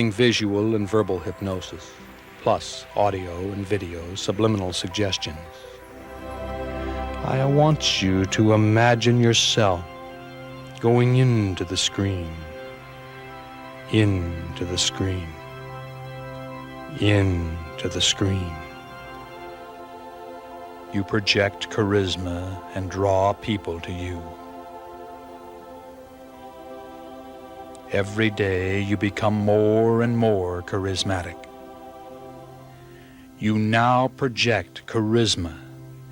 visual and verbal hypnosis, plus audio and video subliminal suggestions. I want you to imagine yourself going into the screen, into the screen, into the screen. You project charisma and draw people to you. Every day you become more and more charismatic. You now project charisma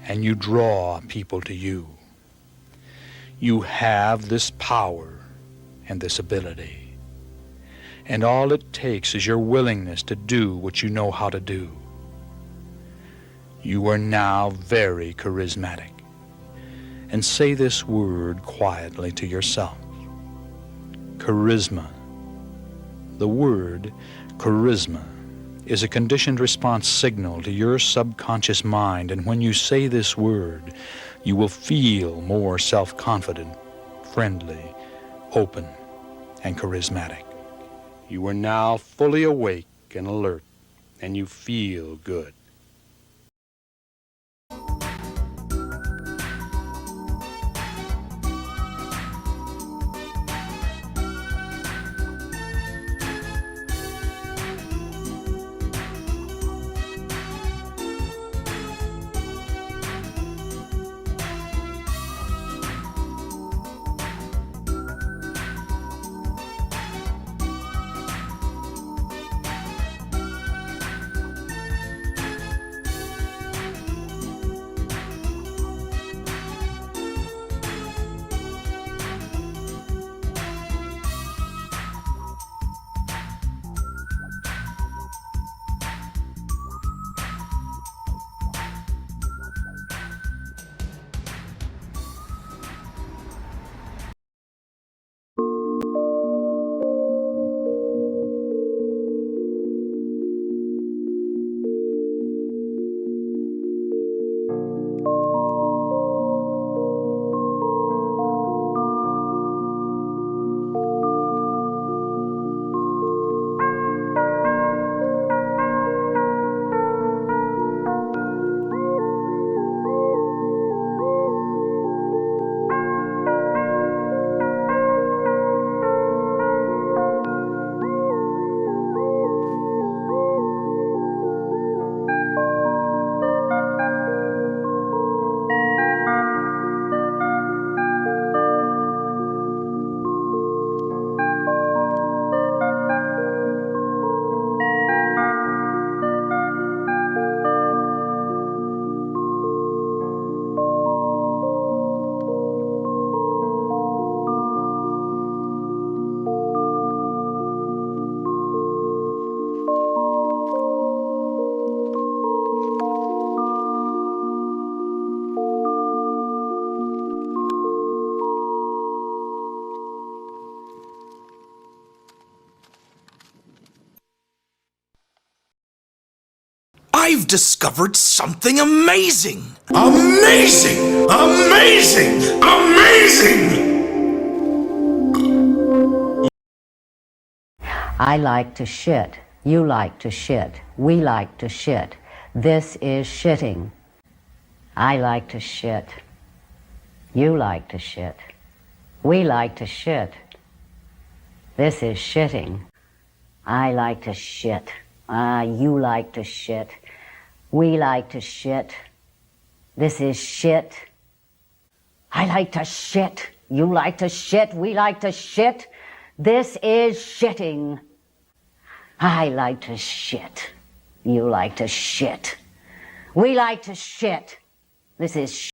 and you draw people to you. You have this power and this ability. And all it takes is your willingness to do what you know how to do. You are now very charismatic. And say this word quietly to yourself. Charisma. The word charisma is a conditioned response signal to your subconscious mind, and when you say this word, you will feel more self-confident, friendly, open, and charismatic. You are now fully awake and alert, and you feel good. I've discovered something amazing! Amazing! Amazing! Amazing! I like to shit. You like to shit. We like to shit. This is shitting. I like to shit. You like to shit. We like to shit. This is shitting. I like to shit. You like to shit. We like to shit. This is shit. I like to shit. You like to shit. We like to shit. This is shitting. I like to shit. You like to shit. We like to shit. This is shit.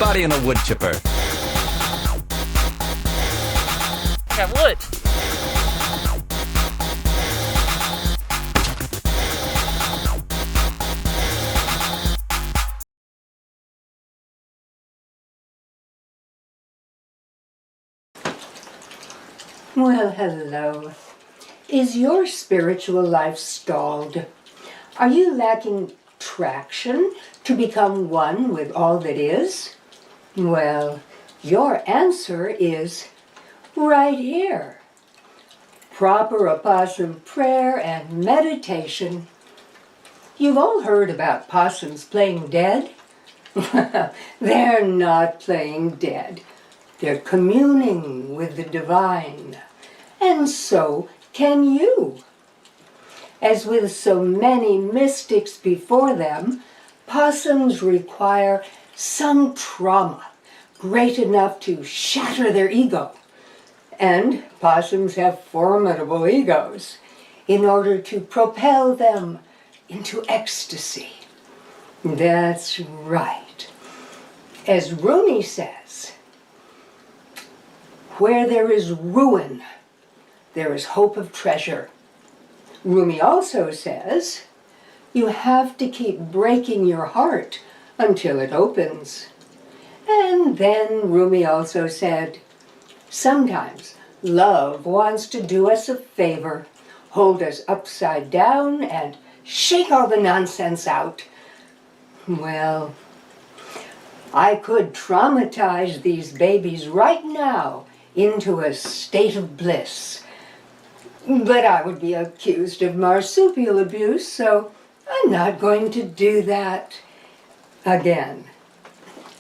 Everybody in a wood chipper. I got wood. Well, hello. Is your spiritual life stalled? Are you lacking traction to become one with all that is? Well, your answer is right here. Proper opossum prayer and meditation. You've all heard about possums playing dead? They're not playing dead. They're communing with the divine. And so can you. As with so many mystics before them, possums require some trauma great enough to shatter their ego. And possums have formidable egos in order to propel them into ecstasy. That's right. As Rumi says, where there is ruin, there is hope of treasure. Rumi also says, you have to keep breaking your heart until it opens. And then Rumi also said, sometimes love wants to do us a favor, hold us upside down and shake all the nonsense out. Well, I could traumatize these babies right now into a state of bliss. But I would be accused of marsupial abuse, so I'm not going to do that again.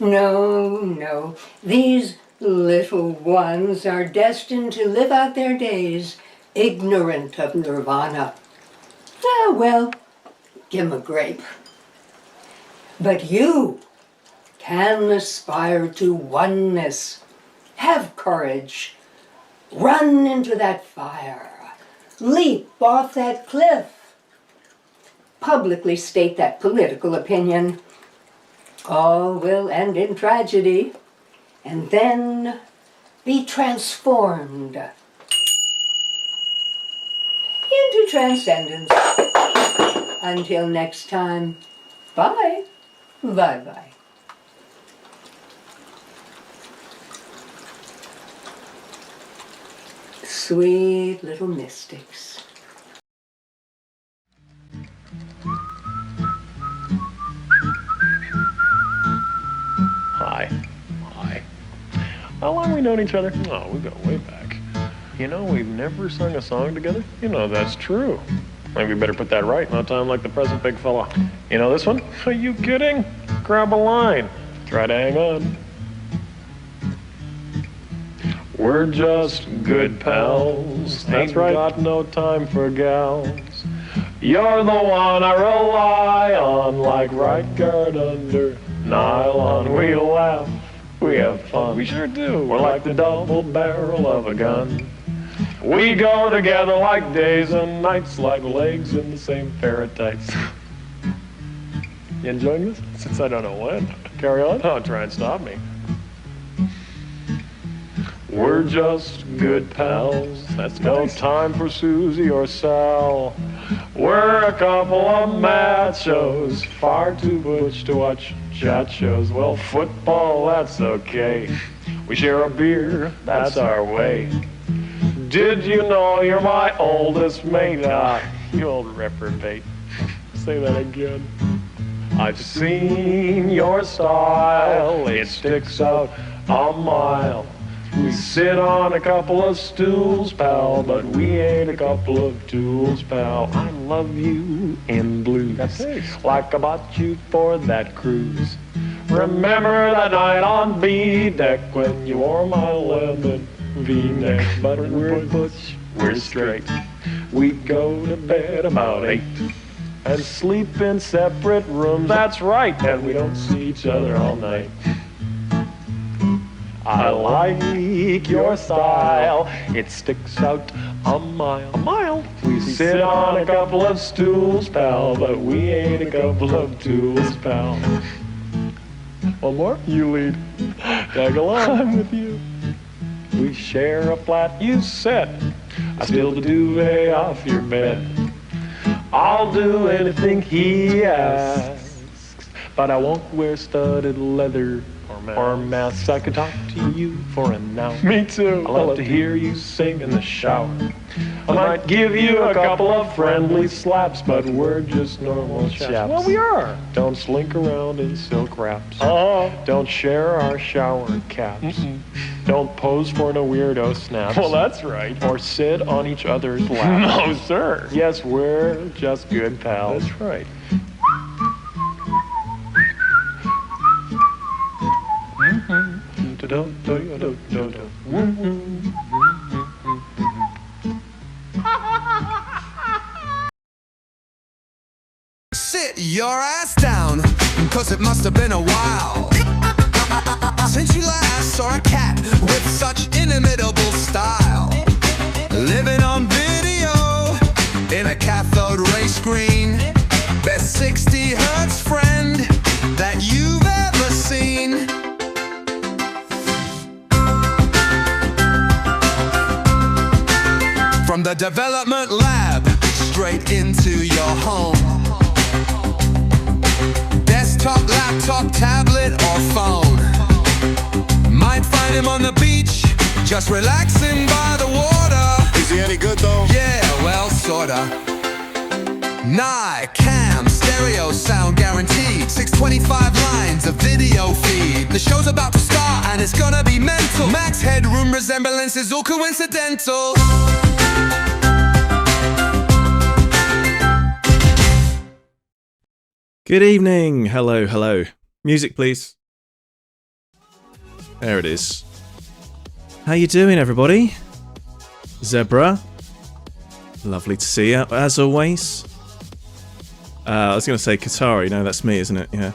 No, these little ones are destined to live out their days ignorant of nirvana. Ah, well, give 'em a grape. But you can aspire to oneness. Have courage. Run into that fire. Leap off that cliff. Publicly state that political opinion. All will end in tragedy, and then be transformed into transcendence. Until next time, bye. Bye-bye. Sweet little mystics. Hi. How long have we known each other? Oh, we go way back. You know, we've never sung a song together. You know, that's true. Maybe we better put that right in a time like the present, big fella. You know this one? Are you kidding? Grab a line. Try to hang on. We're just good pals. That's Ain't right. Got no time for gals. You're the one I rely on, like right guard under nylon. We laugh, we have fun. We sure do. We're like the double barrel of a gun. We go together like days and nights, like legs in the same pair of tights. You enjoying this? Since I don't know when. Carry on? Don't try and stop me. We're just good pals. That's no time for Susie or Sal. We're a couple of machos, far too butch to watch chat shows. Well, football, that's okay. We share a beer, that's our way. Did you know you're my oldest mate? Ah, you old reprobate. Say that again. I've seen your style, it sticks out a mile. We sit on a couple of stools, pal, but we ain't a couple of tools, pal. I love you in blues, like I bought you for that cruise. Remember that night on B-deck when you wore my lemon V-neck? But we're butch, we're straight. We go to bed about 8 and sleep in separate rooms. That's right, and we don't see each other all night. I like your style, it sticks out a mile. A mile? We sit on a couple of stools, pal, but we ain't a couple of tools, pal. One more? You lead. Tag along with you. We share a flat, you said. I steal the duvet off your bed. I'll do anything he asks, but I won't wear studded leather or masks. I could talk to you for an hour. Me too. I love to hear you sing in the shower. I might give you a couple of friendly slaps, but we're just normal chaps. Well, we are. Don't slink around in silk wraps. Don't share our shower caps. Don't pose for no weirdo snaps. Well, that's right. Or sit on each other's laps. No, sir. Yes, we're just good pals. That's right. Sit your ass down, cause it must have been a while since you last saw a cat with such inimitable style. Living on video in a cathode ray screen. Best 60 hertz friend that you've ever seen. From the development lab straight into your home. Desktop, laptop, tablet, or phone. Might find him on the beach, just relaxing by the water. Is he any good though? Yeah, well, sorta. Cam, stereo sound guaranteed. 625 lines of video feed. The show's about to start and it's gonna be mental. Max headroom resemblance is all coincidental. Good evening. Hello, hello. Music, please. There it is. How you doing, everybody? Zebra. Lovely to see you, as always. I was going to say Qatari. No, that's me, isn't it? Yeah.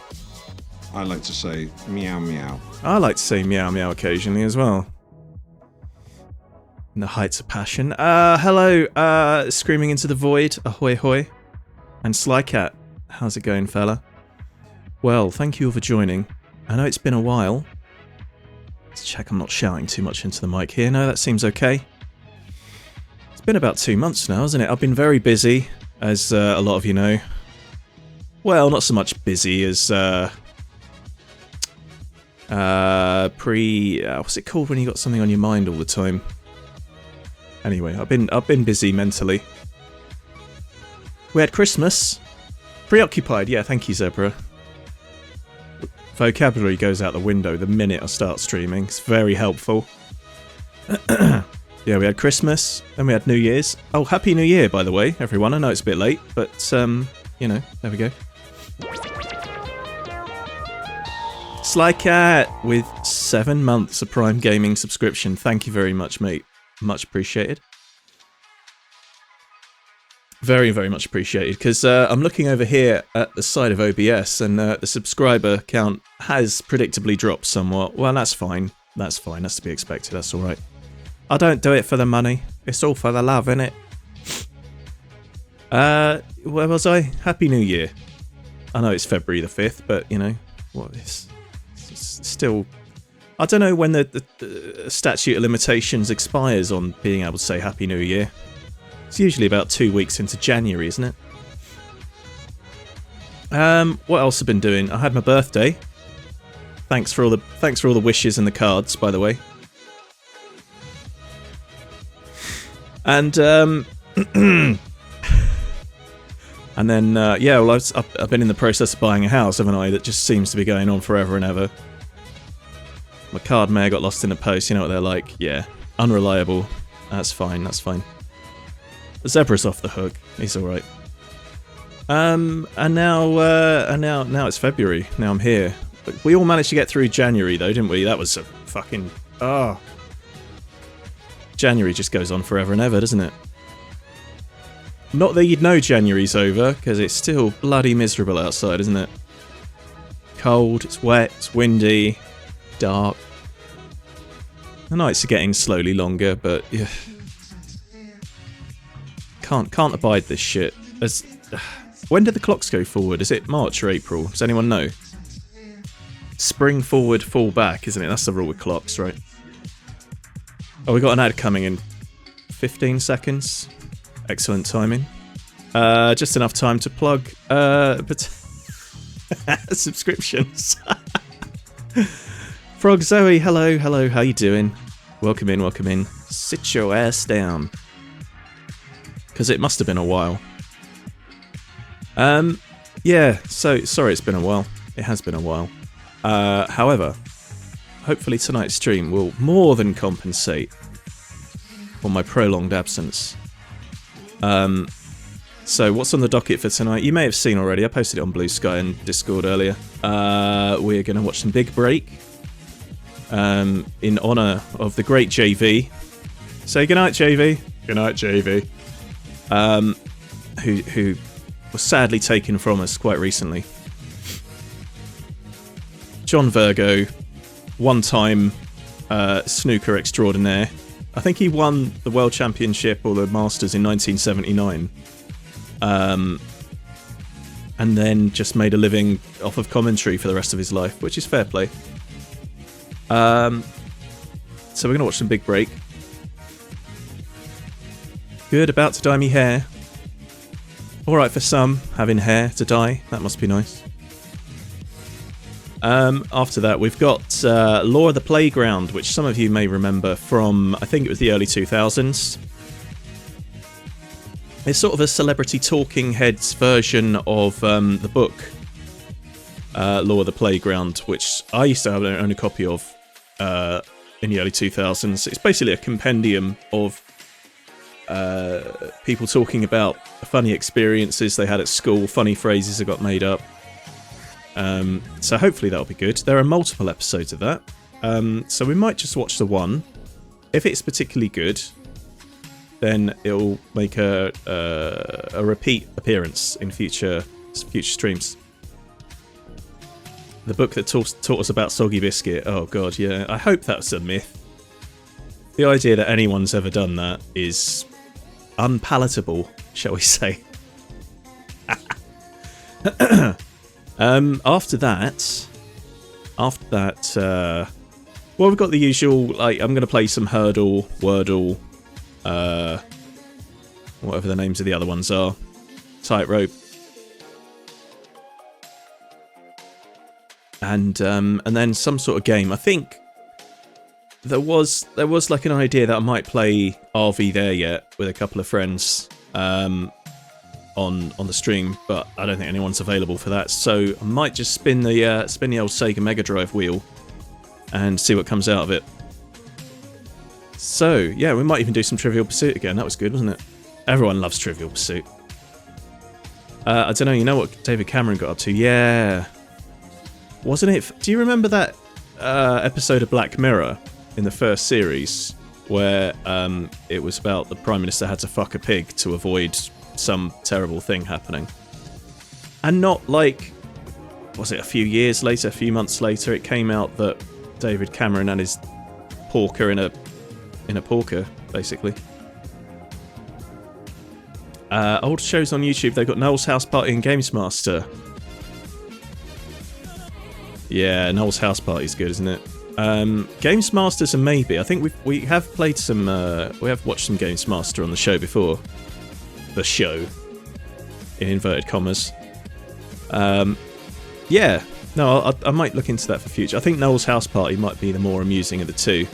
I like to say meow meow. I like to say meow meow occasionally as well. In the heights of passion. Hello, Screaming into the Void. Ahoy hoy. And Slycat. How's it going, fella? Well, thank you all for joining. I know it's been a while. Let's check I'm not shouting too much into the mic here. No, that seems okay. It's been about 2 months now, hasn't it? I've been very busy, as a lot of you know. Well, not so much busy as what's it called when you got something on your mind all the time? Anyway, I've been busy mentally. We had Christmas. Preoccupied, yeah, thank you, Zebra. Vocabulary goes out the window the minute I start streaming. It's very helpful. Yeah, we had Christmas, then we had New Year's. Oh, Happy New Year, by the way, everyone. I know it's a bit late, but, you know, there we go. Slycat with 7 months of Prime Gaming subscription. Thank you very much, mate. Much appreciated. Very, very much appreciated, because I'm looking over here at the side of OBS, and the subscriber count has predictably dropped somewhat. Well, that's fine. That's fine. That's to be expected. That's alright. I don't do it for the money. It's all for the love, innit? Where was I? Happy New Year. I know it's February the 5th, but, you know, what is... It's still... I don't know when the statute of limitations expires on being able to say Happy New Year. It's usually about 2 weeks into January, isn't it? What else have I been doing? I had my birthday. Thanks for all the wishes and the cards, by the way. And and then yeah, well, I've been in the process of buying a house, haven't I? That just seems to be going on forever and ever. My card may have got lost in the post. You know what they're like? Yeah, unreliable. That's fine. That's fine. The Zebra's off the hook. He's all right. And now it's February. Now I'm here. But we all managed to get through January, though, didn't we? That was a fucking January just goes on forever and ever, doesn't it? Not that you'd know January's over, because it's still bloody miserable outside, isn't it? Cold. It's wet. It's windy. Dark. The nights are getting slowly longer, but yeah. Can't abide this shit. When did the clocks go forward? Is it March or April? Does anyone know? spring forward, fall back, isn't it? That's the rule with clocks, right? Oh, we got an ad coming in 15 seconds. Excellent timing. Just enough time to plug subscriptions. Frog Zoe, hello, how you doing? Welcome in. Sit your ass down. Because it must have been a while. Yeah, so sorry it's been a while. It has been a while. However, hopefully tonight's stream will more than compensate for my prolonged absence. So what's on the docket for tonight? You may have seen already. I posted it on Blue Sky and Discord earlier. We're going to watch some Big Break in honour of the great JV. Say goodnight, JV. Goodnight, JV. Who was sadly taken from us quite recently. John Virgo, one-time snooker extraordinaire. I think he won the World Championship or the Masters in 1979. And then just made a living off of commentary for the rest of his life, which is fair play. So we're going to watch some Big Break. Good, about to dye me hair. Alright for some, having hair to dye. That must be nice. After that, we've got Law of the Playground, which some of you may remember from, I think it was the early 2000s. It's sort of a celebrity talking heads version of the book Law of the Playground, which I used to own a copy of in the early 2000s. It's basically a compendium of people talking about funny experiences they had at school, funny phrases that got made up. So hopefully that'll be good. There are multiple episodes of that, so we might just watch the one. If it's particularly good, then it'll make a repeat appearance in future streams. The book that taught us about Soggy Biscuit. Oh god, yeah. I hope that's a myth. The idea that anyone's ever done that is unpalatable, shall we say. After that, well, we've got the usual, like, I'm going to play some Hurdle, Wordle, whatever the names of the other ones are, Tightrope, and then some sort of game. I think there was like an idea that I might play Are We There Yet with a couple of friends, on the stream, but I don't think anyone's available for that, so I might just spin the old Sega Mega Drive wheel and see what comes out of it. So yeah, we might even do some Trivial Pursuit again. That was good, wasn't it? Everyone loves Trivial Pursuit. I don't know, you know what David Cameron got up to? Yeah, wasn't it? Do you remember that episode of Black Mirror in the first series where it was about the Prime Minister had to fuck a pig to avoid some terrible thing happening? And not like, was it a few years later, a few months later, it came out that David Cameron and his porker in a porker, basically. Old shows on YouTube, they've got Noel's House Party and Games Master. Yeah, Noel's House Party is good, isn't it? Games Master's a maybe. I think we have played some, we have watched some Games Master on the show before. The show, in inverted commas. Yeah, no, I might look into that for future. I think Noel's House Party might be the more amusing of the two.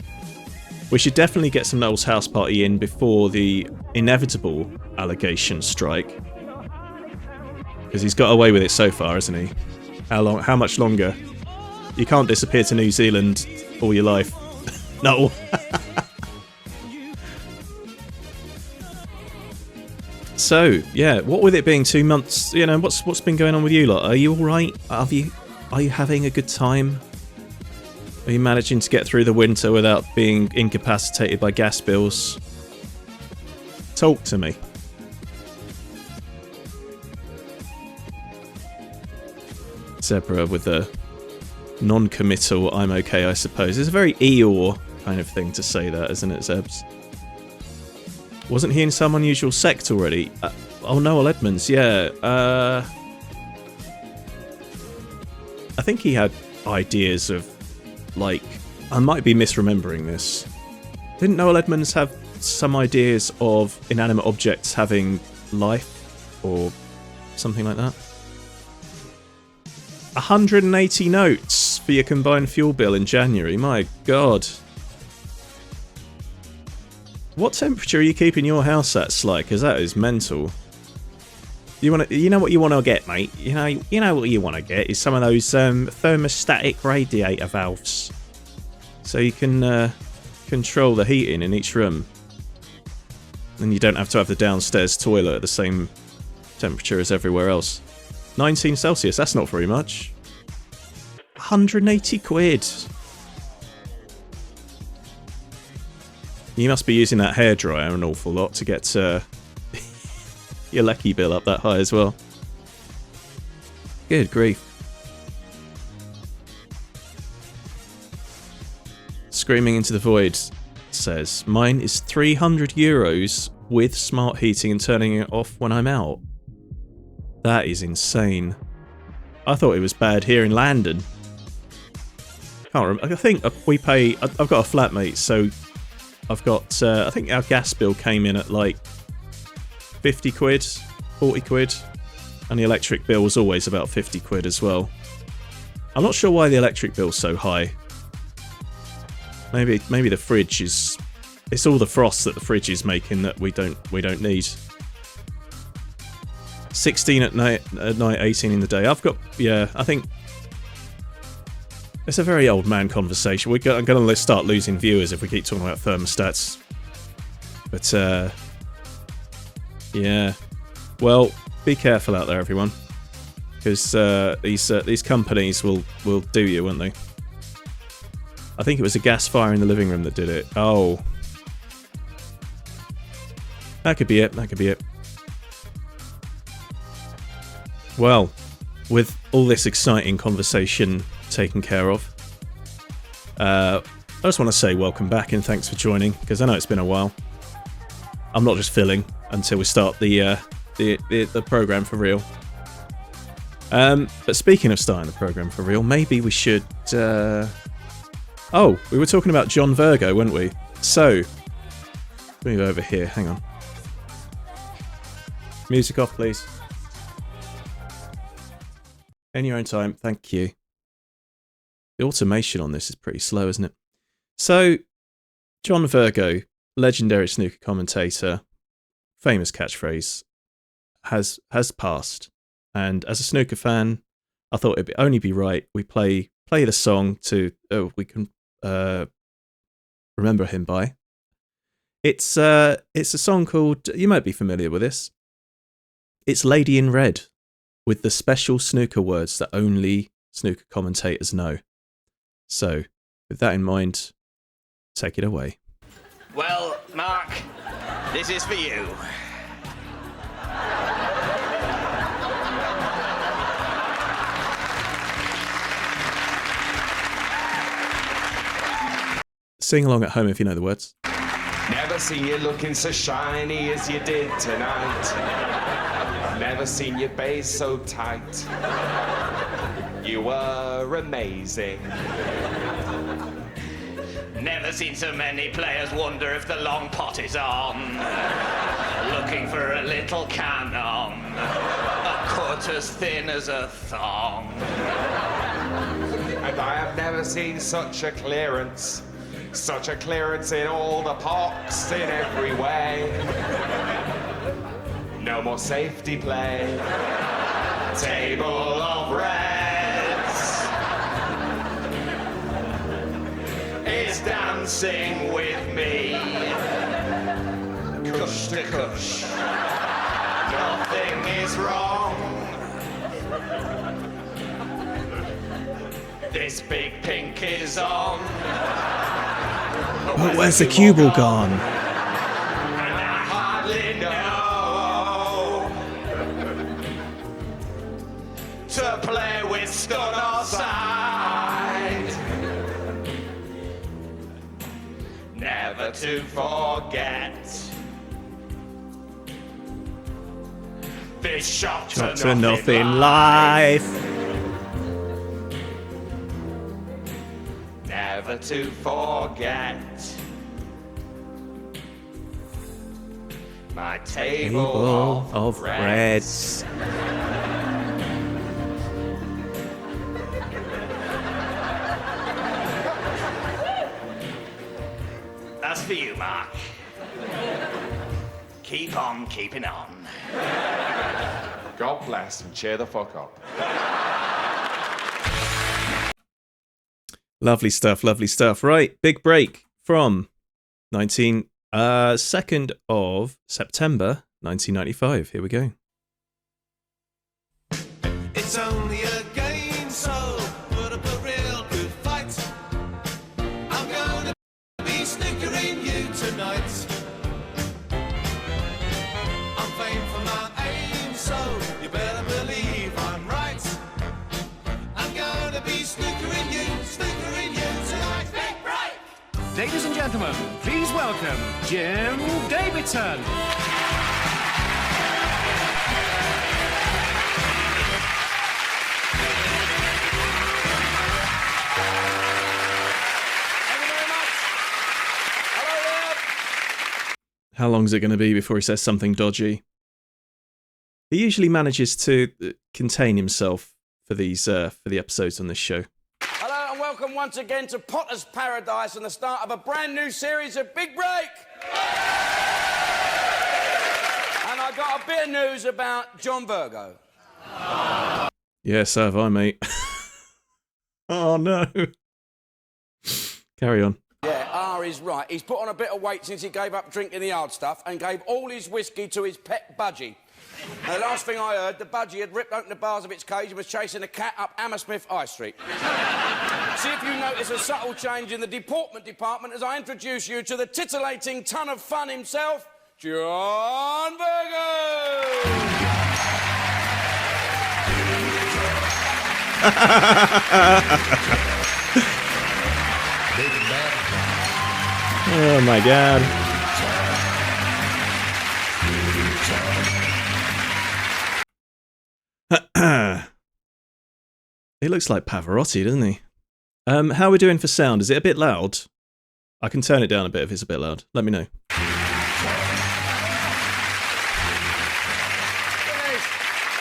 We should definitely get some Noel's House Party in before the inevitable allegation strike, because he's got away with it so far, hasn't he? How much longer? You can't disappear to New Zealand all your life. No. So yeah, what with it being 2 months, you know, what's been going on with you lot? Are you all right? Are you having a good time? Are you managing to get through the winter without being incapacitated by gas bills? Talk to me. Zebra with a non-committal "I'm okay, I suppose." It's a very Eeyore kind of thing to say that, isn't it, Zebs? Wasn't he in some unusual sect already? Oh, Noel Edmonds, yeah. I think he had ideas of, like, I might be misremembering this. Didn't Noel Edmonds have some ideas of inanimate objects having life or something like that? 180 notes for your combined fuel bill in January. My God. What temperature are you keeping your house at, Sly? Because that is mental. You know what you want to get, mate. You know what you want to get is some of those thermostatic radiator valves, so you can control the heating in each room, and you don't have to have the downstairs toilet at the same temperature as everywhere else. 19 Celsius. That's not very much. 180 quid. You must be using that hairdryer an awful lot to get your lecky bill up that high as well. Good grief. Screaming into the void says, mine is €300 with smart heating and turning it off when I'm out. That is insane. I thought it was bad here in London. Can't remember. I think we pay... I've got a flatmate, so I've got... I think our gas bill came in at like 50 quid, 40 quid, and the electric bill was always about 50 quid as well. I'm not sure why the electric bill's so high. Maybe the fridge is... It's all the frost that the fridge is making that we don't need. 16 at night, 18 in the day. I've got... Yeah, I think... It's a very old man conversation. I'm going to start losing viewers if we keep talking about thermostats. But, yeah. Well, be careful out there, everyone. Because these companies will do you, won't they? I think it was a gas fire in the living room that did it. Oh. That could be it. That could be it. Well, with all this exciting conversation taken care of, I just want to say welcome back and thanks for joining, because I know it's been a while. I'm not just filling until we start the program for real. But speaking of starting the program for real, maybe we should... Oh, we were talking about John Virgo, weren't we? So, move over here, hang on. Music off, please. In your own time, thank you. The automation on this is pretty slow, isn't it? So, John Virgo, legendary snooker commentator, famous catchphrase, has passed. And as a snooker fan, I thought it'd only be right we play the song to we can remember him by. It's a song called, you might be familiar with this. It's Lady in Red, with the special snooker words that only snooker commentators know. So, with that in mind, take it away. Well, Mark, this is for you. Sing along at home if you know the words. Never seen you looking so shiny as you did tonight. Never seen your base so tight. You were amazing. Never seen so many players wonder if the long pot is on. Looking for a little cannon, a cut as thin as a thong. And I have never seen such a clearance. Such a clearance in all the pots in every way. No more safety play. Table of Reds is dancing with me. Cush to cush. Nothing is wrong. This big pink is on. But where's the cue ball gone? And I hardly know to play with stun or side. Never to forget this shot to nothing life. never to forget. My table of reds. That's for you, Mark. Keep on keeping on. God bless and cheer the fuck up. Lovely stuff, lovely stuff. Right, big break from 2nd of September 1995. Here we go. It's only a game, so put up a real good fight. I'm gonna be snickering you tonight. I'm famed for my aim, so you better believe I'm right. I'm gonna be snickering you tonight. Big break! Ladies and gentlemen, please welcome Jim Davidson. How long is it going to be before he says something dodgy? He usually manages to contain himself for these for the episodes on this show. Hello and welcome once again to Potter's Paradise and the start of a brand new series of Big Break. And I got a bit of news about John Virgo. Yeah, so have I, mate. Oh no. Carry on. Yeah, R is right. He's put on a bit of weight since he gave up drinking the hard stuff and gave all his whiskey to his pet budgie. Now, the last thing I heard, the budgie had ripped open the bars of its cage and was chasing a cat up Hammersmith High Street. See if you notice a subtle change in the deportment department as I introduce you to the titillating ton of fun himself, John Virgo! Oh my god. He looks like Pavarotti, doesn't he? How are we doing for sound? Is it a bit loud? I can turn it down a bit if it's a bit loud. Let me know.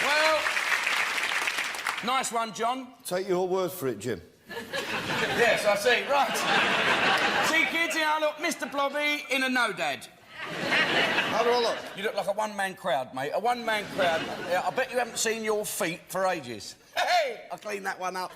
Well, nice one, John. Take your word for it, Jim. Yes, I see. Right. See, kids, here I look, Mr. Blobby in a no-dad. How do I look? You look like a one-man crowd, mate. A one-man crowd. Yeah, I bet you haven't seen your feet for ages. Hey, I'll clean that one up.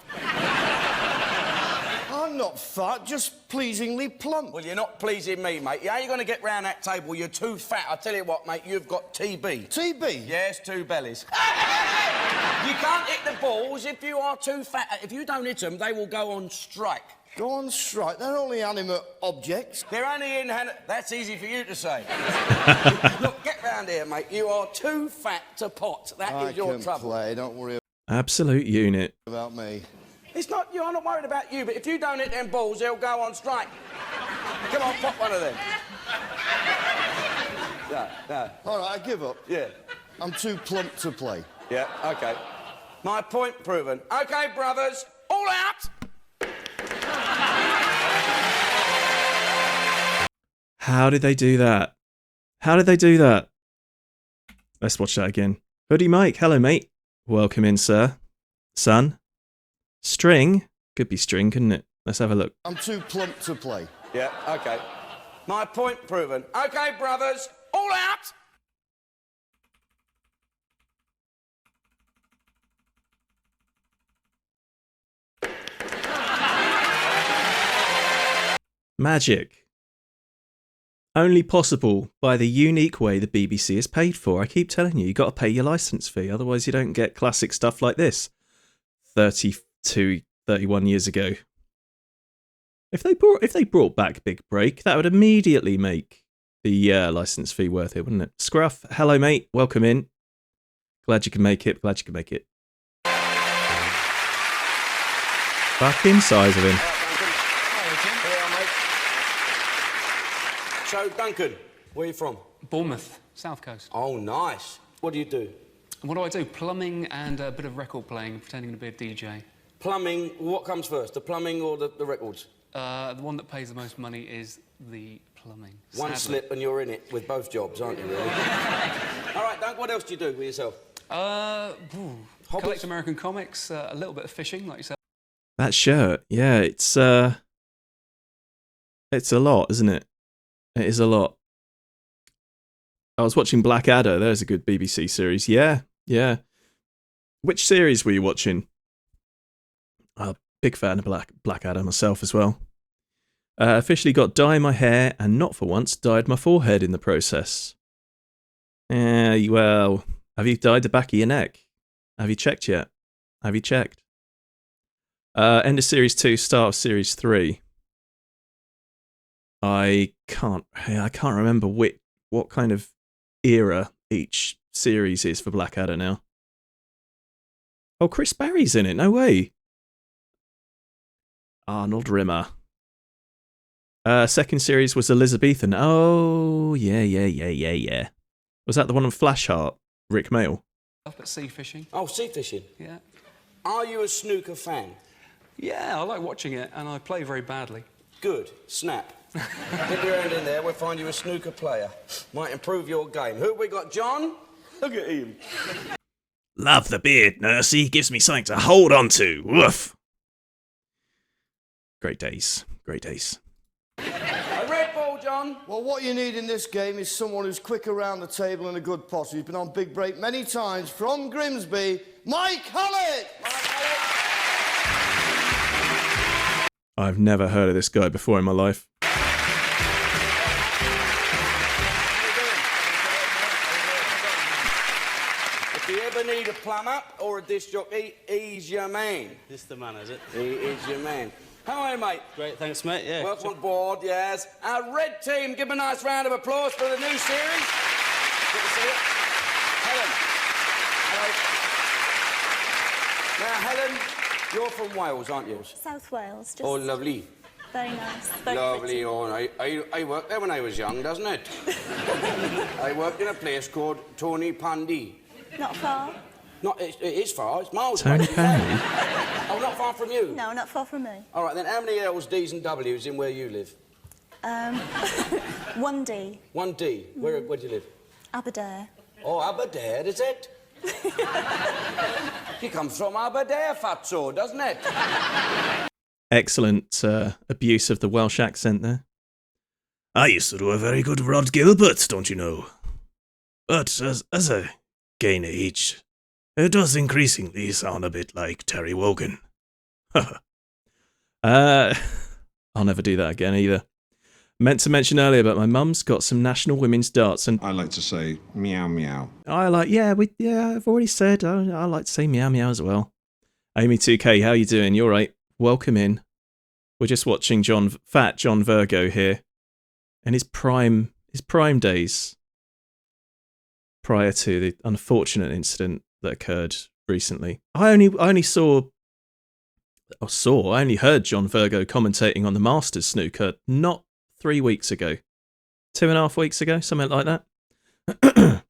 I'm not fat, just pleasingly plump. Well, you're not pleasing me, mate. How are you going to get round that table? You're too fat. I tell you what, mate, you've got TB. TB? Yes, two bellies. You can't hit the balls if you are too fat. If you don't hit them, they will go on strike. Go on strike? They're only animate objects. They're only in... That's easy for you to say. Look, get round here, mate. You are too fat to pot. That is your trouble. I can play, don't worry Absolute unit. about me. It's not you. I'm not worried about you, but if you don't hit them balls, they'll go on strike. Come on, pop one of them. No. All right, I give up. Yeah. I'm too plump to play. Yeah, OK. My point proven. OK, brothers, all out! How did they do that? How did they do that? Let's watch that again. Hoodie Mike, hello mate. Welcome in, sir. Son. String? Could be string, couldn't it? Let's have a look. I'm too plump to play. Yeah, OK. My point proven. OK, brothers, all out! Magic. Only possible by the unique way the BBC is paid for. I keep telling you, you got to pay your licence fee, otherwise you don't get classic stuff like this. 32, 31 years ago. If they brought back Big Break, that would immediately make the licence fee worth it, wouldn't it? Scruff, hello mate, welcome in. Glad you can make it. Fucking size of him. So, Duncan, where are you from? Bournemouth, South Coast. Oh, nice. What do you do? And what do? Plumbing and a bit of record playing and pretending to be a DJ. Plumbing, what comes first, the plumbing or the records? The one that pays the most money is the plumbing. One sadly. slip and you're in it with both jobs, aren't you, really? All right, Doug, what else do you do with yourself? Collect American comics, a little bit of fishing, like yourself. That shirt, yeah, it's a lot, isn't it? It is a lot. I was watching Blackadder. There's a good BBC series. Yeah. Which series were you watching? Big fan of Blackadder myself as well. Officially got dye in my hair and not for once dyed my forehead in the process. Well, have you dyed the back of your neck? Have you checked yet? Have you checked? End of Series 2, start of Series 3. I can't remember what kind of era each series is for Blackadder now. Oh, Chris Barry's in it, no way. Arnold Rimmer. Second series was Elizabethan. Oh, yeah. Was that the one on Flashheart? Rick Mayall? Up at sea fishing. Oh, sea fishing? Yeah. Are you a snooker fan? Yeah, I like watching it, and I play very badly. Good. Snap. Get your hand in there, we'll find you a snooker player. Might improve your game. Who have we got, John? Look at him. Love the beard, Nursey. Gives me something to hold on to. Woof. Great days. A red ball, John. Well, what you need in this game is someone who's quick around the table and a good potter. He's been on Big Break many times. From Grimsby, Mike Hallett! I've never heard of this guy before in my life. If you ever need a plumber or a disc jockey, he's your man. This the man, is it? He is your man. How are you, mate? Great, thanks, mate. Yeah. Welcome on board, yes. Our red team, give a nice round of applause for the new series. Good to see you. Helen. Hello. Now, Helen, you're from Wales, aren't you? South Wales. Just Oh, lovely. Very nice. Very Lovely. pretty. Oh, I worked there when I was young, doesn't it? I worked in a place called Tony Pandy. Not far. It is far. It's miles Tony away. Pandy? Oh, not far from you? No, not far from me. All right, then how many L's, D's and W's in where you live? 1D. 1D. Where do you live? Aberdare. Oh, Aberdare, is it? He comes from Aberdare, fatso, doesn't it? Excellent abuse of the Welsh accent there. I used to do a very good Rod Gilbert, don't you know? But as I gain age, it does increasingly sound a bit like Terry Wogan. I'll never do that again either. Meant to mention earlier, but my mum's got some National Women's Darts, and I like to say meow meow. I've already said I like to say meow meow as well. Amy 2K, how you doing? You all right? Welcome in. We're just watching Fat John Virgo here, and his prime days prior to the unfortunate incident that occurred recently. I only heard John Virgo commentating on the Masters snooker not 3 weeks ago, 2.5 weeks ago, something like that.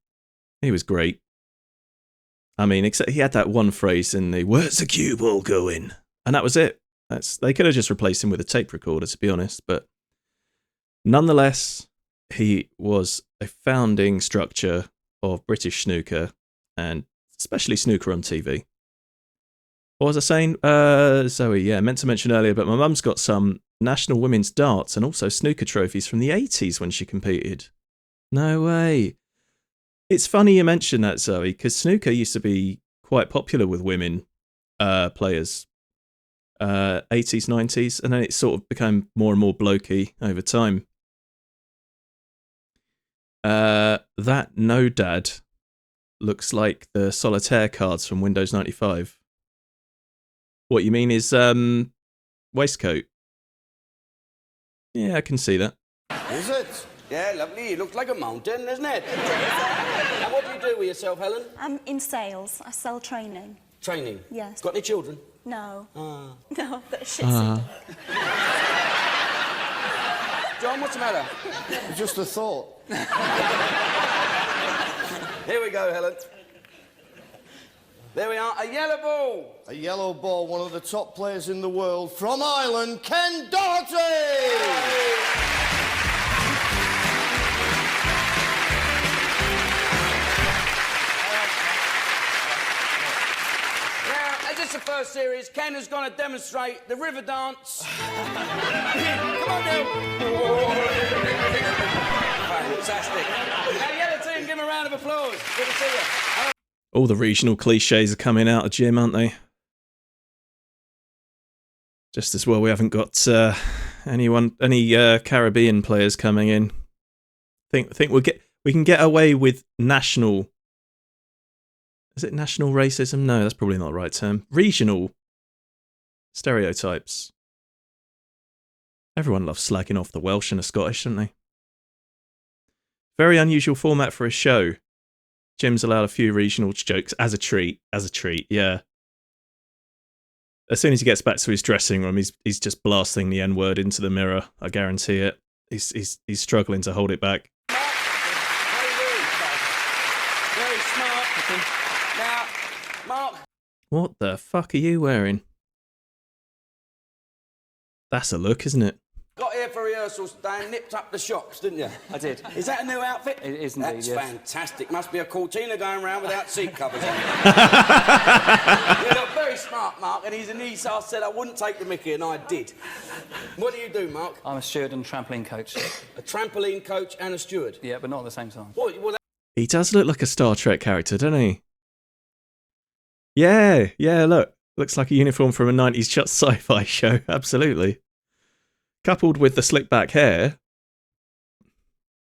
He was great. I mean, except he had that one phrase in the "Where's the cue ball going?" and that was it. They could have just replaced him with a tape recorder, to be honest. But nonetheless, he was a founding structure of British snooker, and especially snooker on TV. What was I saying? Zoe, yeah, meant to mention earlier, but my mum's got some National Women's Darts and also snooker trophies from the 80s when she competed. No way. It's funny you mention that, Zoe, because snooker used to be quite popular with women players. 80s, 90s, and then it sort of became more and more blokey over time. That No Dad looks like the solitaire cards from Windows 95. What you mean is waistcoat. Yeah, I can see that. Is it? Yeah, lovely. It looks like a mountain, isn't it? And what do you do with yourself, Helen? I'm in sales. I sell training. Training? Yes. Got any children? No. Ah. No, but shit. John, what's the matter? Just a thought. Here we go, Helen. There we are, a yellow ball. A yellow ball, one of the top players in the world from Ireland, Ken Doherty! As it's the first series, Ken is going to demonstrate the river dance. Come on, Neil. Fantastic. Now, yellow team, give him a round of applause. Good to see you. All the regional cliches are coming out of Jim, aren't they? Just as well we haven't got any Caribbean players coming in. Think we can get away with national. Is it national racism? No, that's probably not the right term. Regional stereotypes. Everyone loves slagging off the Welsh and the Scottish, don't they? Very unusual format for a show. Jim's allowed a few regional jokes as a treat, yeah. As soon as he gets back to his dressing room, he's just blasting the N-word into the mirror, I guarantee it. He's struggling to hold it back. Very smart. Now, Mark. What the fuck are you wearing? That's a look, isn't it? Got here for rehearsals today and nipped up the shops, didn't you? I did. Is that a new outfit? It is indeed, That's yes. fantastic. Must be a Cortina going around without seat covers on. You look very smart, Mark, and I said I wouldn't take the mickey, and I did. What do you do, Mark? I'm a steward and trampoline coach. A trampoline coach and a steward? Yeah, but not at the same time. He does look like a Star Trek character, doesn't he? Yeah, look. Looks like a uniform from a 90s sci-fi show, absolutely. Coupled with the slick back hair,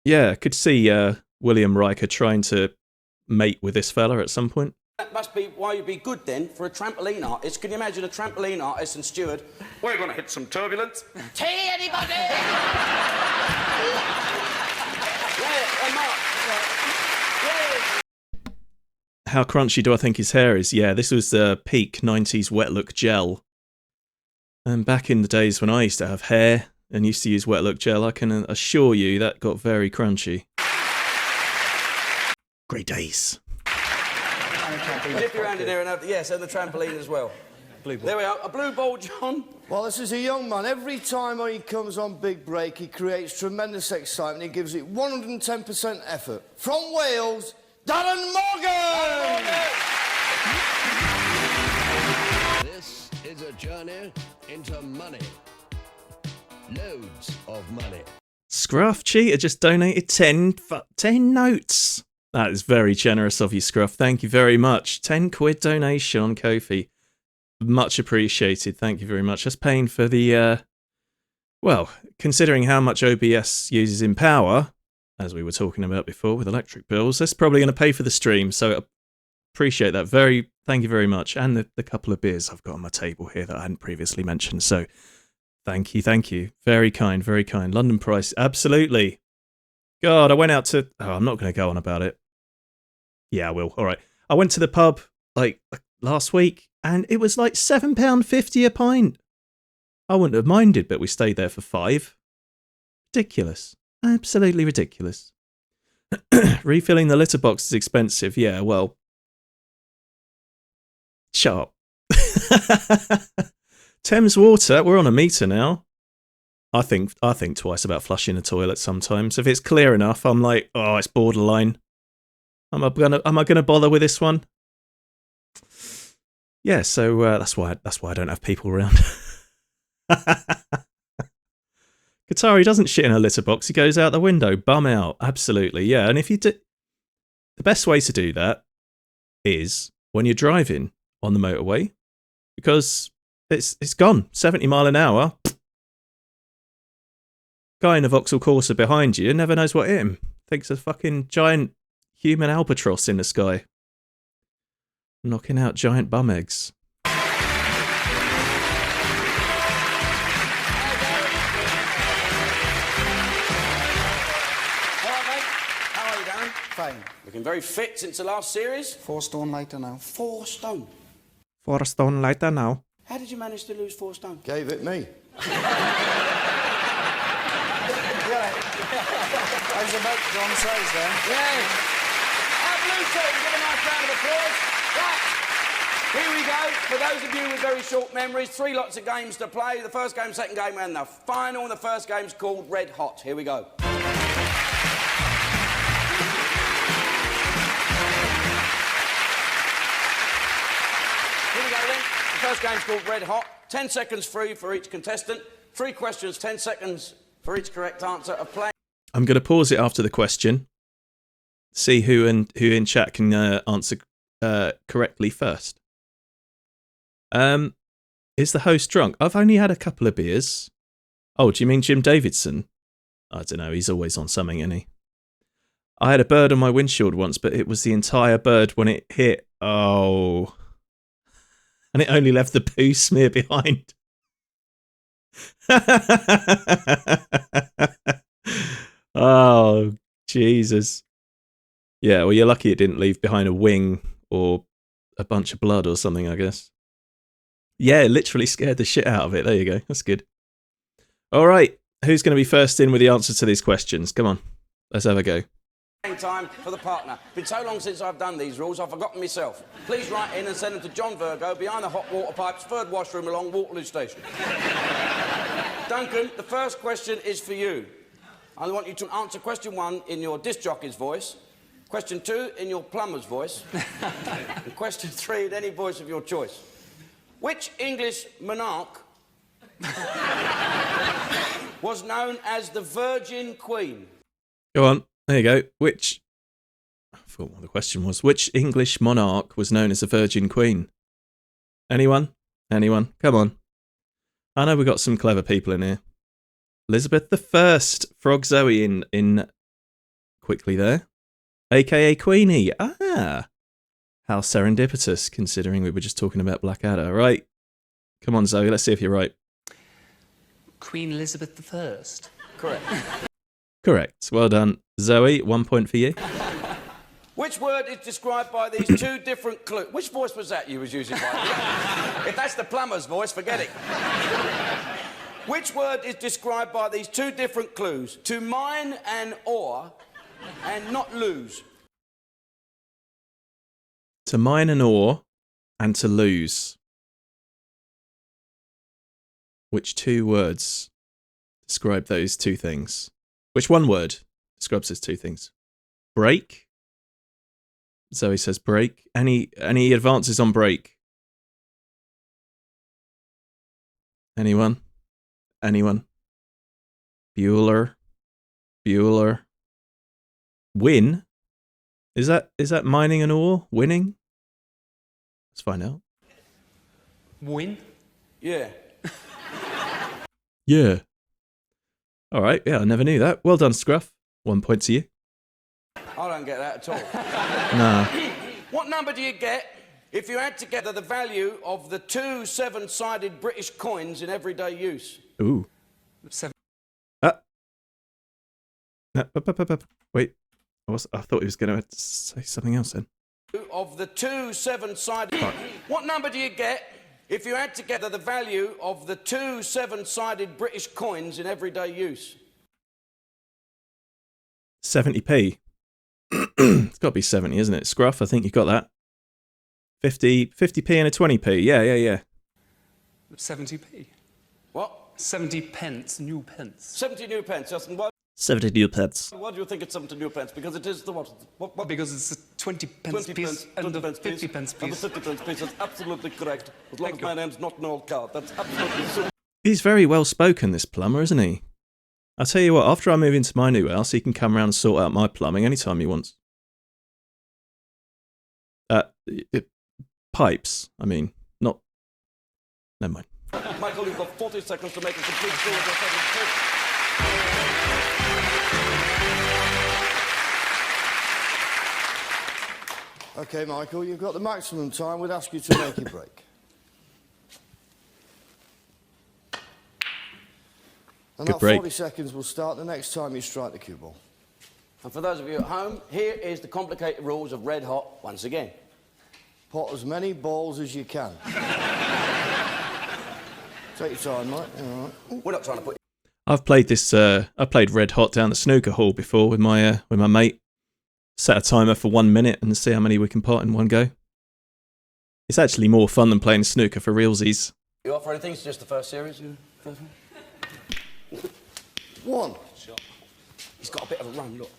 yeah, could see William Riker trying to mate with this fella at some point. That must be why you'd be good then for a trampoline artist. Can you imagine a trampoline artist and steward? We're going to hit some turbulence. Tea, anybody? How crunchy do I think his hair is? Yeah, this was the peak 90s wet look gel. And back in the days when I used to have hair and used to use wet look gel, I can assure you that got very crunchy. Great days. Dip your hand in there and have yes, and the trampoline as well. Blue ball. There we are, a blue ball, John. Well, this is a young man. Every time he comes on Big Break, he creates tremendous excitement. He gives it 110% effort. From Wales, Darren Morgan! This is a journey into money. Loads of money. Scruff Cheater just donated 10 notes. That is very generous of you, Scruff. Thank you very much. 10 quid donation on Ko-fi. Much appreciated. Thank you very much. That's paying for the, well, considering how much OBS uses in power, as we were talking about before with electric bills, that's probably going to pay for the stream. So appreciate that. Thank you very much. And the couple of beers I've got on my table here that I hadn't previously mentioned. So thank you. Very kind, very kind. London Price, absolutely. God, I went out to... Oh, I'm not going to go on about it. Yeah, I will. All right. I went to the pub, like last week, and it was like £7.50 a pint. I wouldn't have minded, but we stayed there for 5. Ridiculous. Absolutely ridiculous. Refilling the litter box is expensive. Yeah, well... Shut up. Thames Water, we're on a meter now. I think twice about flushing the toilet sometimes. If it's clear enough, I'm like, oh, it's borderline. Am I gonna bother with this one? Yeah, so that's why I don't have people around. Qatari doesn't shit in a litter box. He goes out the window, bum out. Absolutely, yeah. And if you do, the best way to do that is when you're driving on the motorway, because it's gone 70 mile an hour. Guy in a Vauxhall Corsa behind you never knows what hit him. Thinks a fucking giant human albatross in the sky. Knocking out giant bum eggs. Fine. Looking very fit since the last series. 4 stone later now. 4 stone. 4 stone later now. How did you manage to lose 4 stone? Gave it me. As about John says then. Yeah. Our blue team, give a nice round of applause. Right. Here we go. For those of you with very short memories, 3 lots of games to play. The first game, second game, and the final. And the first game's called Red Hot. Here we go. Here we go then. The first game's called Red Hot. 10 seconds free for each contestant. 3 questions, 10 seconds for each correct answer of play. I'm going to pause it after the question. See who in chat can answer correctly first. Is the host drunk? I've only had a couple of beers. Oh, do you mean Jim Davidson? I don't know, he's always on something, isn't he? I had a bird on my windshield once, but it was the entire bird when it hit. Oh. And it only left the poo smear behind. Oh, Jesus. Yeah, well, you're lucky it didn't leave behind a wing or a bunch of blood or something, I guess. Yeah, it literally scared the shit out of it. There you go. That's good. All right. Who's going to be first in with the answer to these questions? Come on. Let's have a go. Time for the partner. Been so long since I've done these rules, I've forgotten myself. Please write in and send them to John Virgo, behind the hot water pipes, 3rd washroom along Waterloo Station. Duncan, the first question is for you. I want you to answer question 1 in your disc jockey's voice, question 2 in your plumber's voice, and question 3 in any voice of your choice. Which English monarch was known as the Virgin Queen? Go on. There you go. I forgot what the question was. Which English monarch was known as the Virgin Queen? Anyone? Anyone? Come on. I know we've got some clever people in here. Elizabeth I. Frog Zoe in quickly there. AKA Queenie. Ah. How serendipitous, considering we were just talking about Blackadder. Right. Come on, Zoe. Let's see if you're right. Queen Elizabeth I. Correct. Correct. Well done. Zoe, 1 point for you. Which word is described by these 2 different clues? Which voice was that you was using? If that's the plumber's voice, forget it. Which word is described by these 2 different clues? To mine and ore, and not lose. To mine an ore and to lose. Which 2 words describe those 2 things? Which one word describes those 2 things? Break? Zoe says break. Any advances on break? Anyone? Anyone? Bueller? Win? Is that mining an ore? Winning? Let's find out. Win? Yeah. Yeah. All right. Yeah, I never knew that. Well done, Scruff. 1 point to you. I don't get that at all. Nah. What number do you get if you add together the value of the 2 7-sided British coins in everyday use? Ooh. 7. Wait. I thought he was going to say something else then. Of the 2 7-sided... What number do you get if you add together the value of the 2 7-sided British coins in everyday use? 70p. It's got to be 70, isn't it? Scruff, I think you got that. 50p and a 20p. Yeah. 70p. What? 70 pence, new pence. 70 new pence, Justin. Why 70 new pence. do you think it's 70 new pence? Because it is the what? Because it's a 20 pence piece and a 50 pence And the piece. 50 pence piece is absolutely correct. As long as my name's not an old card. That's absolutely super. He's very well spoken, this plumber, isn't he? I'll tell you what, after I move into my new house, he can come around and sort out my plumbing anytime he wants. Pipes, I mean, not... Never mind. Michael, you've got 40 seconds to make a complete score of your second trick. OK, Michael, you've got the maximum time. We'd ask you to make your break. And Good that break. 40 seconds will start the next time you strike the cue ball. And for those of you at home, here is the complicated rules of Red Hot once again. Pot as many balls as you can. Take your time, mate. All right. We're not trying to put... I've played this. I played Red Hot down the snooker hall before with my mate. Set a timer for 1 minute and see how many we can pot in one go. It's actually more fun than playing snooker for realsies. You up for anything? It's just the first series. First one. He's got a bit of a run, look.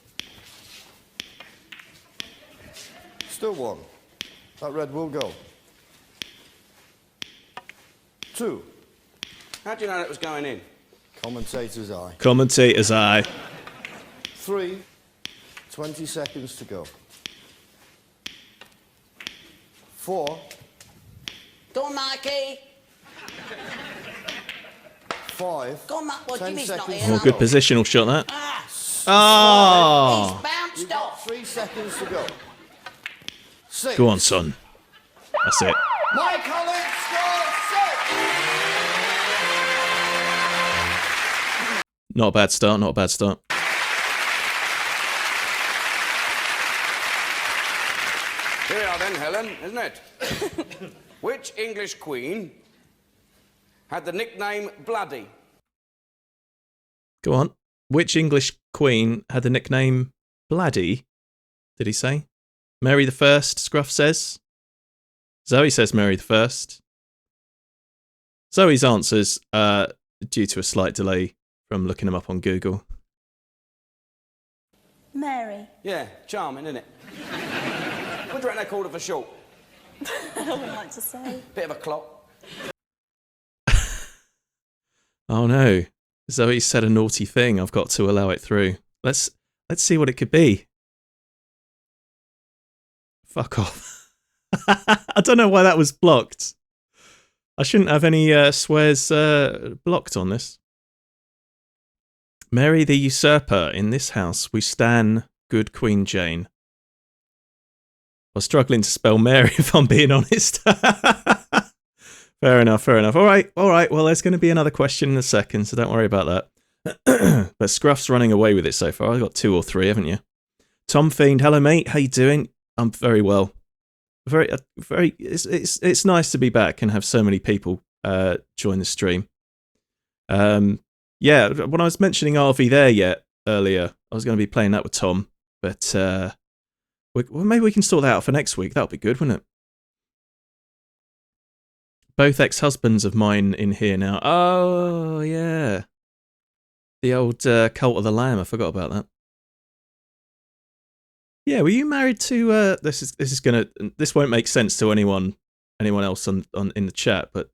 Still one. That red will go. 2. How do you know that was going in? Commentator's eye. Commentator's eye. 3. 20 seconds to go. 4. Go on, Mikey. 5. Go on, Mike. Well, 10 Jimmy's not seconds. here. Oh, good positional shot, that. Oh! Oh! Bounced off. 3 seconds to go. 6. Go on, son. That's it. Mike Collins scores 6. Not a bad start, not a bad start. Here we are then, Helen, isn't it? Which English queen had the nickname Bloody? Go on. Which English queen had the nickname Bladdy? Did he say? Mary the First, Scruff says. Zoe says Mary the First. Zoe's answers due to a slight delay from looking them up on Google. Mary. Yeah, charming, isn't it? What do you reckon they called her for short? I don't like to say. Bit of a clock. Oh no. Zoe said a naughty thing. I've got to allow it through. Let's see what it could be. Fuck off. I don't know why that was blocked. I shouldn't have any swears blocked on this. Mary the usurper. In this house we stan good Queen Jane. I was struggling to spell Mary, if I'm being honest. Fair enough, fair enough. All right. Well, there's going to be another question in a second, so don't worry about that. But Scruff's running away with it so far. I've got 2 or 3, haven't you? Tom Fiend, hello mate. How you doing? I'm very well. Very. It's nice to be back and have so many people join the stream. Yeah, when I was mentioning RV there earlier, I was going to be playing that with Tom, but well, maybe we can sort that out for next week. That would be good, wouldn't it? Both ex-husbands of mine in here now. Oh, yeah. The old Cult of the Lamb. I forgot about that. Yeah, were you married to... This won't make sense to anyone else in the chat, but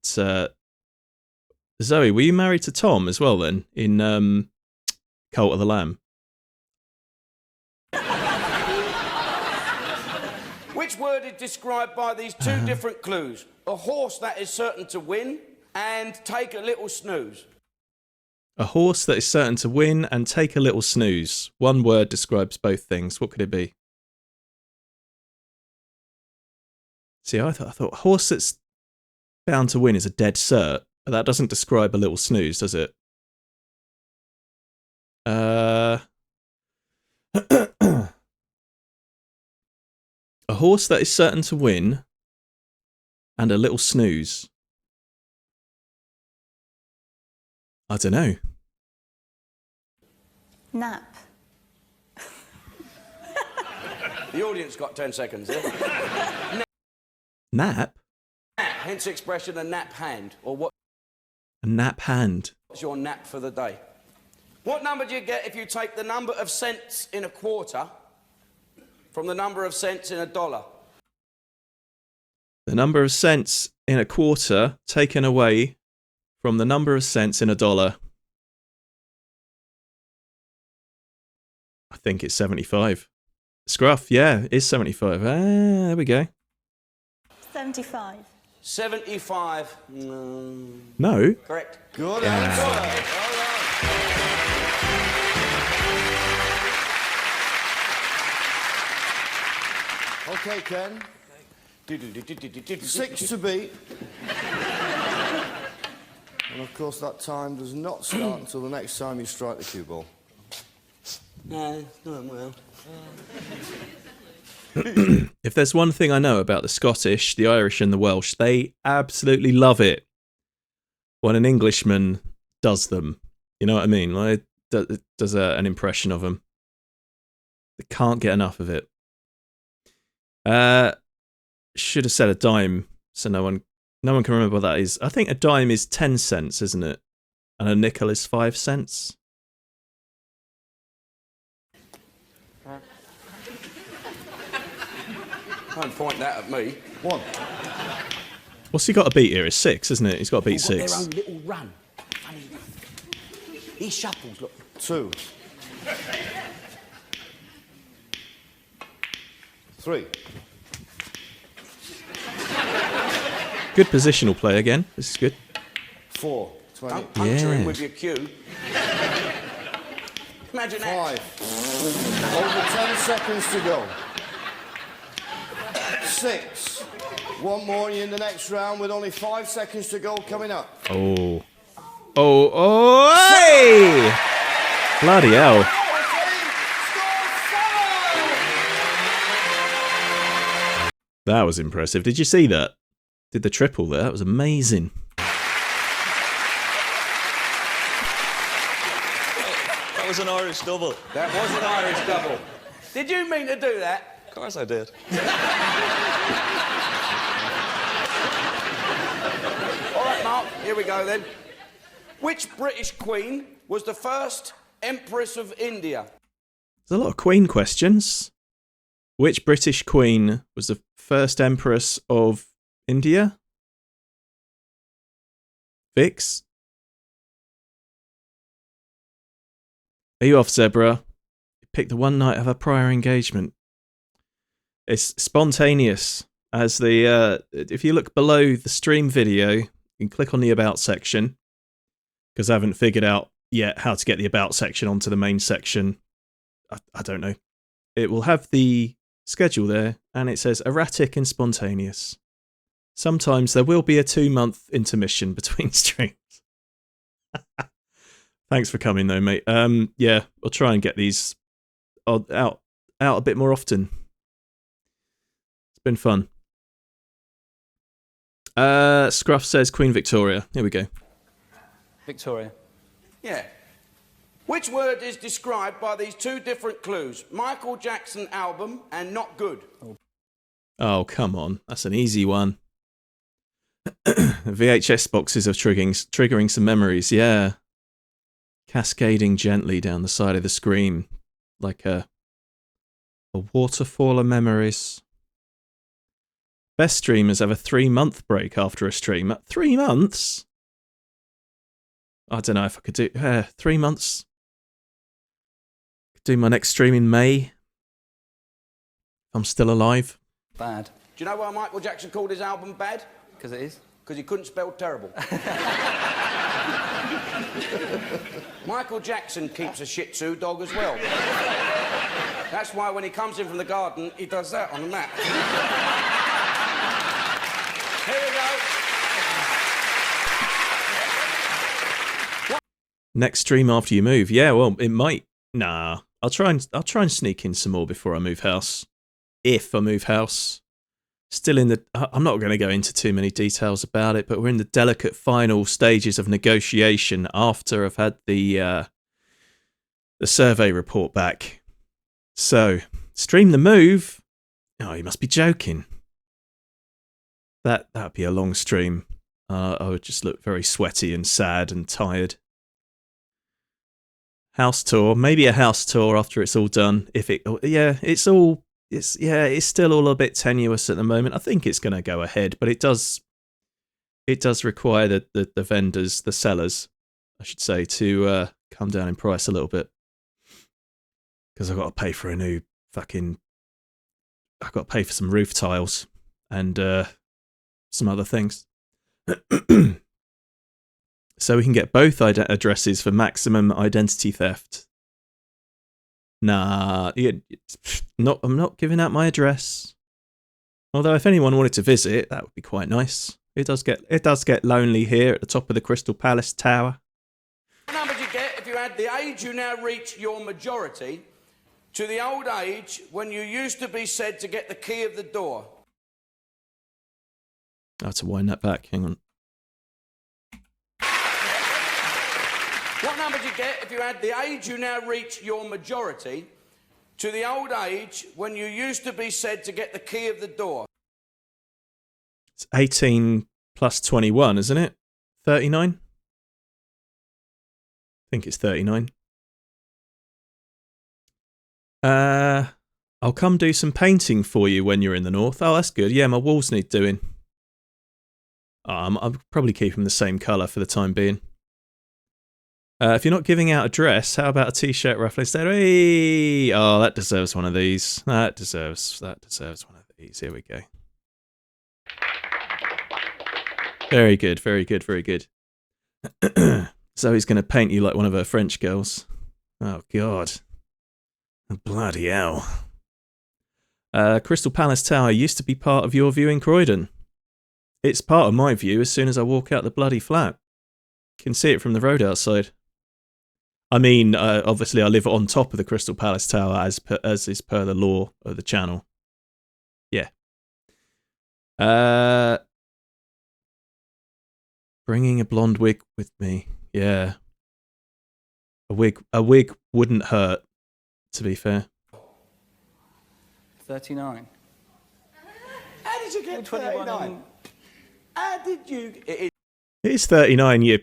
Zoe, were you married to Tom as well then in Cult of the Lamb? Which word is described by these 2 different clues? A horse that is certain to win and take a little snooze. A horse that is certain to win and take a little snooze. One word describes both things. What could it be? See, I thought a horse that's bound to win is a dead cert, but that doesn't describe a little snooze, does it? A horse that is certain to win and a little snooze. I don't know. Nap. The audience got 10 seconds there. Nap? Hence the expression a nap hand, or what? A nap hand. What's your nap for the day? What number do you get if you take the number of cents in a quarter from the number of cents in a dollar? The number of cents in a quarter taken away from the number of cents in a dollar. I think it's 75. Scruff, yeah, it's 75. There we go. 75. 75. No. Correct. Good Yeah. answer. Okay, Ken. 6 to beat. And of course that time does not start until the next time you strike the cue ball. No, it's not well. If there's one thing I know about the Scottish, the Irish and the Welsh, they absolutely love it when an Englishman does them. You know what I mean? Like, does an impression of them. They can't get enough of it. Should have said a dime So no one can remember what that is. I think a dime is 10 cents, isn't it? And a nickel is 5 cents. Don't point that at me. 1. What's he got to beat here? It's 6, isn't it? He's got to beat They've got 6. their own little run. He shuffles, look. 2. 3. Good positional play again. This is good. 4. 20. Don't puncture him Yeah. with your cue. Imagine 5. that. Over 10 seconds to go. 6. One more, you're in the next round with only 5 seconds to go coming up. Oh. Hey! Bloody hell. That was impressive. Did you see that? Did the triple there? That was amazing. That was an Irish double. That was an Irish double. Did you mean to do that? Of course I did. All right, Mark, here we go then. Which British queen was the first Empress of India? There's a lot of Queen questions. Which British Queen was the first Empress of India? Vix? Are you off, Zebra? Pick the one night of a prior engagement. It's spontaneous. As the if you look below the stream video, you can click on the About section, because I haven't figured out yet how to get the About section onto the main section. I don't know. It will have the schedule there, and it says erratic and spontaneous. Sometimes there will be a 2-month intermission between streams. Thanks for coming though, mate. Yeah, we'll try and get these out a bit more often. It's been fun. Scruff says Queen Victoria. Here we go. Victoria. Yeah. Which word is described by these 2 different clues? Michael Jackson album and not good. Oh, come on. That's an easy one. VHS boxes of triggering some memories, yeah. Cascading gently down the side of the screen like a waterfall of memories. Best streamers have a 3-month break after a stream. 3 months? I don't know if I could do 3 months. Could do my next stream in May. If I'm still alive. Bad. Do you know why Michael Jackson called his album bad? Because it is. Because he couldn't spell terrible. Michael Jackson keeps a Shih Tzu dog as well. That's why when he comes in from the garden, he does that on the mat. Here we go. Next stream after you move. Yeah, well, it might. Nah, I'll try and sneak in some more before I move house. If I move house. Still in the... I'm not going to go into too many details about it, but we're in the delicate final stages of negotiation after I've had the survey report back. So, stream the move? Oh, you must be joking. That'd be a long stream. I would just look very sweaty and sad and tired. House tour, maybe a house tour after it's all done. It's still all a bit tenuous at the moment. I think it's going to go ahead, but it does require the vendors, the sellers, I should say, to come down in price a little bit. Because I've got to pay for a new fucking... I've got to pay for some roof tiles and some other things. So we can get both addresses for maximum identity theft. Nah, I'm not giving out my address. Although if anyone wanted to visit, that would be quite nice. It does get lonely here at the top of the Crystal Palace Tower. What number did you get if you had the age you now reach your majority to the old age when you used to be said to get the key of the door? I have to wind that back. Hang on. What number did you get if you had the age you now reach your majority to the old age when you used to be said to get the key of the door? It's 18 plus 21, isn't it? 39? I think it's 39. I'll come do some painting for you when you're in the north. Oh, that's good. Yeah, my walls need doing. I'll probably keep them the same colour for the time being. If you're not giving out a dress, how about a t-shirt ruffle instead? Hey! Oh, that deserves one of these. That deserves one of these. Here we go. Very good, very good, very good. Zoe's going to paint you like one of her French girls. Oh, God. Bloody hell. Crystal Palace Tower used to be part of your view in Croydon. It's part of my view as soon as I walk out the bloody flat. You can see it from the road outside. I mean, obviously I live on top of the Crystal Palace Tower as is per the law of the channel. Yeah. Bringing a blonde wig with me. Yeah. A wig wouldn't hurt, to be fair. 39. How did you get 39? How did you... It is 39, you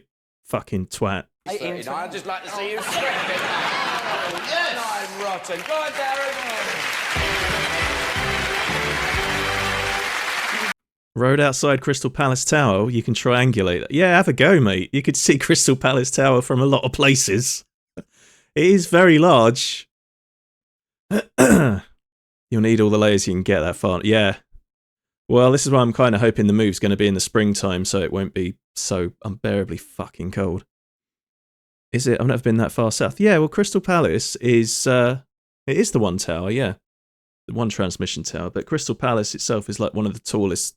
fucking twat. 39. I'd just like to see you sweat a bit. Yes! I'm rotten. Go on, Darren. Road outside Crystal Palace Tower, you can triangulate. Yeah, have a go, mate. You could see Crystal Palace Tower from a lot of places. It is very large. You'll need all the layers you can get that far. Yeah. Well, this is why I'm kind of hoping the move's going to be in the springtime, so it won't be so unbearably fucking cold. Is it? I've never been that far south. Yeah, well, Crystal Palace is... it is the one tower, yeah. The one transmission tower. But Crystal Palace itself is like one of the tallest,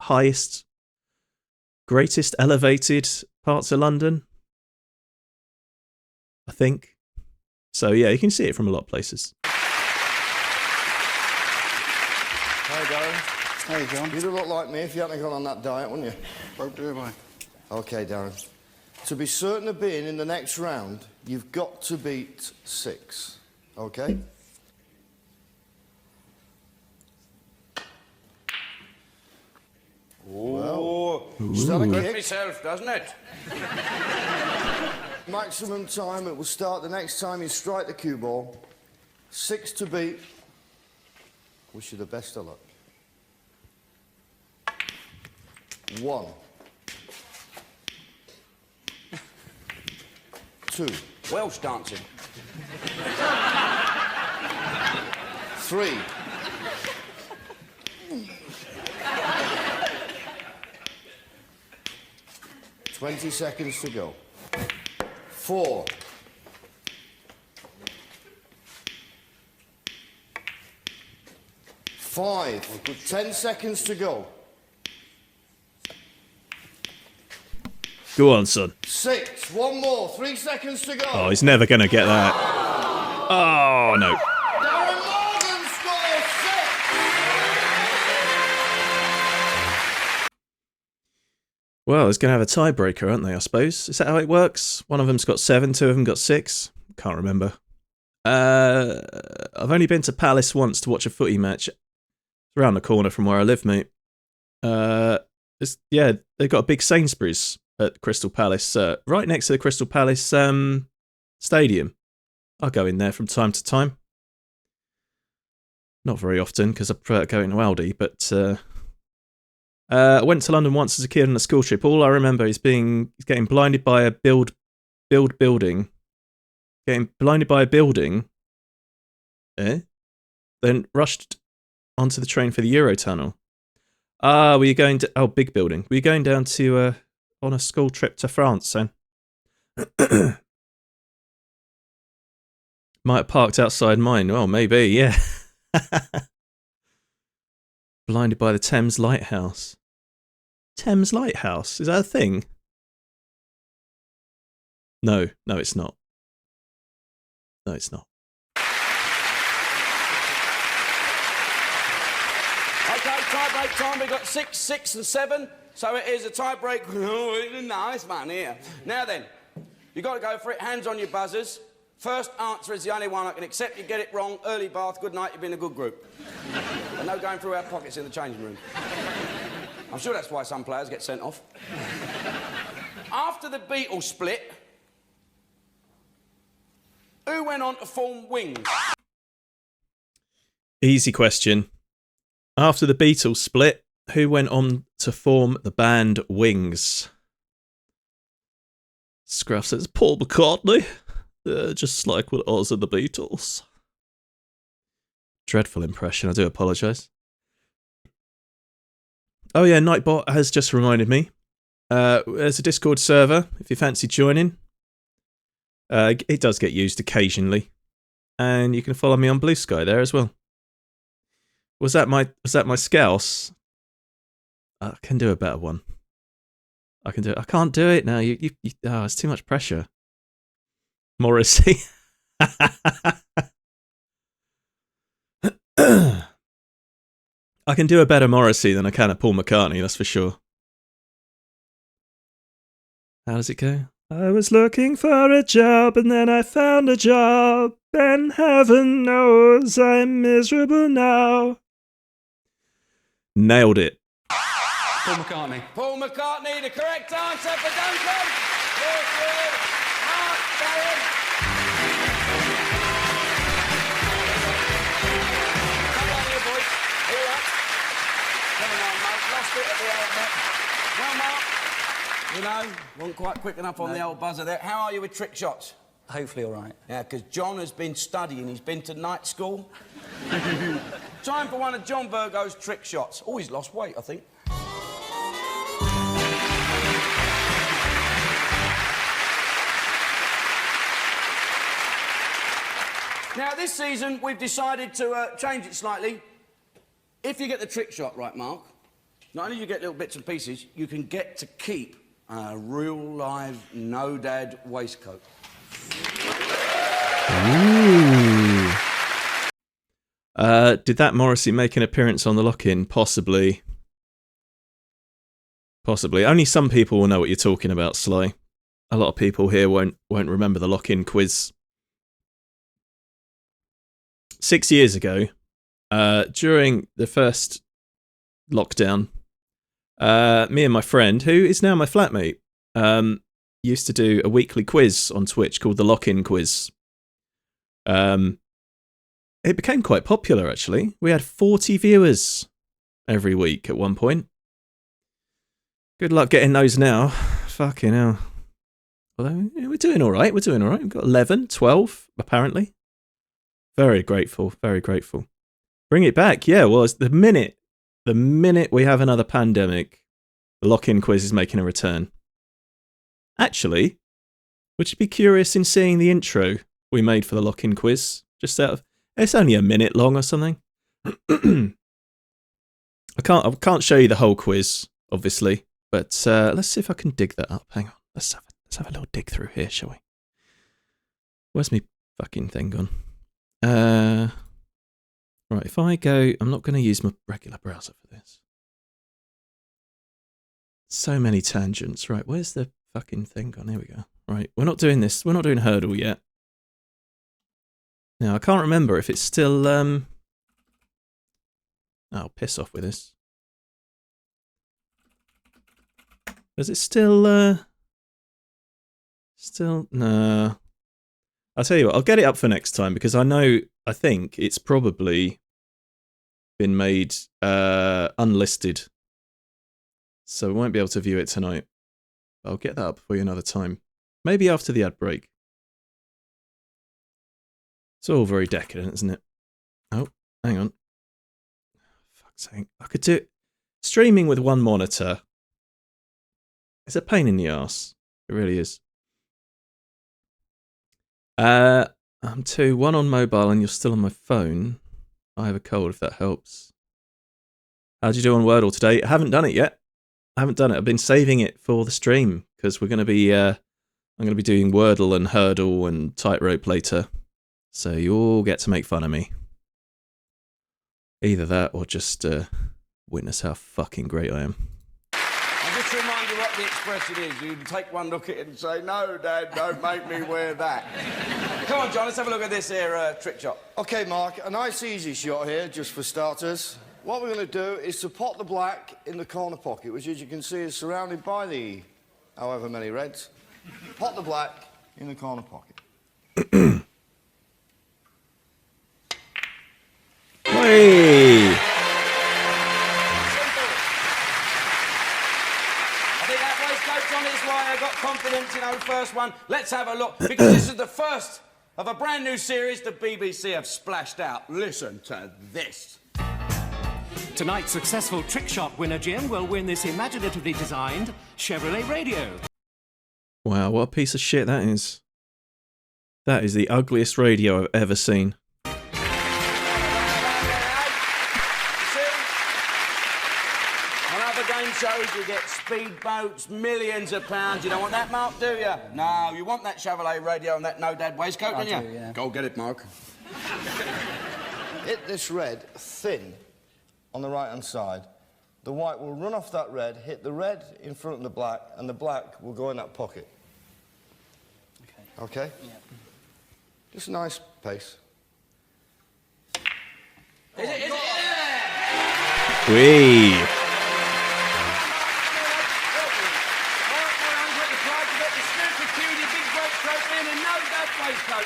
highest, greatest elevated parts of London. I think. So, yeah, you can see it from a lot of places. Hey, Darren. Hey, John. You'd have looked like me if you hadn't gone on that diet, wouldn't you? Broke do, mate. OK, Darren. To be certain of being in the next round, you've got to beat 6. OK? Well, start a Good kick. myself, doesn't it? Maximum time, it will start the next time you strike the cue ball. 6 to beat. Wish you the best of luck. 1. 2. Welsh dancing. 3. 20 seconds to go. 4. 5. 10 seconds to go. Go on, son. 6. 1 more. 3 seconds to go. Oh, he's never going to get that. Oh, no. Darren Morgan scores 6. Well, there's going to have a tiebreaker, aren't they, I suppose? Is that how it works? One of them's got 7, 2 of them got 6? Can't remember. I've only been to Palace once to watch a footy match. It's around the corner from where I live, mate. Yeah, they've got a big Sainsbury's at Crystal Palace, right next to the Crystal Palace stadium. I'll go in there from time to time. Not very often, because I prefer going to Aldi, but I went to London once as a kid on a school trip. All I remember is getting blinded by a building. Getting blinded by a building. Then rushed onto the train for the Eurotunnel. Were you going to... Oh, big building. Were you going down to... on a school trip to France, then? Might have parked outside mine. Well, maybe, yeah. Blinded by the Thames Lighthouse. Thames Lighthouse? Is that a thing? No, it's not. No, it's not. OK, tie-break time. We've got 6, 6 and 7. So it is a tie-break. Oh, nice man here. Now then, you've got to go for it. Hands on your buzzers. First answer is the only one I can accept. You get it wrong. Early bath. Good night. You've been a good group. And no going through our pockets in the changing room. I'm sure that's why some players get sent off. After the Beatles split, who went on to form Wings? Easy question. After the Beatles split, who went on to form the band Wings? Scruff says Paul McCartney. Just like with Oz and the Beatles. Dreadful impression, I do apologise. Oh yeah, Nightbot has just reminded me. There's a Discord server, if you fancy joining. It does get used occasionally. And you can follow me on Blue Sky there as well. Was that my scouse? I can do a better one. I can do it. I can't do it now. Oh, it's too much pressure. Morrissey. I can do a better Morrissey than I can a Paul McCartney, that's for sure. How does it go? I was looking for a job and then I found a job, and heaven knows I'm miserable now. Nailed it. Paul McCartney. Paul McCartney, the correct answer for Duncan. Good. Mark, Darren. Come on here, boys. All right. Come on, mate. Lost it at the outlet. Well, Mark, you know, wasn't quite quick enough on the old buzzer there. How are you with trick shots? Hopefully all right. Yeah, because John has been studying. He's been to night school. Time for one of John Virgo's trick shots. Oh, he's lost weight, I think. Now, this season, we've decided to change it slightly. If you get the trick shot right, Mark, not only do you get little bits and pieces, you can get to keep a real live no-dad waistcoat. Ooh. Did that Morrissey make an appearance on the lock-in? Possibly. Possibly. Only some people will know what you're talking about, Sly. A lot of people here won't remember the lock-in quiz. 6 years ago, during the first lockdown, me and my friend, who is now my flatmate, used to do a weekly quiz on Twitch called the Lock-In Quiz. It became quite popular, actually. We had 40 viewers every week at one point. Good luck getting those now. Fucking hell. Although, we're doing all right. We've got 11, 12, apparently. Very grateful, very grateful. Bring it back. Yeah, well, it's the minute we have another pandemic, the Lock-In Quiz is making a return. Actually, would you be curious in seeing the intro we made for the Lock-In Quiz? Just out of... It's only a minute long or something. I can't show you the whole quiz, obviously, but let's see if I can dig that up. Hang on, let's have a little dig through here, shall we? Where's my fucking thing gone? Right, if I go... I'm not going to use my regular browser for this. So many tangents. Right, where's the fucking thing gone? Here we go. Right, we're not doing this. We're not doing Hurdle yet. Now, I can't remember if it's still... Oh, piss off with this. Is it still... No. I'll tell you what, I'll get it up for next time, because I think it's probably been made unlisted. So we won't be able to view it tonight. I'll get that up for you another time. Maybe after the ad break. It's all very decadent, isn't it? Oh, hang on. Fuck's sake. I could do it. Streaming with one monitor. It's a pain in the arse. It really is. I'm one on mobile and you're still on my phone. I have a cold, if that helps. How'd you do on Wordle today? I haven't done it yet. I've been saving it for the stream, because we're going to be, I'm going to be doing Wordle and Hurdle and Tightrope later. So you all get to make fun of me. Either that or just witness how fucking great I am. I'll just remind you what the expression is. You take one look at it and say, no, Dad, don't make me wear that. Come on, John, let's have a look at this here trick shot. OK, Mark, a nice easy shot here, just for starters. what we're going to do is to pot the black in the corner pocket, which, as you can see, is surrounded by the however many reds. Pot the black in the corner pocket. Hey! I think that waistcoat's on its way. I got confidence, first one. Let's have a look, because this is the first of a brand new series the BBC have splashed out. Listen to this. Tonight's successful trick shot winner, Jim, will win this imaginatively designed Chevrolet radio. Wow, what a piece of shit that is. That is the ugliest radio I've ever seen. On other game shows, you get speedboats, millions of pounds. You don't want that, Mark, do you? No, you want that Chevrolet radio and that no-dad waistcoat, don't you? Yeah. Go get it, Mark. Hit this red thin on the right-hand side. The white will run off that red, hit the red in front of the black, and the black will go in that pocket. Okay? Yeah. Just a nice pace. Is it? Whee!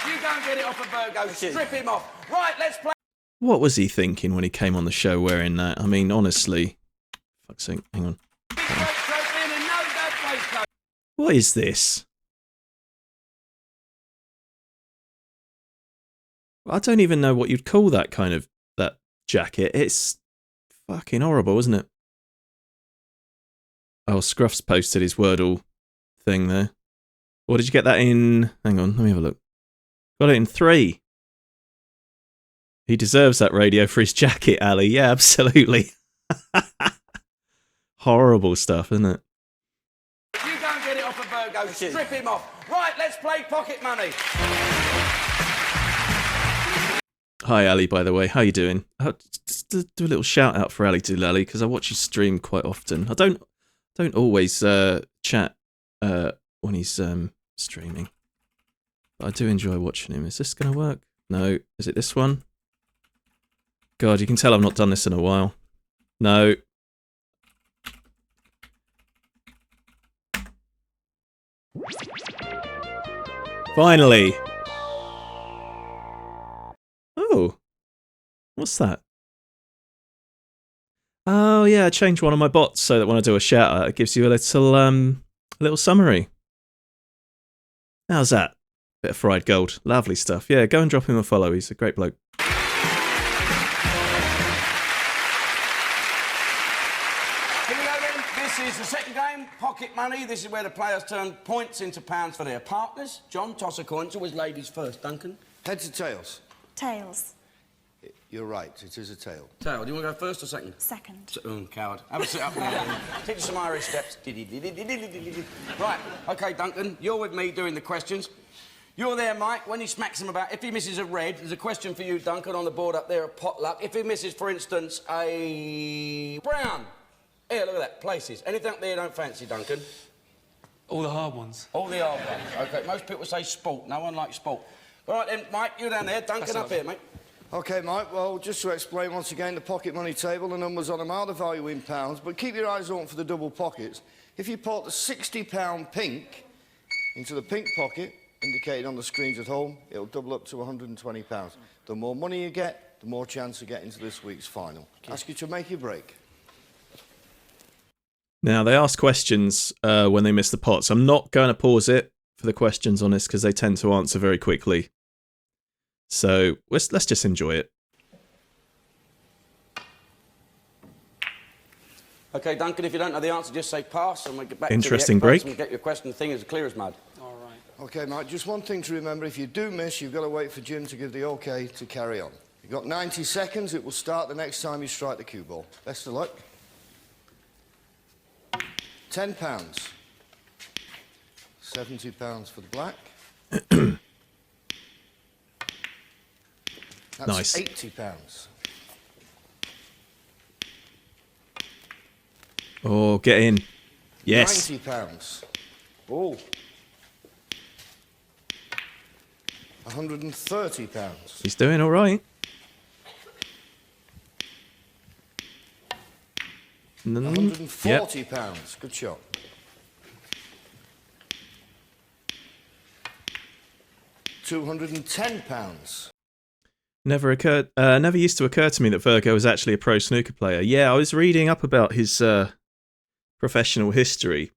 You go and get it off a Virgo. Strip him off. Right, let's play. What was he thinking when he came on the show wearing that? I mean, honestly. Fuck's sake, hang on. What is this? I don't even know what you'd call that kind of, that jacket. It's fucking horrible, isn't it? Oh, Scruff's posted his Wordle thing there. Or did you get that in... Hang on, let me have a look. Got it in 3. He deserves that radio for his jacket, Ali. Yeah, absolutely. Horrible stuff, isn't it? You go and get it off a Virgo. Strip him off. Right, let's play pocket money. Hi, Ali, by the way. How you doing? Just do a little shout out for Ali to Ali, because I watch his stream quite often. I don't always chat when he's streaming. But I do enjoy watching him. Is this going to work? No. Is it this one? God, you can tell I've not done this in a while. No. Finally! Oh. What's that? Oh, yeah, I changed one of my bots so that when I do a shout out, it gives you a little summary. How's that? Bit of fried gold. Lovely stuff. Yeah, go and drop him a follow. He's a great bloke. Here we go then. This is the second game, pocket money. This is where the players turn points into pounds for their partners. John, toss a coin. It's always ladies first. Duncan? Heads or tails? Tails. You're right, it is a tail. Tail. Do you want to go first or second? Second. Coward. Have a sit up now. Teach us some Irish steps. Right, OK, Duncan, you're with me doing the questions. You're there, Mike. When he smacks him about, if he misses a red, there's a question for you, Duncan, on the board up there, a potluck. If he misses, for instance, a brown. Here, look at that, places. Anything up there you don't fancy, Duncan? All the hard ones. All the hard ones. OK, most people say sport. No one likes sport. All right, then, Mike, you down there. Duncan, up here, mate. OK, Mike, well, just to explain once again the pocket money table, the numbers on them are the value in pounds, but keep your eyes open for the double pockets. If you put the £60 pink into the pink pocket, indicated on the screens at home, it'll double up to £120. The more money you get, the more chance of getting to this week's final. Ask you to make your break. Now, they ask questions when they miss the pots. I'm not going to pause it for the questions on this because they tend to answer very quickly. So let's just enjoy it. OK, Duncan, if you don't know the answer, just say pass and we'll get back Interesting to the experts break. and get your question thing as clear as mud. All right. OK, Mike, just one thing to remember. If you do miss, you've got to wait for Jim to give the OK to carry on. You've got 90 seconds. It will start the next time you strike the cue ball. Best of luck. £10. £70 for the black. That's nice. £80. Oh, get in. Yes. £90. Oh. £130. He's doing all right. £140. Good shot. £210. Never used to occur to me that Virgo was actually a pro snooker player. Yeah, I was reading up about his professional history.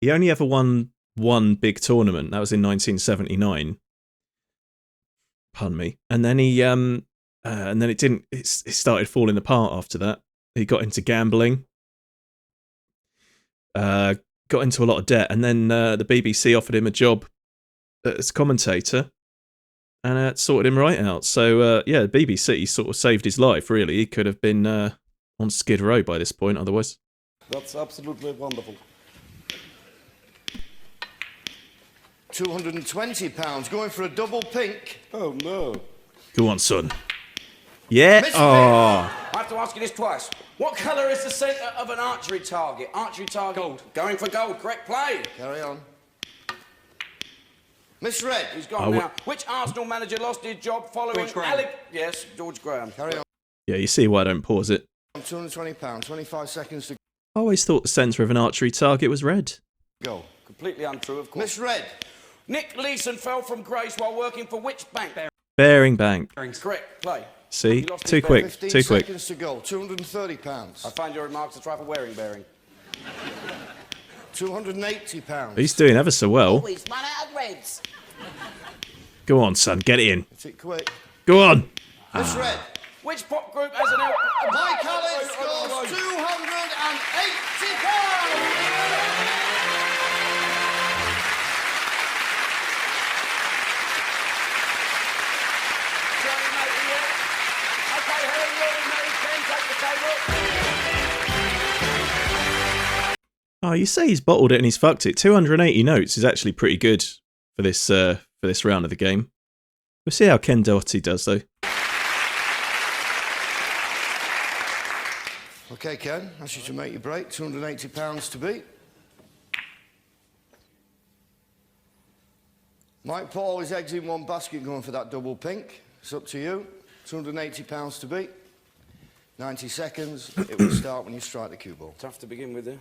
He only ever won one big tournament. That was in 1979. Pardon me. And then it didn't. It started falling apart after that. He got into gambling. Got into a lot of debt, and then the BBC offered him a job as commentator. And it sorted him right out. So, yeah, the BBC sort of saved his life, really. He could have been on Skid Row by this point, otherwise. That's absolutely wonderful. £220. Going for a double pink. Oh, no. Go on, son. Yeah. Mr. Oh. I have to ask you this twice. What colour is the centre of an archery target? Archery target. Gold. Going for gold. Correct play. Carry on. Miss Red. He's gone now. Which Arsenal manager lost his job following George Graham. Yes, George Graham. Carry on. Yeah, you see why I don't pause it. £220. 25 seconds to I always thought the centre of an archery target was red. go. Completely untrue, of course. Miss Red. Nick Leeson fell from grace while working for which bank? Bearing Bank. Correct play. See? He lost Too his quick. 15 Too quick. seconds to go. £230. I find your remarks a trifle wearing bearing. £280. He's doing ever so well. Always run out of reds. Go on, son. Get it in. Hit it quick. Go on. Miss Red. Which pop group has an Mike Allen scores Oh, you say he's bottled it and he's fucked it. 280 notes is actually pretty good for this round of the game. We'll see how Ken Doherty does, though. Okay, Ken, ask you to make your break. £280 to beat. Mike Paul is eggs in one basket going for that double pink. It's up to you. £280 to beat. 90 seconds. It will start when you strike the cue ball. Tough to begin with there.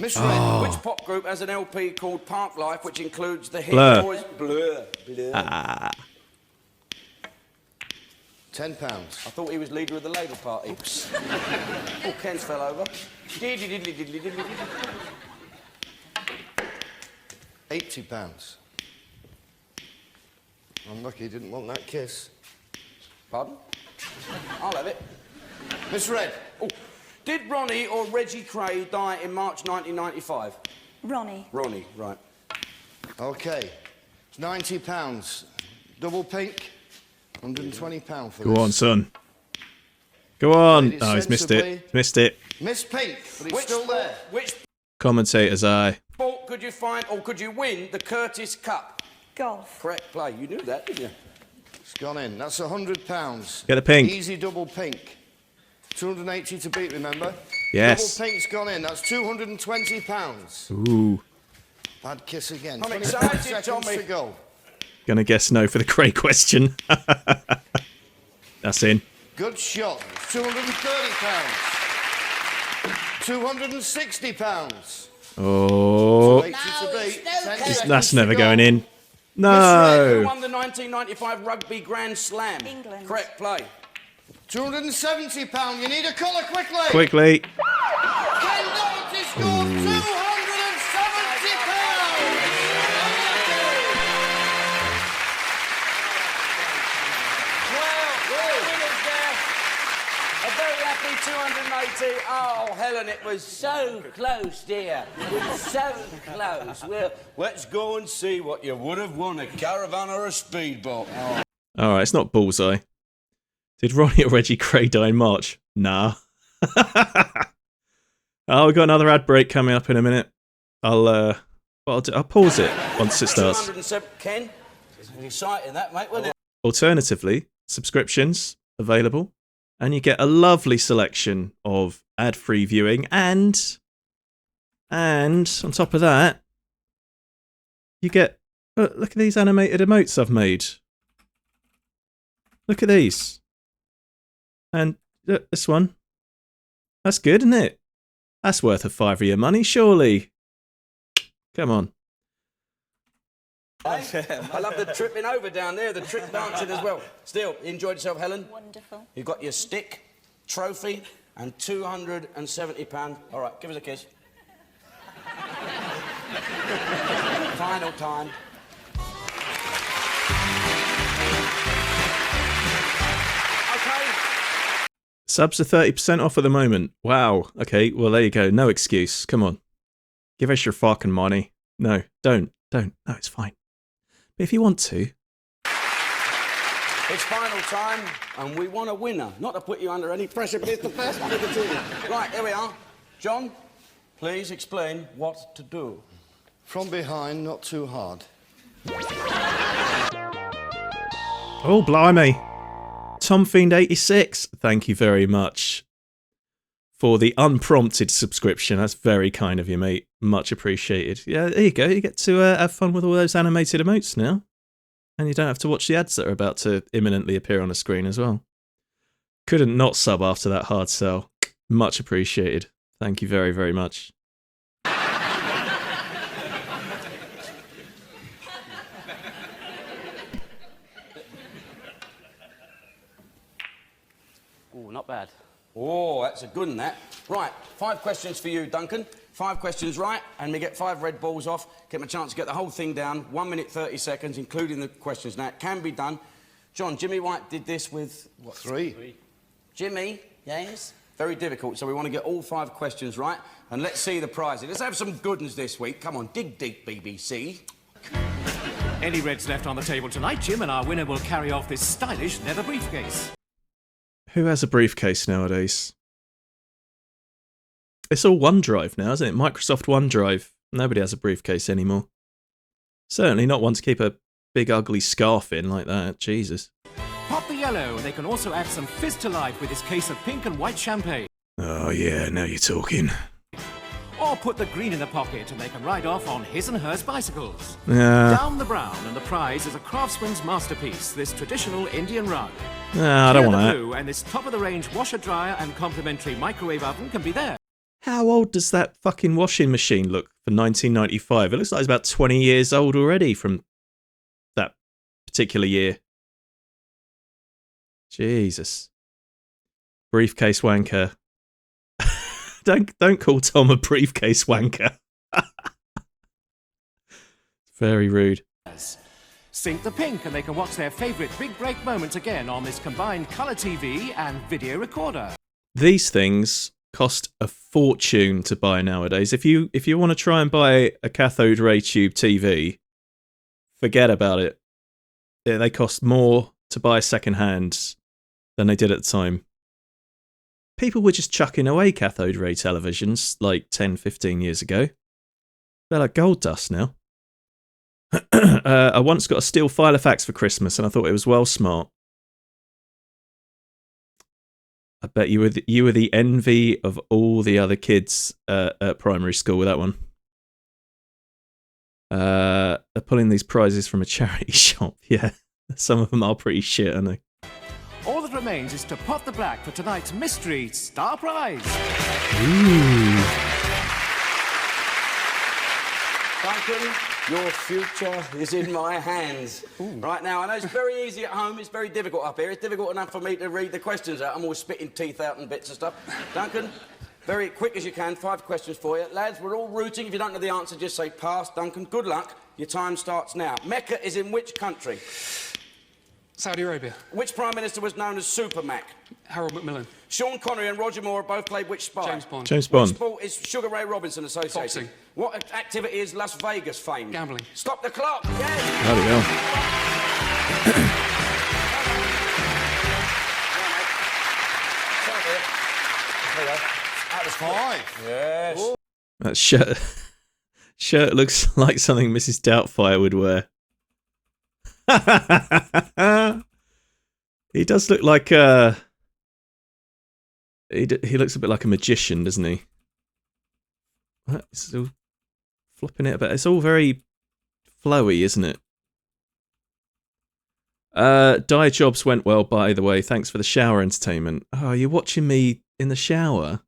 Miss Red. Which pop group has an LP called Park Life, which includes the hit Blur. boys Blur? Ah. £10. I thought he was leader of the Labour Party. Oh, Ken's fell over. £80. I'm lucky he didn't want that kiss. Pardon? I'll have it. Miss Red. Oh, did Ronnie or Reggie Cray die in March 1995? Ronnie. Ronnie, right. Okay. It's £90. Double pink. £120 for Go this. on, son. Go on. Played it Oh, he's missed sensibly. it. Missed it. Miss Pink, but it's still there. Which Commentator's eye. sport could you find or could you win the Curtis Cup? Golf. Correct play. You knew that, didn't you? It's gone in. That's £100. Get the pink. Easy double pink. 280 to beat, remember? Yes. Double pink's gone in. That's £220. Ooh. Bad kiss again. I'm 25 excited, seconds Tommy. to go. Gonna guess no for the Cray question. That's in. Good shot. £230. £260. Oh. 280 to beat. 10 seconds That's to never go. going in. Who No. won the 1995 Rugby Grand Slam? England. Correct play. £270. You need a colour quickly. Quickly. Ken Doherty scored A very happy 280. Oh, Helen, it was So close, dear. So close. Well, let's go and see what you would have won, a caravan or a speedboat. All right, it's not bullseye. Did Ronnie or Reggie Cray die in March? Nah. Oh, we've got another ad break coming up in a minute. I'll pause it once it starts. 207. Ken, it's exciting that, mate, wasn't it? Alternatively, subscriptions available, and you get a lovely selection of ad-free viewing, and on top of that, you get look at these animated emotes I've made. Look at these, and Look, this one. That's good, isn't it? That's worth a $5 of your money, surely. Come on. I love the tripping over down there, the trick dancing as well. Still, you enjoyed yourself, Helen? Wonderful. You've got your stick, trophy, and £270. All right, give us a kiss. Final time. Okay. Subs are 30% off at the moment. Wow. Okay, well, there you go. No excuse. Come on. Give us your fucking money. No, don't. No, it's fine. But if you want to. It's final time, and we want a winner. Not to put you under any pressure, but it's the first one to continue. Right, here we are. John, please explain what to do. From behind, not too hard. Oh, blimey. Tom Fiend 86, thank you very much for the unprompted subscription. That's very kind of you, mate. Much appreciated. Yeah, there you go. You get to have fun with all those animated emotes now. And you don't have to watch the ads that are about to imminently appear on the screen as well. Couldn't not sub after that hard sell. Much appreciated. Thank you very, very much. Oh, not bad. Oh, that's a good one, that. Right, 5 questions for you, Duncan. 5 questions right, and we get 5 red balls off. Get them a chance to get the whole thing down. 1 minute, 30 seconds, including the questions. Now, it can be done. John, Jimmy White did this with, what? 3. Jimmy, yes? Very difficult, so we want to get all 5 questions right. And let's see the prizes. Let's have some good ones this week. Come on, dig deep, BBC. Any reds left on the table tonight, Jim, and our winner will carry off this stylish leather briefcase. Who has a briefcase nowadays? It's all OneDrive now, isn't it? Microsoft OneDrive. Nobody has a briefcase anymore. Certainly not one to keep a big ugly scarf in like that. Jesus. Pop the yellow, and they can also add some fizz to life with this case of pink and white champagne. Oh yeah, now you're talking. Or put the green in the pocket, and they can ride off on his and hers bicycles. Yeah. Down the brown, and the prize is a craftsman's masterpiece, this traditional Indian rug. Nah, I don't Here want the that. blue, and this top-of-the-range washer-dryer and complimentary microwave oven can be there. How old does that fucking washing machine look for 1995? It looks like it's about 20 years old already from that particular year. Jesus. Briefcase wanker. Don't call Tom a briefcase wanker. Very rude. Sync the pink, and they can watch their favourite big break moments again on this combined colour TV and video recorder. These things cost a fortune to buy nowadays. If you want to try and buy a cathode ray tube TV, forget about it. Yeah, they cost more to buy second hand than they did at the time. People were just chucking away cathode ray televisions like 10, 15 years ago. They're like gold dust now. I once got a steel Filofax for Christmas and I thought it was well smart. I bet you were the envy of all the other kids at primary school with that one. They're pulling these prizes from a charity shop. Yeah, some of them are pretty shit, aren't they? All that remains is to pop the black for tonight's mystery star prize. Ooh. Duncan, your future is in my hands. Right now, I know it's very easy at home, it's very difficult up here. It's difficult enough for me to read the questions out. I'm always spitting teeth out and bits of stuff. Duncan, very quick as you can, 5 questions for you. Lads, we're all rooting. If you don't know the answer, just say pass. Duncan, good luck. Your time starts now. Mecca is in which country? Saudi Arabia. Which Prime Minister was known as Super Mac? Harold Macmillan. Sean Connery and Roger Moore both played which spy? James Bond. James Bond. Which sport is Sugar Ray Robinson associated? Boxing. What activity is Las Vegas famed? Gambling. Stop the clock. Yes. Bloody hell. That was 5. Yes. That shirt looks like something Mrs. Doubtfire would wear. He does look like he looks a bit like a magician, doesn't he? It's all flipping it a bit. It's all very flowy, isn't it? Dire Jobs went well, by the way. Thanks for the shower entertainment. Oh, you're watching me in the shower?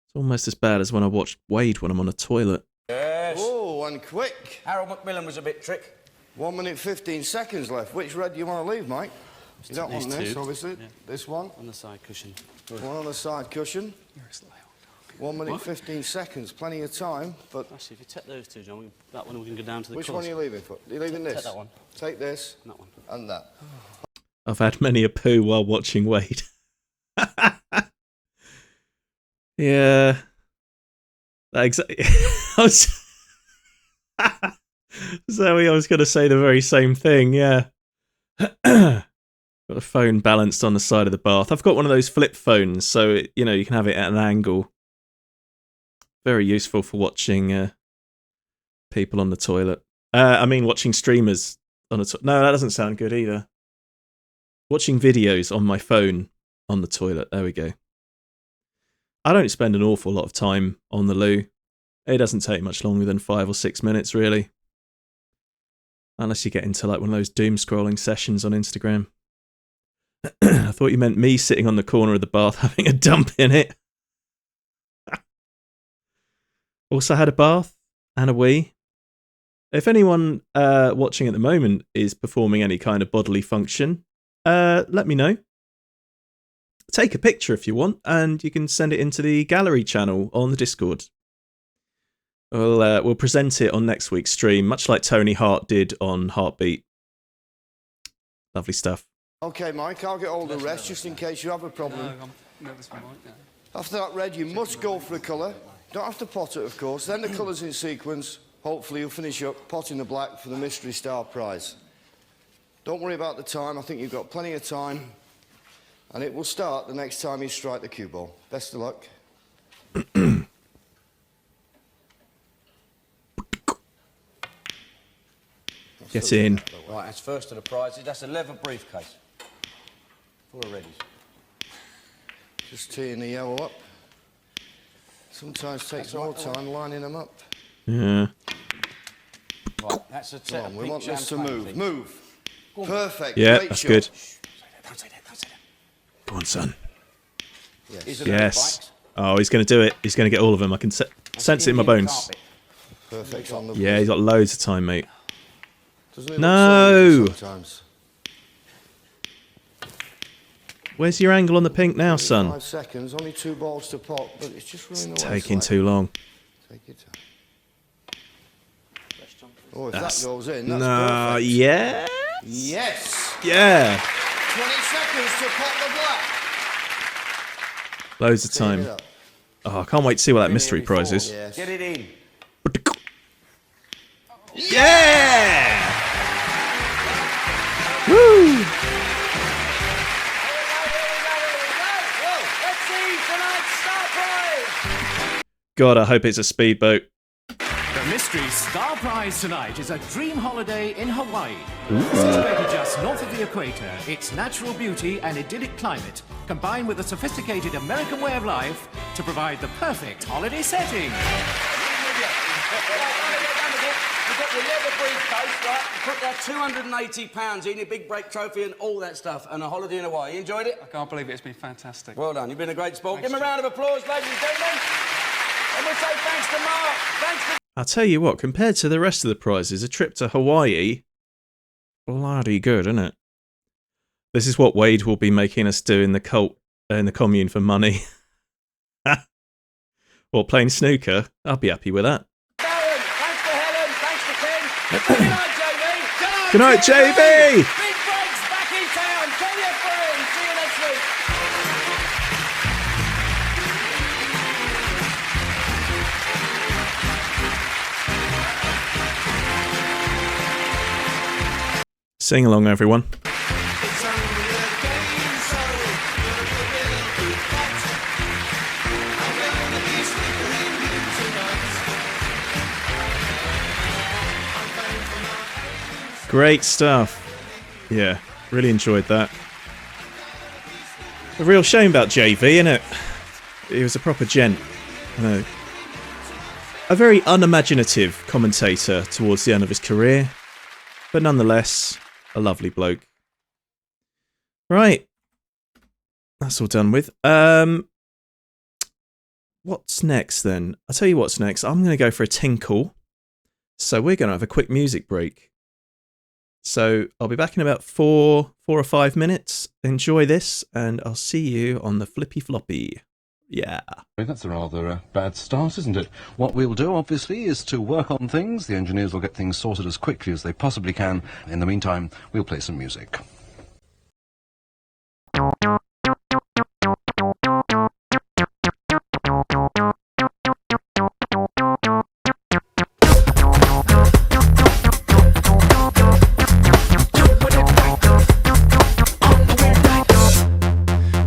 It's almost as bad as when I watched Wade when I'm on a toilet. Yes. Oh, and quick. Harold Macmillan was a bit trick. 1 minute 15 seconds left. Which red do you want to leave, Mike? You don't want this, obviously. Yeah. This one? On the side cushion. One on the side cushion. 1 minute What? 15 seconds. Plenty of time, but... Actually, if you take those two, John, that one we can go down to the Which colours. one are you leaving for? Are you leaving this? Take that one. Take this. And that one. And that. I've had many a poo while watching Wade. Yeah. Exactly. Zoe, I was going to say the very same thing, yeah. Got the phone balanced on the side of the bath. I've got one of those flip phones, so, you know, you can have it at an angle. Very useful for watching people on the toilet. I mean, watching streamers on the toilet. No, that doesn't sound good either. Watching videos on my phone on the toilet. There we go. I don't spend an awful lot of time on the loo. It doesn't take much longer than 5 or 6 minutes, really. Unless you get into like one of those doom scrolling sessions on Instagram. I thought you meant me sitting on the corner of the bath having a dump in it. Also had a bath and a wee. If anyone watching at the moment is performing any kind of bodily function, let me know. Take a picture if you want, and you can send it into the gallery channel on the Discord. We'll present it on next week's stream, much like Tony Hart did on Heartbeat. Lovely stuff. Okay, Mike, I'll get all the rest just in case you have a problem. No, I'm nervous for Mike now. After that red, you must go for a colour. Don't have to pot it, of course. Then the colours in sequence. Hopefully you'll finish up potting the black for the Mystery Star Prize. Don't worry about the time. I think you've got plenty of time. And it will start the next time you strike the cue ball. Best of luck. Get in. Right, that's first of the prizes. That's a leather briefcase. Full of readies. Just teeing the yellow up. Sometimes takes more time lining them up. Yeah. Right, that's a set of We pink want this to champagne, move. please. Move. Go on. Perfect. Yeah, Great that's shot. good. Don't say that, don't say that. Go on, son. Is it Yes. Oh, he's going to do it. He's going to get all of them. I can sense it in my Indian bones. carpet. Perfect on the Yeah, he's got loads of time, mate. Doesn't it No! look so easy sometimes? Where's your angle on the pink now, son? 5 seconds, only 2 balls to pop, but it's just running away. Taking slightly. too long. Take your time. Oh, if That's- that goes in, that's No, perfect. yeah? Yes! Yeah. 20 seconds to pop the black. Loads of Clean it time. up. Oh, I can't wait to see what that mystery prize is. Yes. Get it in. Yeah! Woo! Let's see tonight's star prize. God, I hope it's a speedboat. The mystery star prize tonight is a dream holiday in Hawaii. Situated just north of the equator, its natural beauty and idyllic climate combine with a sophisticated American way of life to provide the perfect holiday setting. You've got your leather briefcase, right? You put that £280 in, your big break trophy and all that stuff, and a holiday in Hawaii. You enjoyed it? I can't believe it. It's been fantastic. Well done. You've been a great sport. Give him a round of applause, ladies and gentlemen. And we'll say thanks to Mark. Thanks to... I'll tell you what, compared to the rest of the prizes, a trip to Hawaii, bloody good, isn't it? This is what Wade will be making us do in the commune for money. Or playing snooker. I'll be happy with that. Darren, thanks to Helen, thanks to Ken. Good night, JB. Good night, JB. Big Breaks back in town. Tell your friends. See you next week. Sing along, everyone. Great stuff. Yeah, really enjoyed that. A real shame about JV, innit? He was a proper gent. A very unimaginative commentator towards the end of his career, but nonetheless, a lovely bloke. Right. That's all done with. What's next then? I'll tell you what's next. I'm going to go for a tinkle. So we're going to have a quick music break. So I'll be back in about 4 or 5 minutes. Enjoy this, and I'll see you on the flippy floppy. Yeah. That's a rather bad start, isn't it? What we'll do, obviously, is to work on things. The engineers will get things sorted as quickly as they possibly can. In the meantime, we'll play some music.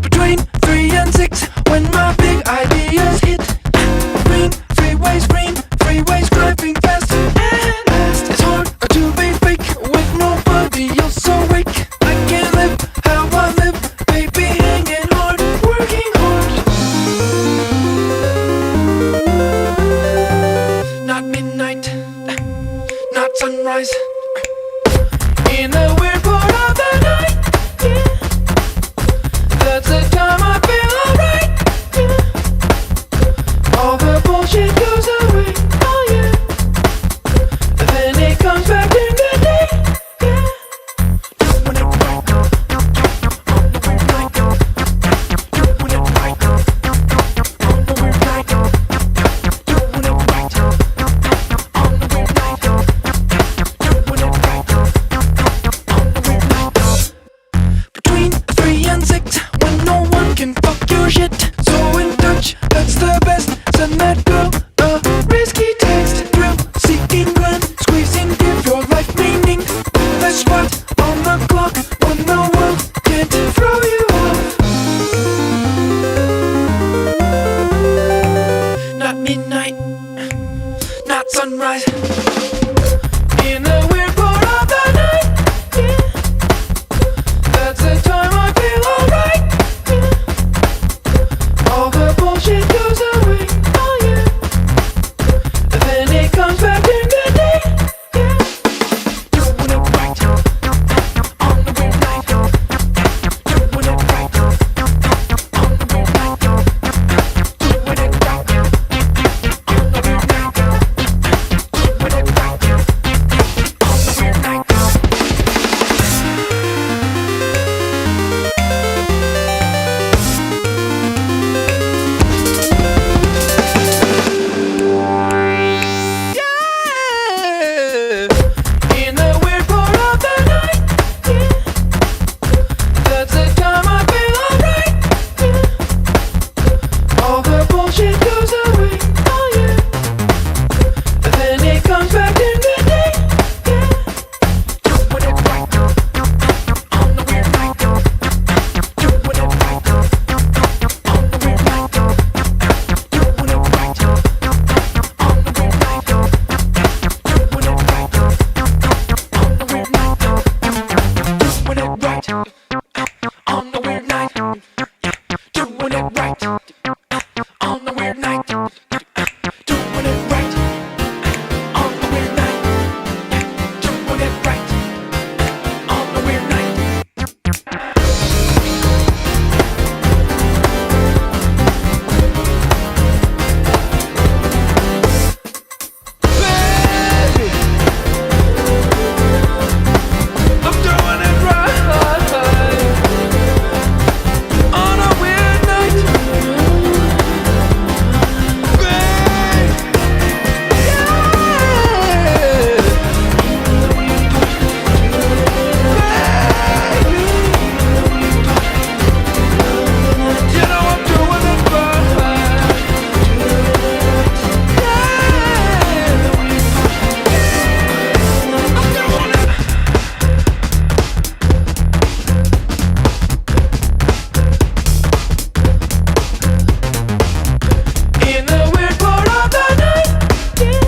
Between 3 and 6, when my big ideas hit. Green freeways driving fast and fast. It's hard to be fake with nobody else awake. I can't live how I live, baby, hanging hard, working hard. Not midnight, not sunrise. In a weird part of the night, yeah. That's the time I feel alright, yeah. All the bullshit goes away, oh yeah. Then it comes back in the day, yeah. Doing it right, on the weird night. Doing it right, on the weird night. Doing it right, on the weird night. Doing it right, on the weird night. Between 3 and 6, when no one can fuck your shit. So in touch, that's the best. Send that girl a risky text. Thrill seeking gland, squeezing, give your life meaning. The spot on the clock when the world can't throw you off. Not midnight, not sunrise. In a weird part of the night, yeah. That's the time I feel alright, yeah. All the bullshit goes away, oh yeah. Then it comes back in the day, yeah. Doing it right, on the weird night. Doing it right, on the weird night. Doing it right, on the weird night. Doing it right, on the weird night. In the weird part of the night, yeah. That's the time I feel alright, yeah. All the bullshit goes away, oh yeah. Then it comes back in the day, yeah. Doing it right, on the weird night. Doing it right, on the weird night. Doing it right, on the weird night. Doing it right, on the weird night. Doing it right, on the weird night. Doing it right, on the weird night. Doing it right, on the weird night. Doing it right, on the weird night. I'm doing it right on a weird night. You know I'm doing it right. I'm doing it. In the weird part of the night, yeah.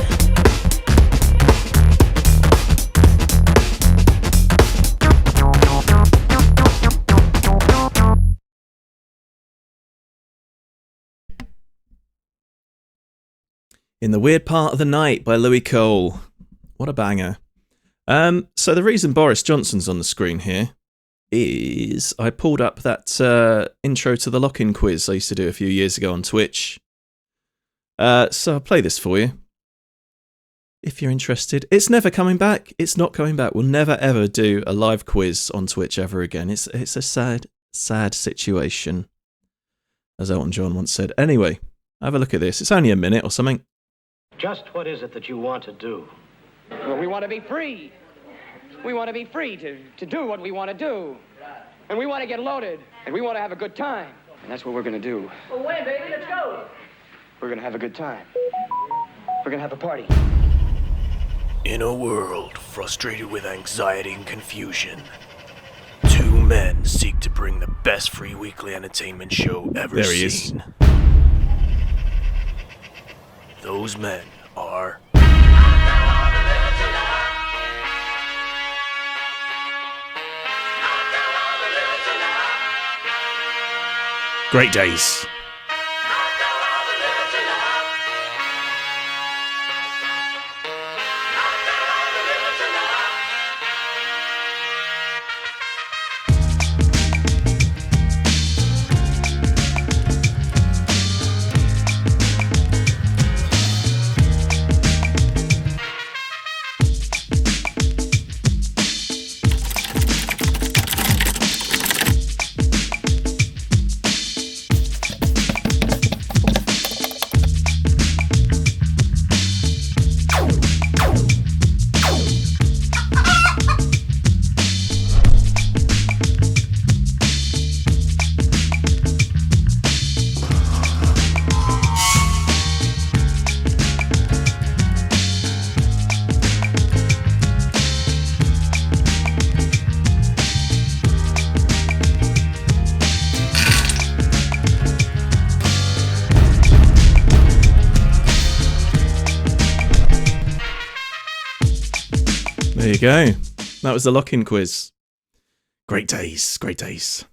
In the Weird Part of the Night by Louis Cole. What a banger. So the reason Boris Johnson's on the screen here is I pulled up that intro to the lock-in quiz I used to do a few years ago on Twitch. So I'll play this for you. If you're interested. It's never coming back. It's not coming back. We'll never ever do a live quiz on Twitch ever again. It's a sad situation, as Elton John once said. Anyway, have a look at this. It's only a minute or something. Just what is it that you want to do? Well, we want to be free. We want to be free to do what we want to do. And we want to get loaded. And we want to have a good time. And that's what we're going to do. Well, when, baby? Let's go. We're going to have a good time. We're going to have a party. In a world frustrated with anxiety and confusion, two men seek to bring the best free weekly entertainment show ever There he seen. Those men are... Great Days. There you go. That was the lock-in quiz. Great days, great days.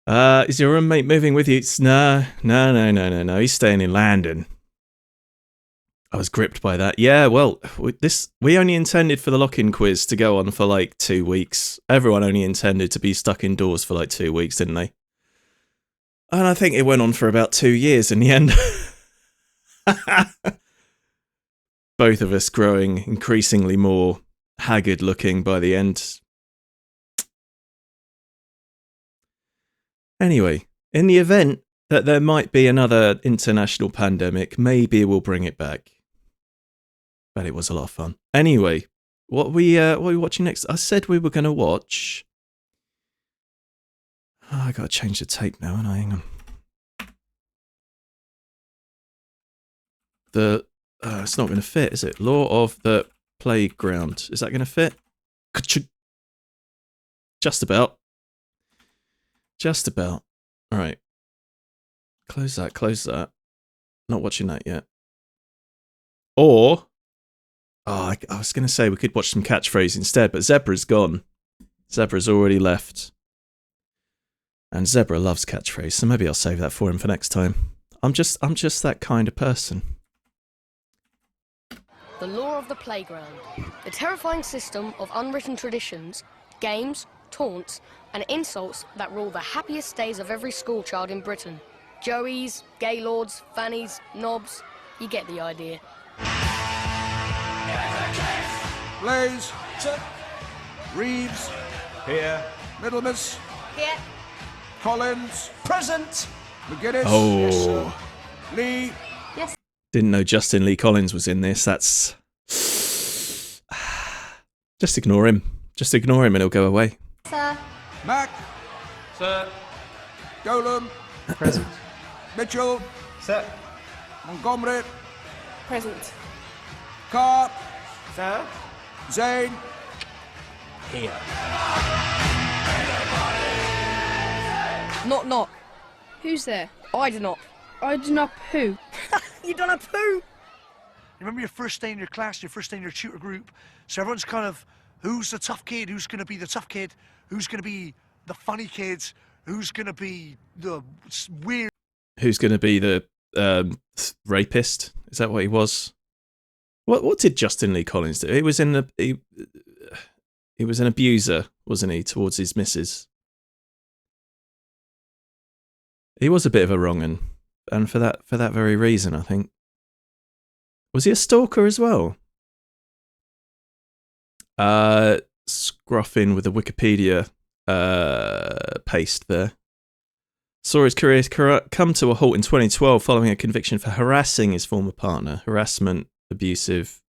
Is your roommate moving with you? No. He's staying in London. I was gripped by that. Yeah, well, we only intended for the lock-in quiz to go on for like 2 weeks. Everyone only intended to be stuck indoors for like 2 weeks, didn't they? And I think it went on for about 2 years in the end. Both of us growing increasingly more haggard looking by the end. Anyway, in the event that there might be another international pandemic, maybe we'll bring it back. But it was a lot of fun. Anyway, what are we watching next? I said we were going to watch... Oh, I got to change the tape now, and hang on. It's not going to fit, is it? Law of the Playground. Is that going to fit? Just about. Just about. All right. Close that, close that. Not watching that yet. Or... Oh, I was going to say we could watch some Catchphrase instead, but Zebra's gone. Zebra's already left. And Zebra loves Catchphrase, so maybe I'll save that for him for next time. I'm just that kind of person. The Law of the Playground. The terrifying system of unwritten traditions, games, taunts, and insults that rule the happiest days of every schoolchild in Britain. Joeys, Gaylords, Fannies, Knobs, you get the idea. Blaze. Sir. Reeves. Here. Middlemas. Here. Collins. Present. McGuinness. Oh. Yes, sir. Lee. Yes. Didn't know Justin Lee Collins was in this. That's... Just ignore him. Just ignore him and he'll go away. Sir. Mac. Sir. Dolan. Present. Mitchell. Sir. Montgomery. Present. Carr. Sir. Zane. Here. Knock knock. Who's there? I do not. I do not poo. You done a poo? Remember your first day in your class, your first day in your tutor group? So everyone's kind of, who's the tough kid? Who's going to be the tough kid? Who's going to be the funny kid? Who's going to be the weird... Who's going to be the rapist? Is that what he was? What did Justin Lee Collins do? He was in the... He was an abuser, wasn't he, towards his missus? He was a bit of a wr'un, and for that very reason, I think. Was he a stalker as well? Scruffing with the Wikipedia paste there. Saw his career come to a halt in 2012 following a conviction for harassing his former partner. Harassment, abusive.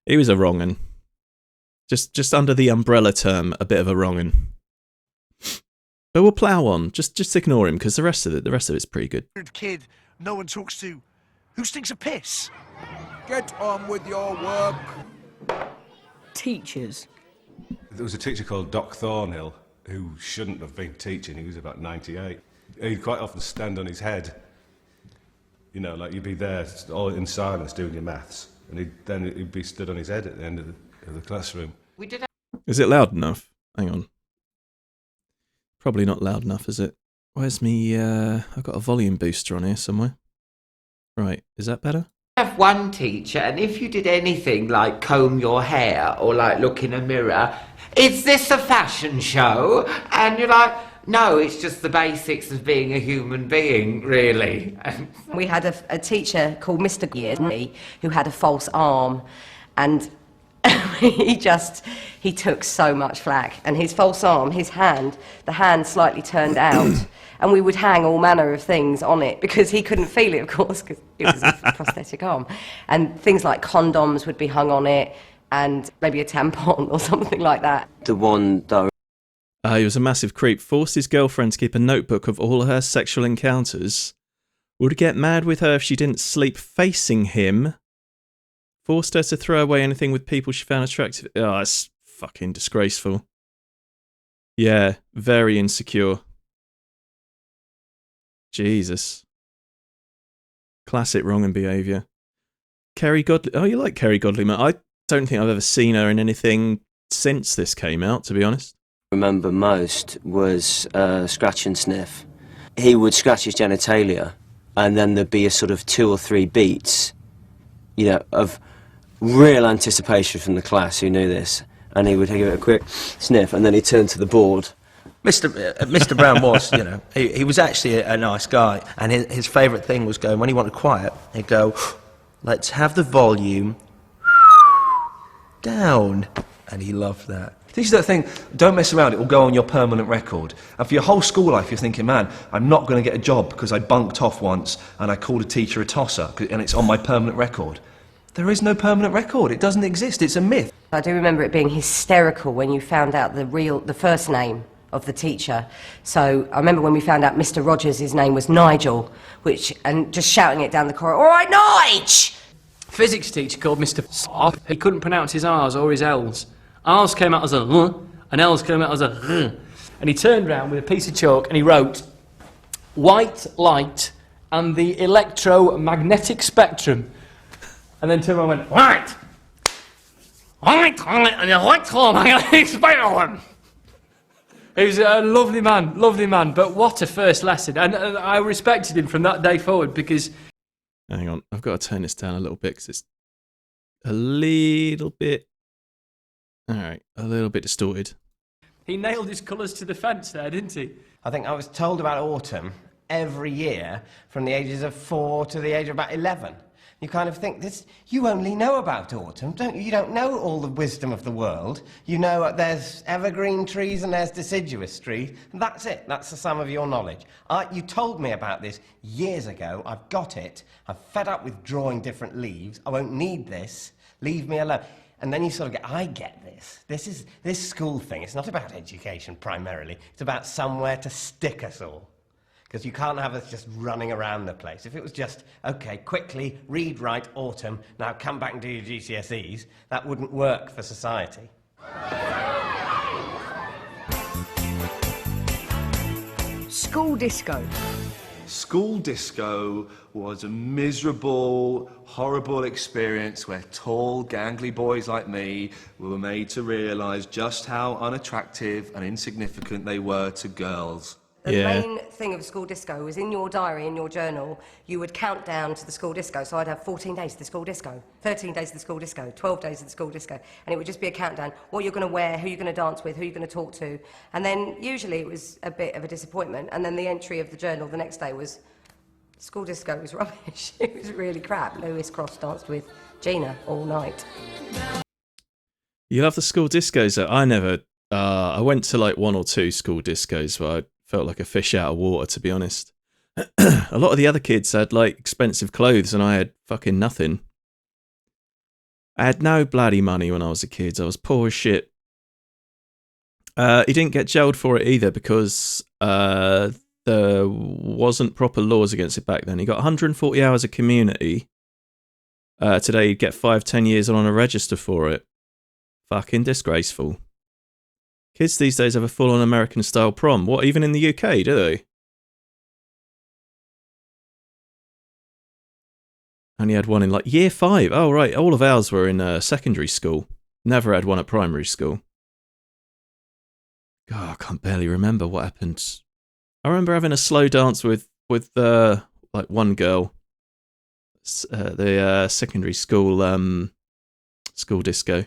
He was a wrong'un. Just under the umbrella term, a bit of a wrong'un. But we'll plough on. Just ignore him because the rest of it's pretty good. Kid, no one talks to. Who stinks of piss? Get on with your work. Teachers. There was a teacher called Doc Thornhill who shouldn't have been teaching. He was about 98. He'd quite often stand on his head. You know, like you'd be there all in silence doing your maths, and he'd be stood on his head at the end of the classroom. Is it loud enough? Hang on. Probably not loud enough, is it? Where's me? I've got a volume booster on here somewhere. Right, is that better? I have one teacher, and if you did anything like comb your hair or like look in a mirror, is this a fashion show? And you're like, no, it's just the basics of being a human being, really. We had a teacher called Mr. Geary who had a false arm, and he took so much flack. And his false arm, the hand slightly turned out, and we would hang all manner of things on it because he couldn't feel it, of course, because it was a prosthetic arm. And things like condoms would be hung on it, and maybe a tampon or something like that. The one though. He was a massive creep, forced his girlfriend to keep a notebook of all her sexual encounters, would get mad with her if she didn't sleep facing him, forced her to throw away anything with people she found attractive. Oh, that's fucking disgraceful. Yeah, very insecure. Jesus. Classic wrong'un behaviour. Kerry Godley. Oh, you like Kerry Godley, man? I don't think I've ever seen her in anything since this came out, to be honest. Remember most was Scratch and Sniff. He would scratch his genitalia, and then there'd be a sort of 2 or 3 beats, you know, of real anticipation from the class who knew this, and he would give it a quick sniff, and then he'd turn to the board. Mr. Brown was, you know, he was actually a nice guy, and his favourite thing was going, when he wanted quiet, he'd go, let's have the volume down, and he loved that. This is that thing, don't mess around, it will go on your permanent record. And for your whole school life, you're thinking, man, I'm not going to get a job because I bunked off once and I called a teacher a tosser, and it's on my permanent record. There is no permanent record, it doesn't exist, it's a myth. I do remember it being hysterical when you found out the first name of the teacher. So I remember when we found out Mr. Rogers, his name was Nigel, and just shouting it down the corridor, all right, Nige! Physics teacher called Mr. He couldn't pronounce his R's or his L's. R's came out as a and L's came out as a and he turned round with a piece of chalk and he wrote white light and the electromagnetic spectrum, and then turned around and went white and the electromagnetic spectrum. He was a lovely man, but what a first lesson, and I respected him from that day forward because... Hang on, I've got to turn this down a little bit because it's a little bit... Alright, a little bit distorted. He nailed his colours to the fence there, didn't he? I think I was told about autumn every year from the ages of 4 to the age of about 11. You kind of think, you only know about autumn, don't you? You don't know all the wisdom of the world. You know there's evergreen trees and there's deciduous trees. And that's it. That's the sum of your knowledge. You told me about this years ago. I've got it. I'm fed up with drawing different leaves. I won't need this. Leave me alone. And then you sort of get, I get this. This school thing, it's not about education primarily. It's about somewhere to stick us all. Because you can't have us just running around the place. If it was just, okay, quickly, read, write, autumn, now come back and do your GCSEs, that wouldn't work for society. School disco. School disco was a miserable, horrible experience where tall, gangly boys like me were made to realise just how unattractive and insignificant they were to girls. The Yeah. main thing of school disco was in your diary, in your journal, you would count down to the school disco. So I'd have 14 days to the school disco, 13 days to the school disco, 12 days to the school disco. And it would just be a countdown. What you're going to wear, who you're going to dance with, who you're going to talk to. And then usually it was a bit of a disappointment. And then the entry of the journal the next day was, school disco was rubbish. It was really crap. Lewis Cross danced with Gina all night. You love the school discos? I went to like 1 or 2 school discos where I felt like a fish out of water, to be honest. A lot of the other kids had like expensive clothes and I had fucking nothing. I had no bloody money when I was a kid. I was poor as shit. He didn't get jailed for it either because there wasn't proper laws against it back then. He got 140 hours of community. Today he'd get 5-10 years on a register for it. Fucking disgraceful. Kids these days have a full-on American-style prom. What, even in the UK, do they? Only had one in, like, year 5. Oh, right, all of ours were in secondary school. Never had one at primary school. God, I can't barely remember what happened. I remember having a slow dance with like, one girl. The secondary school, school disco.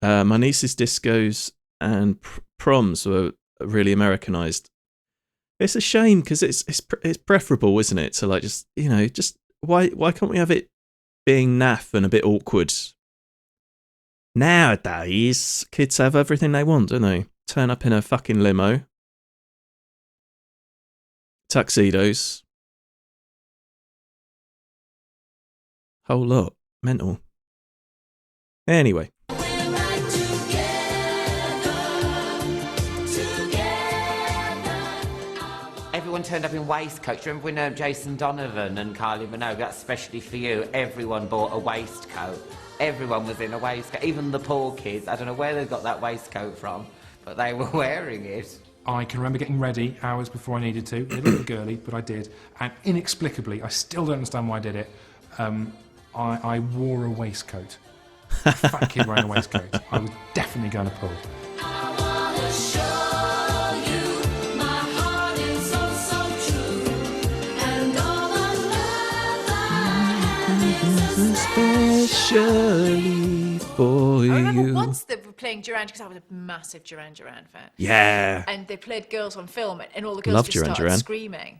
My niece's discos and proms were really Americanized. It's a shame because it's preferable, isn't it? To like just why can't we have it being naff and a bit awkward? Nowadays, kids have everything they want, don't they? Turn up in a fucking limo, tuxedos, whole lot, mental. Anyway. Everyone turned up in waistcoats. Do you remember when Jason Donovan and Kylie Minogue, that's especially for you, everyone bought a waistcoat. Everyone was in a waistcoat, even the poor kids. I don't know where they got that waistcoat from, but they were wearing it. I can remember getting ready hours before I needed to. A little bit girly, but I did. And inexplicably, I still don't understand why I did it, I wore a waistcoat. A fat kid wearing a waistcoat. I was definitely going to pull. Especially for you. I remember once they were playing Duran because I was a massive Duran Duran fan. Yeah. And they played Girls on Film, and all the girls Love just Duran started Duran. screaming.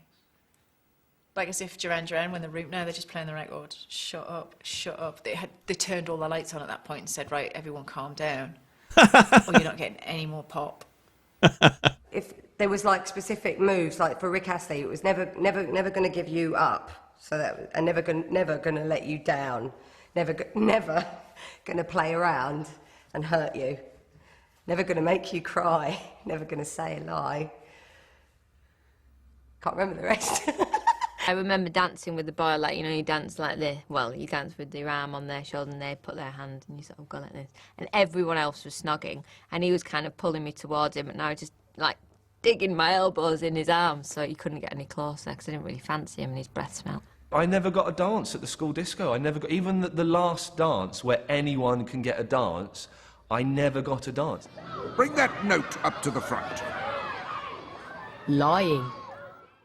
Like as if Duran Duran, when the room now they're just playing the record. Shut up, shut up. They turned all the lights on at that point and said, right, everyone calm down, or you're not getting any more pop. If there was like specific moves, like for Rick Astley, it was never going to give you up. So that, and never going to let you down, never going to play around and hurt you, never going to make you cry, never going to say a lie. Can't remember the rest. I remember dancing with the boy, like, you know, you dance like this. Well, you dance with your arm on their shoulder and they put their hand and you sort of go like this. And everyone else was snogging and he was kind of pulling me towards him and I was just like digging my elbows in his arms so he couldn't get any closer because I didn't really fancy him and his breath smelled. I never got a dance at the school disco. I never got, even the last dance where anyone can get a dance, I never got a dance. Bring that note up to the front. Lying.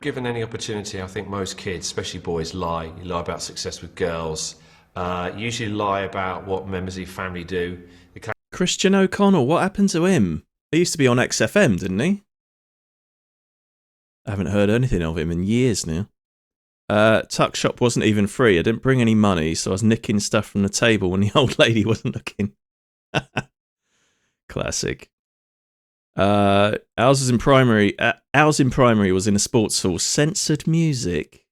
Given any opportunity, I think most kids, especially boys, lie. You lie about success with girls. Usually lie about what members of your family do. Christian O'Connell, what happened to him? He used to be on XFM, didn't he? I haven't heard anything of him in years now. Tuck shop wasn't even free. I didn't bring any money, so I was nicking stuff from the table when the old lady wasn't looking. Classic. Ours was in primary. Ours in primary was in a sports hall. Censored music.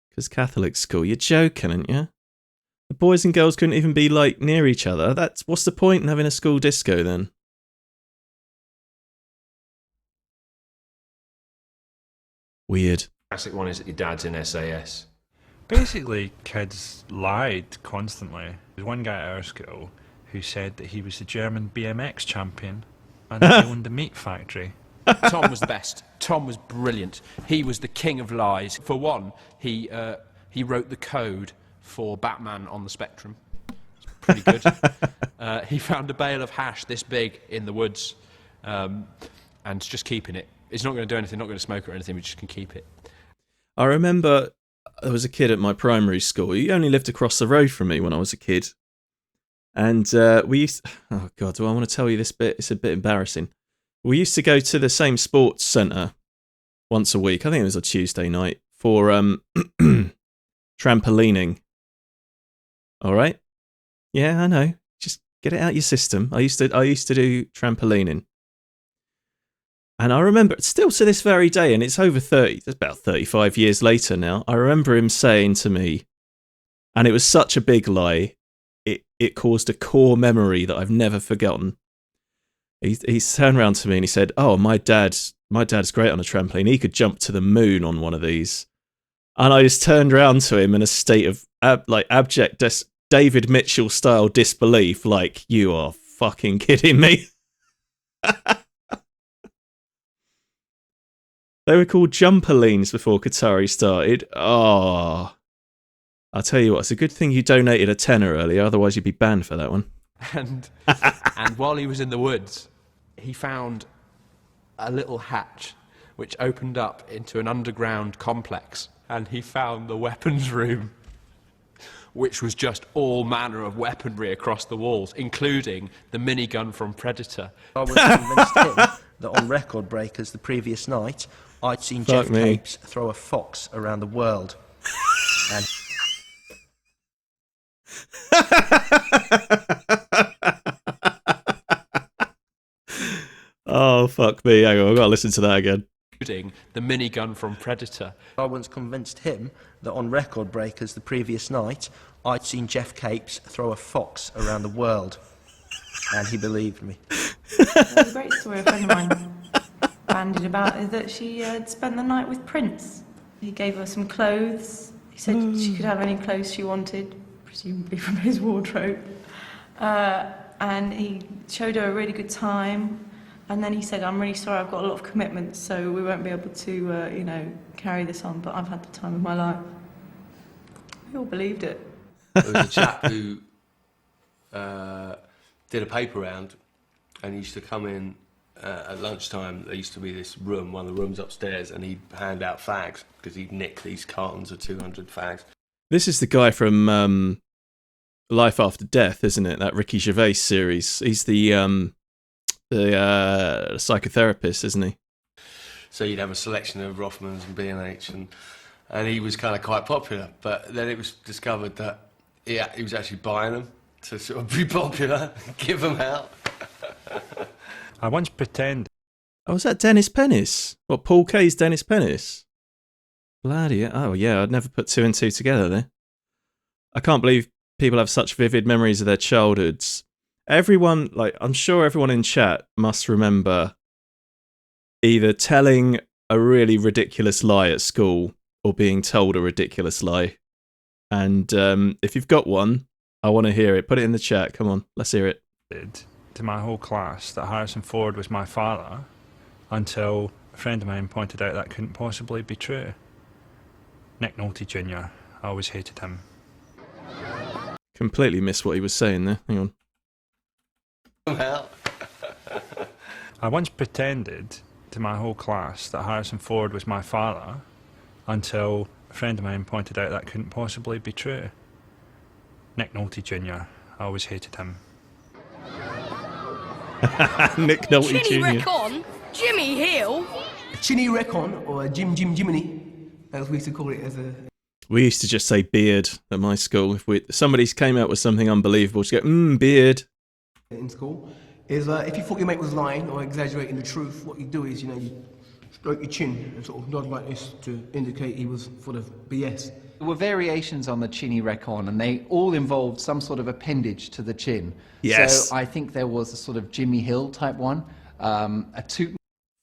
Because Catholic school. You're joking, aren't you? The boys and girls couldn't even be like near each other. What's the point in having a school disco then? Weird. Classic one is that your dad's in SAS. Basically, kids lied constantly. There's one guy at our school who said that he was the German BMX champion and he owned a meat factory. Tom was the best. Tom was brilliant. He was the king of lies. For one, he wrote the code for Batman on the Spectrum. It's pretty good. He found a bale of hash this big in the woods and just keeping it. It's not going to do anything, not going to smoke or anything, we just can keep it. I remember there was a kid at my primary school. He only lived across the road from me when I was a kid. And we used... Oh, God, do I want to tell you this bit? It's a bit embarrassing. We used to go to the same sports centre once a week. I think it was a Tuesday night for trampolining. All right? Yeah, I know. Just get it out your system. I used to do trampolining. And I remember, still to this very day, and it's over 30, it's about 35 years later now, I remember him saying to me, and it was such a big lie, it caused a core memory that I've never forgotten. He turned around to me and he said, "Oh, my dad's great on a trampoline. He could jump to the moon on one of these." And I just turned around to him in a state of abject David Mitchell style disbelief, like, you are fucking kidding me. They were called jumperlines before Qatari started. Oh, I'll tell you what, it's a good thing you donated a tenner earlier, otherwise you'd be banned for that one. And while he was in the woods, he found a little hatch which opened up into an underground complex, and he found the weapons room, which was just all manner of weaponry across the walls, including the minigun from Predator. I was convinced him that on Record Breakers the previous night, I'd seen Fuck Jeff me. Capes throw a fox around the world. And Oh, fuck me. Hang on, I've got to listen to that again. Including the minigun from Predator. I once convinced him that on Record Breakers the previous night, I'd seen Jeff Capes throw a fox around the world. And he believed me. There's a great story a friend of mine bandied about is that she had spent the night with Prince. He gave her some clothes. He said she could have any clothes she wanted, presumably from his wardrobe. And he showed her a really good time. And then he said, "I'm really sorry, I've got a lot of commitments, so we won't be able to, carry this on, but I've had the time of my life." We all believed it. There was a chap who did a paper round, and he used to come in at lunchtime. There used to be this room, one of the rooms upstairs, and he'd hand out fags because he'd nick these cartons of 200 fags. This is the guy from Life After Death, isn't it? That Ricky Gervais series. He's the psychotherapist, isn't he? So you'd have a selection of Rothmans and B&H, and he was kind of quite popular. But then it was discovered that he was actually buying them to sort of be popular, give them out. I once pretended. Oh, was that Dennis Pennis? What, Paul Kay's Dennis Pennis? Bloody hell. Oh, yeah, I'd never put two and two together there. I can't believe people have such vivid memories of their childhoods. Everyone, I'm sure everyone in chat must remember either telling a really ridiculous lie at school or being told a ridiculous lie. And if you've got one, I want to hear it. Put it in the chat. Come on, let's hear it. To my whole class that Harrison Ford was my father until a friend of mine pointed out that couldn't possibly be true. Nick Nolte Jr. I always hated him. Completely missed what he was saying there. Hang on. I once pretended to my whole class that Harrison Ford was my father until a friend of mine pointed out that couldn't possibly be true. Nick Nolte Jr. I always hated him. Nick Nolte Chinny Jr. Recon? Jimmy Hill? Chinny Recon, or Jiminy, as we used to call it as a... We used to just say beard at my school. If somebody came out with something unbelievable, just go, beard. In school, is if you thought your mate was lying or exaggerating the truth, what you do is, you stroke your chin and sort of nod like this to indicate he was full of BS. There were variations on the Chinny Recon, and they all involved some sort of appendage to the chin. Yes. So I think there was a sort of Jimmy Hill type one, a Tutankhamun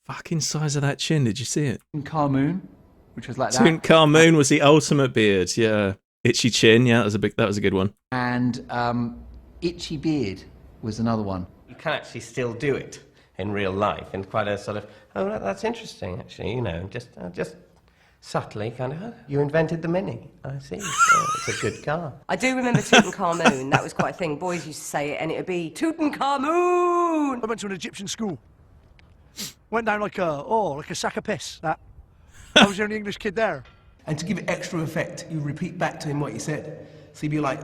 Fucking size of that chin, did you see it? which was like that. Tutankhamun was the ultimate beard, yeah. Itchy chin, yeah, that was a good one. And Itchy Beard was another one. You can actually still do it in real life in quite a sort of, that's interesting, actually, just subtly kind of, you invented the Mini. I see. It's a good car. I do remember Tutankhamun. That was quite a thing. Boys used to say it, and it would be Tutankhamun. I went to an Egyptian school, Went down like a sack of piss. That. I was the only English kid there. And to give it extra effect, you repeat back to him what he said. So he'd be like,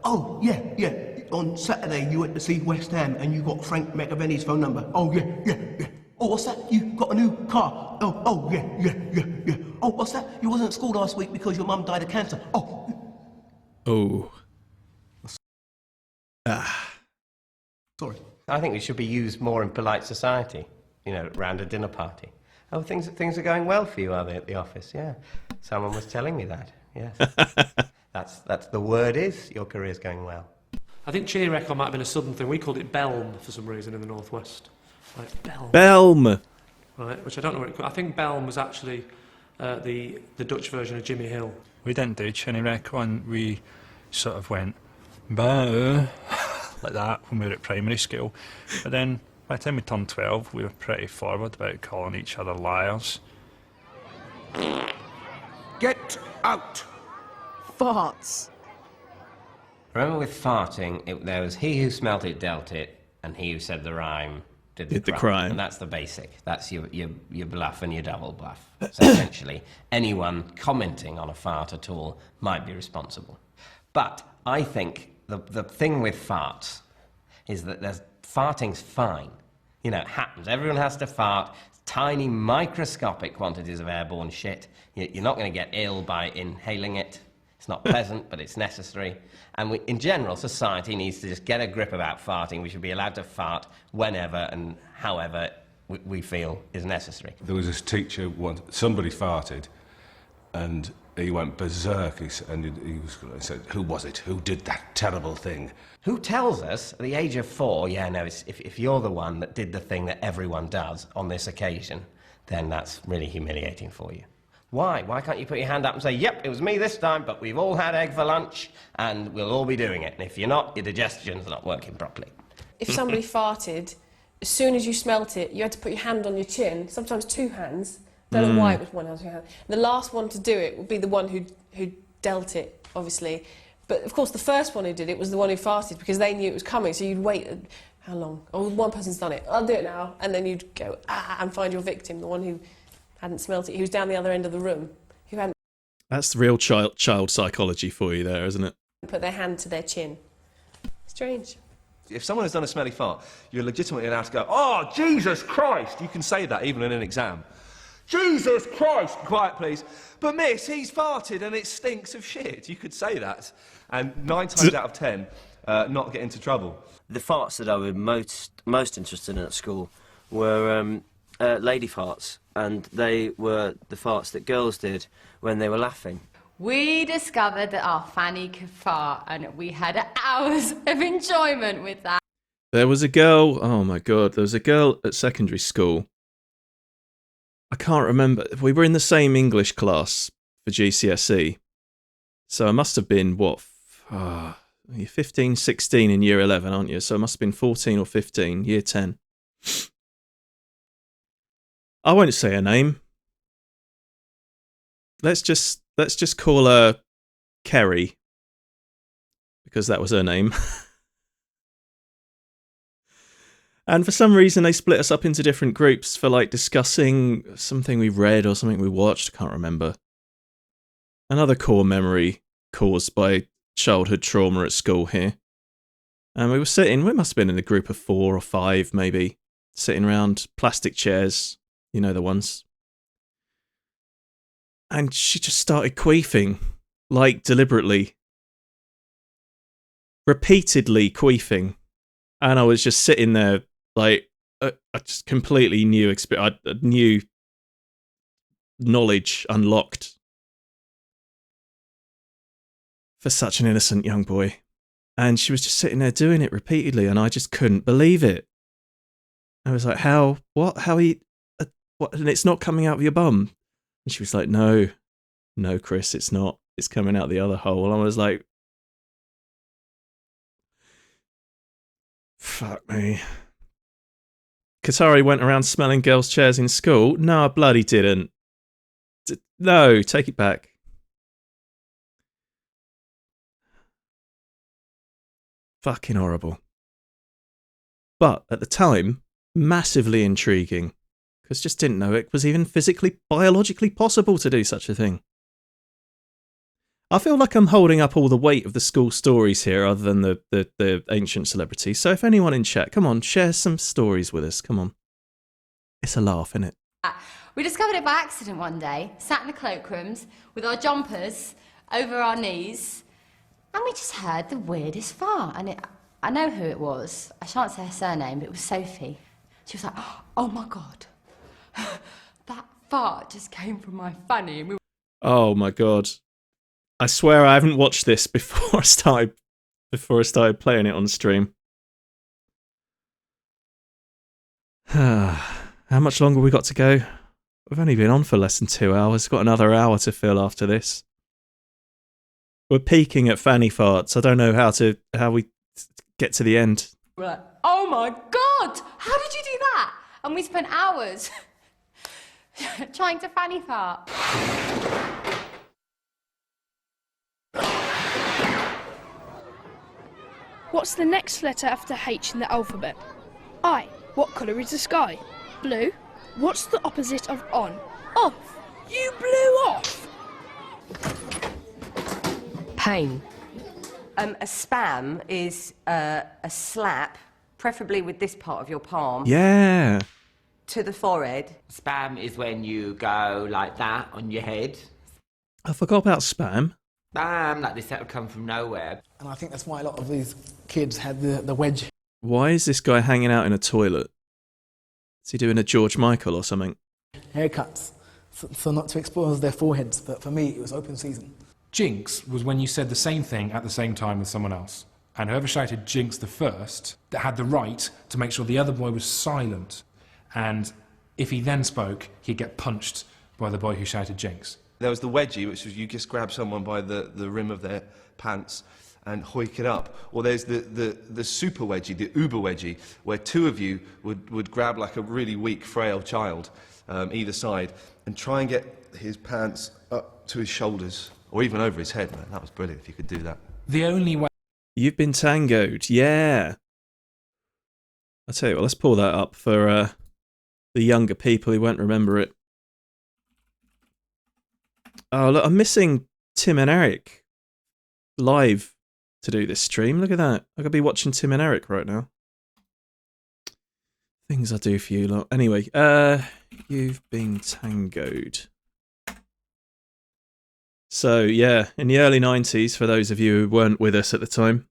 oh, yeah, yeah. On Saturday, you went to see West Ham and you got Frank McAvenny's phone number. Oh, yeah, yeah, yeah. Oh, what's that? You got a new car. Oh, yeah, yeah, yeah, yeah. Oh, what's that? You wasn't at school last week because your mum died of cancer. Oh. Sorry. I think it should be used more in polite society, you know, around a dinner party. Oh, things are going well for you, are they, at the office? Yeah. Someone was telling me that, yes. That's the word is, your career's going well. I think chinny record might have been a southern thing. We called it Belm for some reason in the northwest. Like Belm. Belm. Right, which I don't know what it. I think Belm was actually the Dutch version of Jimmy Hill. We didn't do chinny record. We sort of went bah, like that when we were at primary school. But then by the time we turned 12, we were pretty forward about calling each other liars. Get out! Farts. Remember with farting, there was he who smelt it dealt it, and he who said the rhyme did the crime. And that's the basic. That's your bluff and your double bluff. So essentially, anyone commenting on a fart at all might be responsible. But I think the thing with farts is that farting's fine. You know, it happens. Everyone has to fart. Tiny, microscopic quantities of airborne shit. You're not going to get ill by inhaling it. It's not pleasant, but it's necessary. And in general, society needs to just get a grip about farting. We should be allowed to fart whenever and however we feel is necessary. There was this teacher once, somebody farted, and he went berserk, he said, who was it? Who did that terrible thing? Who tells us at the age of 4, yeah, no, if you're the one that did the thing that everyone does on this occasion, then that's really humiliating for you. Why? Why can't you put your hand up and say, yep, it was me this time, but we've all had egg for lunch, and we'll all be doing it. And if you're not, your digestion's not working properly. If somebody farted, as soon as you smelt it, you had to put your hand on your chin, sometimes 2 hands. Don't know why it was one hand, 2 hands. The last one to do it would be the one who dealt it, obviously. But of course, the first one who did it was the one who farted because they knew it was coming. So you'd wait. How long? Oh, one person's done it. I'll do it now. And then you'd go and find your victim, the one who hadn't smelt it, who was down the other end of the room, who hadn't. That's the real child psychology for you, there, isn't it? Put their hand to their chin. Strange. If someone has done a smelly fart, you're legitimately allowed to go, oh, Jesus Christ! You can say that even in an exam. Jesus Christ! Quiet, please. But miss, he's farted and it stinks of shit. You could say that. And 9 times out of 10, not get into trouble. The farts that I was most interested in at school were lady farts. And they were the farts that girls did when they were laughing. We discovered that our Fanny could fart, and we had hours of enjoyment with that. There was a girl, oh my god, there was a girl at secondary school. I can't remember. We were in the same English class for GCSE. So I must have been, you're 15, 16 in year 11, aren't you? So I must have been 14 or 15, year 10. I won't say her name. Let's just call her Kerry, because that was her name. And for some reason they split us up into different groups for like discussing something we read or something we watched, I can't remember. Another core memory caused by childhood trauma at school here. And we must have been in a group of 4 or 5 maybe, sitting around plastic chairs. You know the ones. And she just started queefing, like deliberately. Repeatedly queefing. And I was just sitting there, like, I just completely new new knowledge unlocked. For such an innocent young boy. And she was just sitting there doing it repeatedly, and I just couldn't believe it. I was like, how? What? How are you... What? And it's not coming out of your bum. And she was like, no, Chris, it's not. It's coming out the other hole. And I was like, fuck me. Katari went around smelling girls' chairs in school. No, I bloody didn't. No, take it back. Fucking horrible. But at the time, massively intriguing. because just didn't know it was even physically, biologically possible to do such a thing. I feel like I'm holding up all the weight of the school stories here, other than the ancient celebrities. So if anyone in chat, come on, share some stories with us. Come on. It's a laugh, isn't it? We discovered it by accident one day, sat in the cloakrooms with our jumpers over our knees, and we just heard the weirdest fart. And I know who it was. I shan't say her surname, but it was Sophie. She was like, oh my God, that fart just came from my fanny. And we Oh my god. I swear I haven't watched this before I started playing it on stream. How much longer we got to go? We've only been on for less than 2 hours. Got another hour to fill after this. We're peaking at fanny farts. I don't know how we get to the end. were like, oh my God, how did you do that? And we spent hours trying to fanny fart. What's the next letter after H in the alphabet? I. What colour is the sky? Blue. What's the opposite of on? Off. You blew off. Pain. A spam is a slap, preferably with this part of your palm. Yeah. To the forehead. Spam is when you go like that on your head. I forgot about spam. Bam, like this, that would come from nowhere. And I think that's why a lot of these kids had the wedge. Why is this guy hanging out in a toilet? Is he doing a George Michael or something? Haircuts, so not to expose their foreheads, but for me it was open season. Jinx was when you said the same thing at the same time with someone else. And whoever shouted jinx the first, that had the right to make sure the other boy was silent. And if he then spoke, he'd get punched by the boy who shouted jinx. There was the wedgie, which was you just grab someone by the rim of their pants and hoik it up. Or there's the super wedgie, the uber wedgie, where two of you would grab like a really weak, frail child, either side, and try and get his pants up to his shoulders, or even over his head. Man, that was brilliant if you could do that. The only way... You've been tangoed, yeah. I'll tell you what, let's pull that up for the younger people who won't remember it. Oh, look, I'm missing Tim and Eric live to do this stream. Look at that. I could be watching Tim and Eric right now. Things I do for you lot. Anyway, you've been tangoed. So, yeah, in the early 90s, for those of you who weren't with us at the time,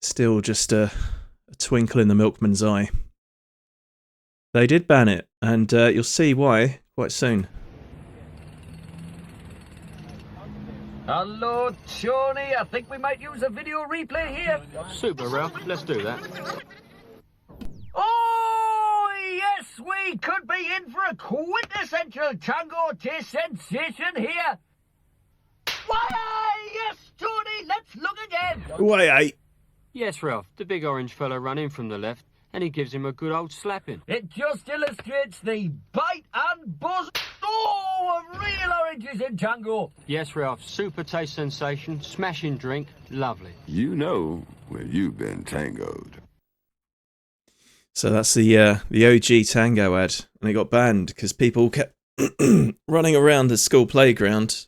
still just a twinkle in the milkman's eye. They did ban it, and you'll see why quite soon. Hello, Tony. I think we might use a video replay here. Super, Ralph. Let's do that. Oh, yes, we could be in for a quintessential tango taste sensation here. Why, yes, Tony, let's look again. Wait. Yes, Ralph. The big orange fella ran in from the left, and he gives him a good old slapping. It just illustrates the bite and buzz of real oranges in tango. Yes, Ralph. Super taste sensation, smashing drink, lovely. You know when you've been tangoed. So that's the OG tango ad, and it got banned because people kept running around the school playground,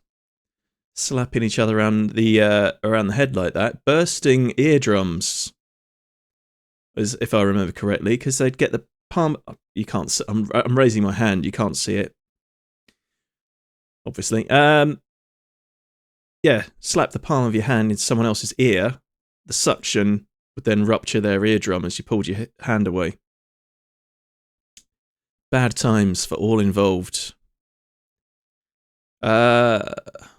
slapping each other around the head like that, bursting eardrums, as if I remember correctly, because they'd get the palm. You can't. I'm raising my hand. You can't see it. Obviously. Yeah, slap the palm of your hand into someone else's ear. The suction would then rupture their eardrum as you pulled your hand away. Bad times for all involved. I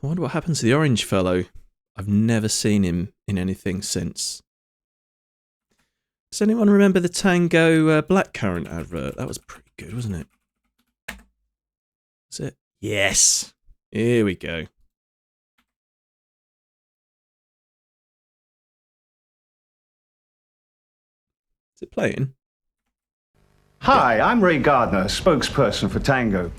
wonder what happened to the orange fellow. I've never seen him in anything since. Does anyone remember the Tango Blackcurrant advert? That was pretty good, wasn't it? Is it? Yes. Here we go. Is it playing? Hi, I'm Ray Gardner, spokesperson for Tango.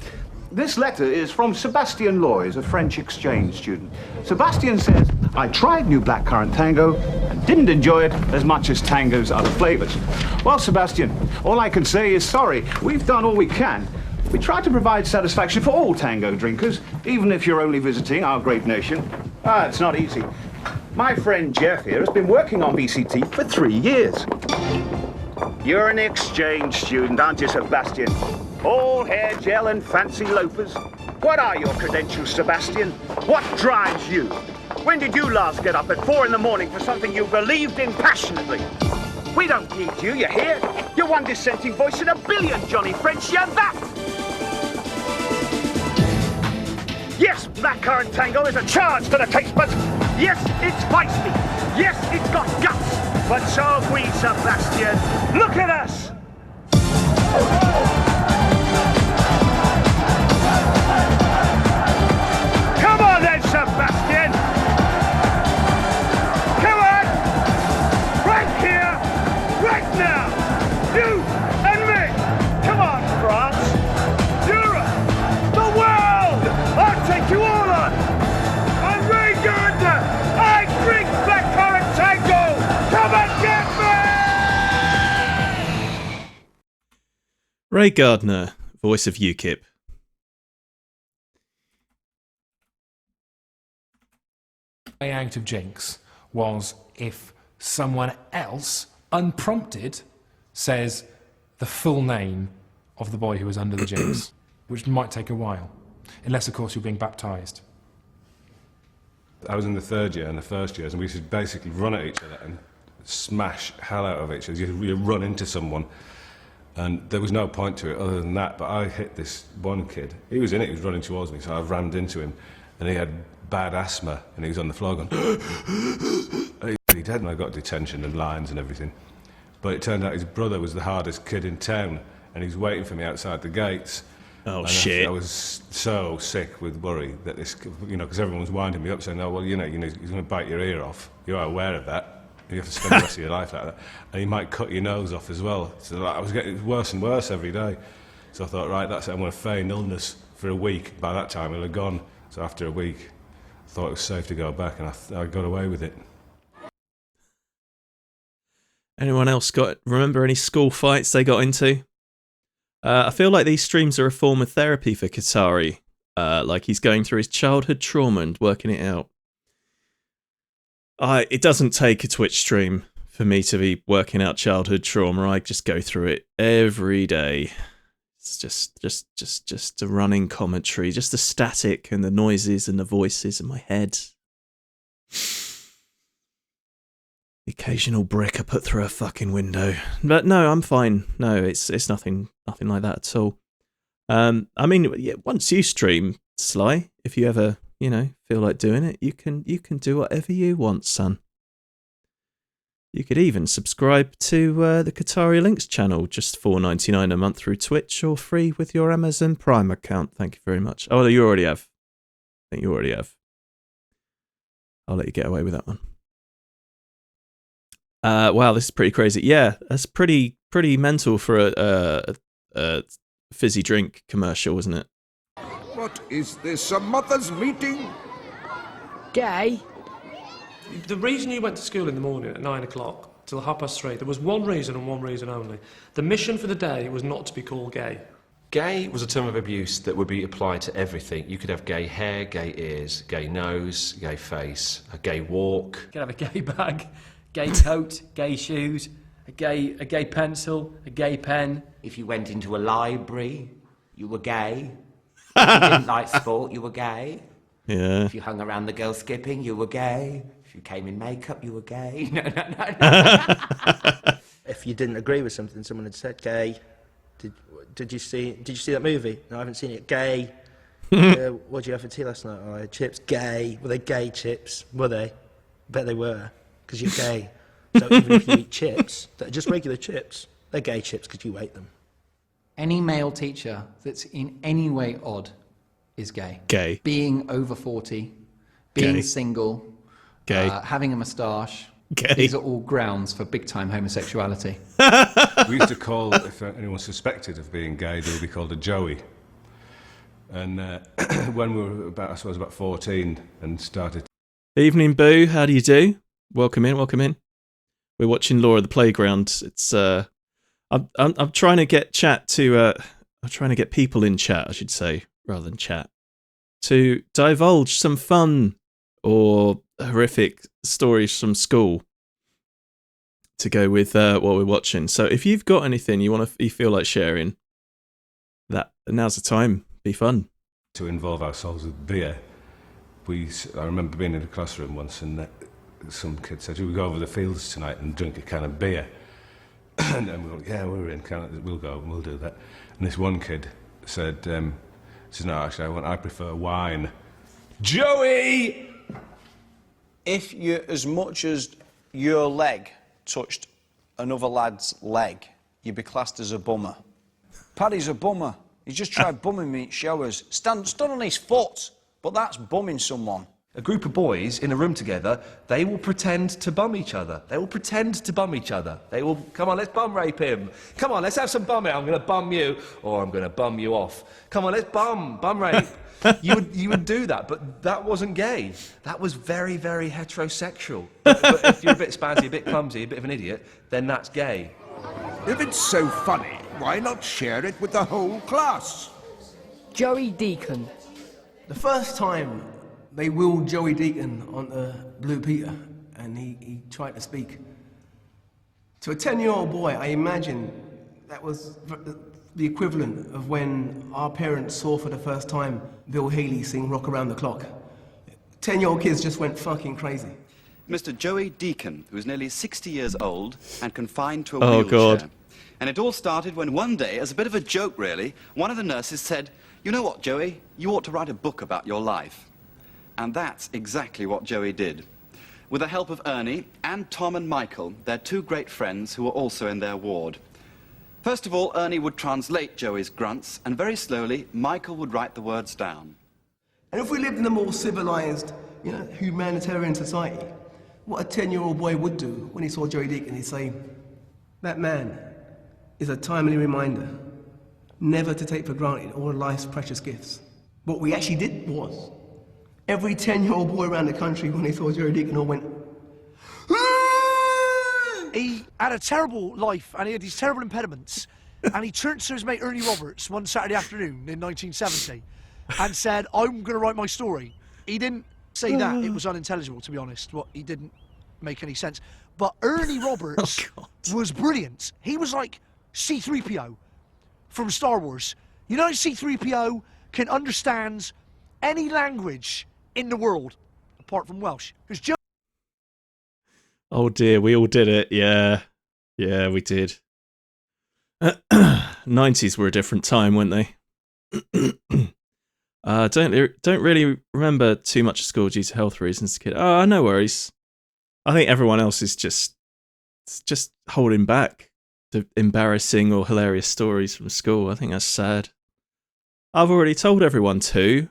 This letter is from Sebastian Loys, a French exchange student. Sebastian says, I tried new blackcurrant tango and didn't enjoy it as much as tango's other flavors. Well, Sebastian, all I can say is sorry. We've done all we can. We try to provide satisfaction for all tango drinkers, even if you're only visiting our great nation. It's not easy. My friend Jeff here has been working on BCT for 3 years. You're an exchange student, aren't you, Sebastian? All hair gel and fancy loafers. What are your credentials, Sebastian? What drives you? When did you last get up at 4 in the morning for something you believed in passionately? We don't need you, you hear? You're one dissenting voice in a billion, Johnny French, you're that! Yes, blackcurrant tango is a charge to the taste buds. Yes, it's feisty. Yes, it's got guts. But so have we, Sebastian. Look at us! Come on then, Sebastian! Come on! Right here, right now! You and me! Come on, France! Europe! The world! I'll take you all on! I'm Ray Gardner! I drink blackcurrant tango! Come and get me! Ray Gardner, voice of UKIP. Way out of Jinx was if someone else, unprompted, says the full name of the boy who was under the Jinx, which might take a while, unless, of course, you're being baptised. I was in the 3rd year and the 1st years, and we used to basically run at each other and smash hell out of each other. You run into someone, and there was no point to it other than that, but I hit this one kid. He was in it, he was running towards me, so I rammed into him, and he had bad asthma, and he was on the floor going, and he dead, and I got detention and lines and everything. But it turned out his brother was the hardest kid in town, and he was waiting for me outside the gates. Oh, and shit. I was so sick with worry that this, because everyone was winding me up saying, oh, well, he's going to bite your ear off. You are aware of that. You have to spend the rest of your life like that. And he might cut your nose off as well. So I was getting worse and worse every day. So I thought, right, that's it. I'm going to feign illness for a week. By that time, he'll have gone. So after a week, I thought it was safe to go back, and I got away with it. Anyone else remember any school fights they got into? I feel like these streams are a form of therapy for Qatari. Like he's going through his childhood trauma and working it out. It doesn't take a Twitch stream for me to be working out childhood trauma. I just go through it every day. It's just a running commentary, just the static and the noises and the voices in my head. The occasional brick I put through a fucking window. But no, I'm fine. No, it's nothing like that at all. I mean, yeah, once you stream, Sly, if you ever, feel like doing it, you can do whatever you want, son. You could even subscribe to the Qatari Links channel, just $4.99 a month through Twitch, or free with your Amazon Prime account. Thank you very much. Oh, you already have. I think you already have. I'll let you get away with that one. Wow, this is pretty crazy. Yeah, that's pretty mental for a fizzy drink commercial, isn't it? What is this, a mother's meeting? Gay? The reason you went to school in the morning at 9 o'clock till 3:30, there was one reason and one reason only. The mission for the day was not to be called gay. Gay was a term of abuse that would be applied to everything. You could have gay hair, gay ears, gay nose, gay face, a gay walk. You could have a gay bag, gay coat, gay shoes, a gay pencil, a gay pen. If you went into a library, you were gay. If you didn't like sport, you were gay. Yeah. If you hung around the girls skipping, you were gay. If you came in makeup, you were gay. No. If you didn't agree with something someone had said, gay. Did you see that movie? No, I haven't seen it. Gay. What did you have for tea last night? Oh, I had chips. Gay. Were they gay chips? Were they? Bet they were, because you're gay. So even if you eat chips that are just regular chips, they're gay chips because you ate them. Any male teacher that's in any way odd is gay. Gay. Being over 40, being Gay. single, Gay. having a moustache. Gay. These are all grounds for big-time homosexuality. We used to call, if anyone suspected of being gay, they would be called a Joey. And when we were about 14 and started. Evening, Boo. How do you do? Welcome in. Welcome in. We're watching Law of the Playground. It's I'm trying to get chat to. I'm trying to get people in chat, I should say, rather than chat, to divulge some fun or horrific stories from school to go with what we're watching. So if you've got anything you feel like sharing, now's the time. Be fun. To involve ourselves with beer, I remember being in a classroom once and some kid said, "We'll go over the fields tonight and drink a can of beer." And we went, "Yeah, we're in, we'll go and we'll do that." And this one kid said, "No, actually, I prefer wine." Joey! If you, as much as your leg touched another lad's leg, you'd be classed as a bummer. Paddy's a bummer. He's just tried bumming me at showers. Stood on his foot, but that's bumming someone. A group of boys in a room together, they will pretend to bum each other. They will pretend to bum each other. They will, come on, let's bum rape him. Come on, let's have some bumming. I'm going to bum you, or I'm going to bum you off. Come on, let's bum rape. You would do that, but that wasn't gay. That was very, very heterosexual. But if you're a bit spazzy, a bit clumsy, a bit of an idiot, then that's gay. If it's so funny, why not share it with the whole class? Joey Deacon. The first time they wheeled Joey Deacon onto Blue Peter and he tried to speak. To a 10-year-old boy, I imagine that was the equivalent of when our parents saw for the first time Bill Haley sing Rock Around the Clock. 10-year-old kids just went fucking crazy. Mr. Joey Deacon, who's nearly 60 years old and confined to a wheelchair. God. And it all started when one day, as a bit of a joke really, one of the nurses said, "You know what, Joey? You ought to write a book about your life." And that's exactly what Joey did. With the help of Ernie and Tom and Michael, their two great friends who were also in their ward. First of all, Ernie would translate Joey's grunts, and very slowly, Michael would write the words down. And if we lived in a more civilized, humanitarian society, what a 10-year-old boy would do when he saw Joey Deacon, he'd say, "That man is a timely reminder never to take for granted all life's precious gifts." What we actually did was, every 10-year-old boy around the country, when they saw Joey Deacon, all went, He had a terrible life and he had these terrible impediments, and he turned to his mate Ernie Roberts one Saturday afternoon in 1970 and said, "I'm going to write my story." He didn't say that. It was unintelligible, to be honest. He didn't make any sense. But Ernie Roberts was brilliant. He was like C-3PO from Star Wars. You know, C-3PO can understand any language in the world, apart from Welsh. Because Joe... Oh dear, we all did it. Yeah, we did. 90s were a different time, weren't they? Don't really remember too much of school due to health reasons as a kid. Oh, no worries. I think everyone else is just holding back the embarrassing or hilarious stories from school. I think that's sad. I've already told everyone to.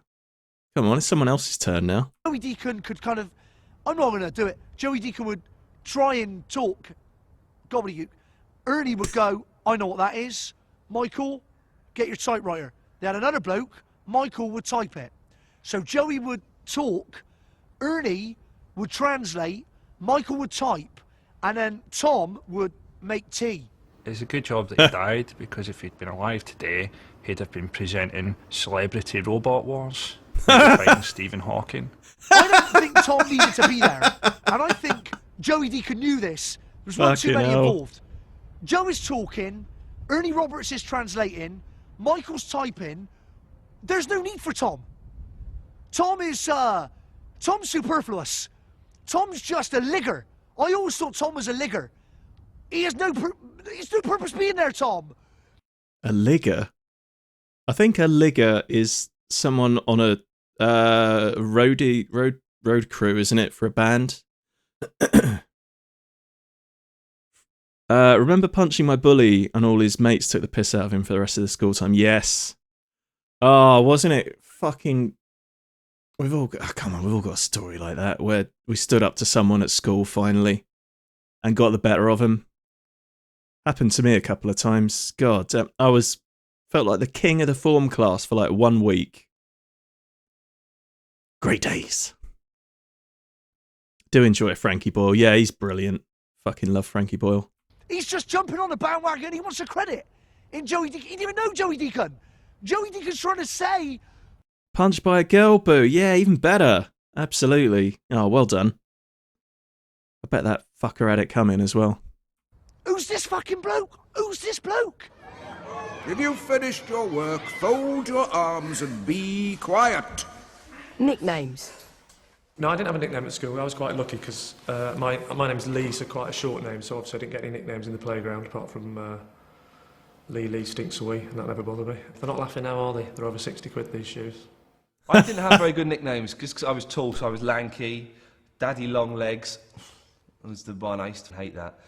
Come on, it's someone else's turn now. Joey Deacon could kind of... I'm not going to do it. Joey Deacon would try and talk gobbledygook. Ernie would go, "I know what that is. Michael, get your typewriter." They had another bloke, Michael would type it. So Joey would talk, Ernie would translate, Michael would type, and then Tom would make tea. It's a good job that he died, because if he'd been alive today, he'd have been presenting Celebrity Robot Wars, fighting Stephen Hawking. I don't think Tom needed to be there, and I think Joey Deacon knew this. There's one too many involved. Joe is talking, Ernie Roberts is translating, Michael's typing. There's no need for Tom. Tom's superfluous. Tom's just a ligger. I always thought Tom was a ligger. He has no purpose being there, Tom. A ligger? I think a ligger is someone on a road crew, isn't it, for a band? Remember punching my bully and all his mates took the piss out of him for the rest of the school time? Yes. Oh, wasn't it fucking... we've all got a story like that where we stood up to someone at school finally and got the better of him. Happened to me a couple of times. God, felt like the king of the form class for like 1 week. Great days. Do enjoy Frankie Boyle. Yeah, he's brilliant. Fucking love Frankie Boyle. He's just jumping on the bandwagon. He wants the credit. In Joey Deacon, he didn't even know Joey Deacon. Joey Deacon's trying to say, Punched by a girl, boo. Yeah, even better. Absolutely. Oh, well done. I bet that fucker had it coming as well. who's this fucking bloke? Who's this bloke? If you've finished your work, fold your arms and be quiet. Nicknames. No, I didn't have a nickname at school. I was quite lucky because my name's Lee, so quite a short name, so obviously I didn't get any nicknames in the playground apart from Lee Stinks Away, and that never bothered me. They're not laughing now, are they? They're over 60 quid, these shoes. I didn't have very good nicknames because I was tall, so I was lanky. Daddy Long Legs was the one. I used to hate that.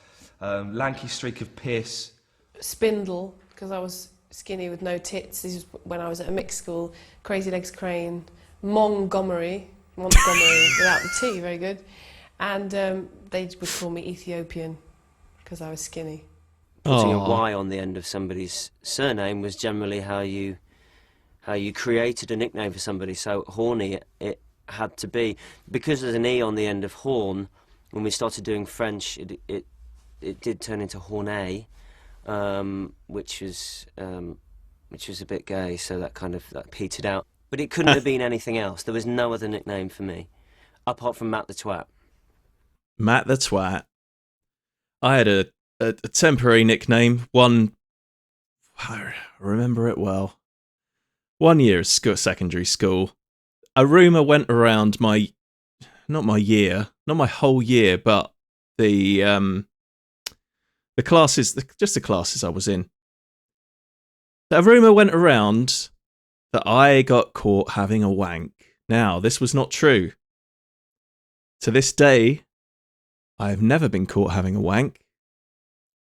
Lanky Streak of Piss. Spindle, because I was skinny with no tits. This is when I was at a mixed school. Crazy Legs Crane. Montgomery without the T, very good. And they would call me Ethiopian because I was skinny. Putting a Y on the end of somebody's surname was generally how you created a nickname for somebody. So Horny, it had to be, because there's an E on the end of Horn. When we started doing French, it did turn into Hornet, which was a bit gay. So that petered out. But it couldn't have been anything else. There was no other nickname for me, apart from Matt the Twat. Matt the Twat. I had a temporary nickname. I remember it well. 1 year of secondary school, a rumour went around not my whole year, but the classes, just the classes I was in. A rumour went around that I got caught having a wank. Now, this was not true. To this day, I have never been caught having a wank.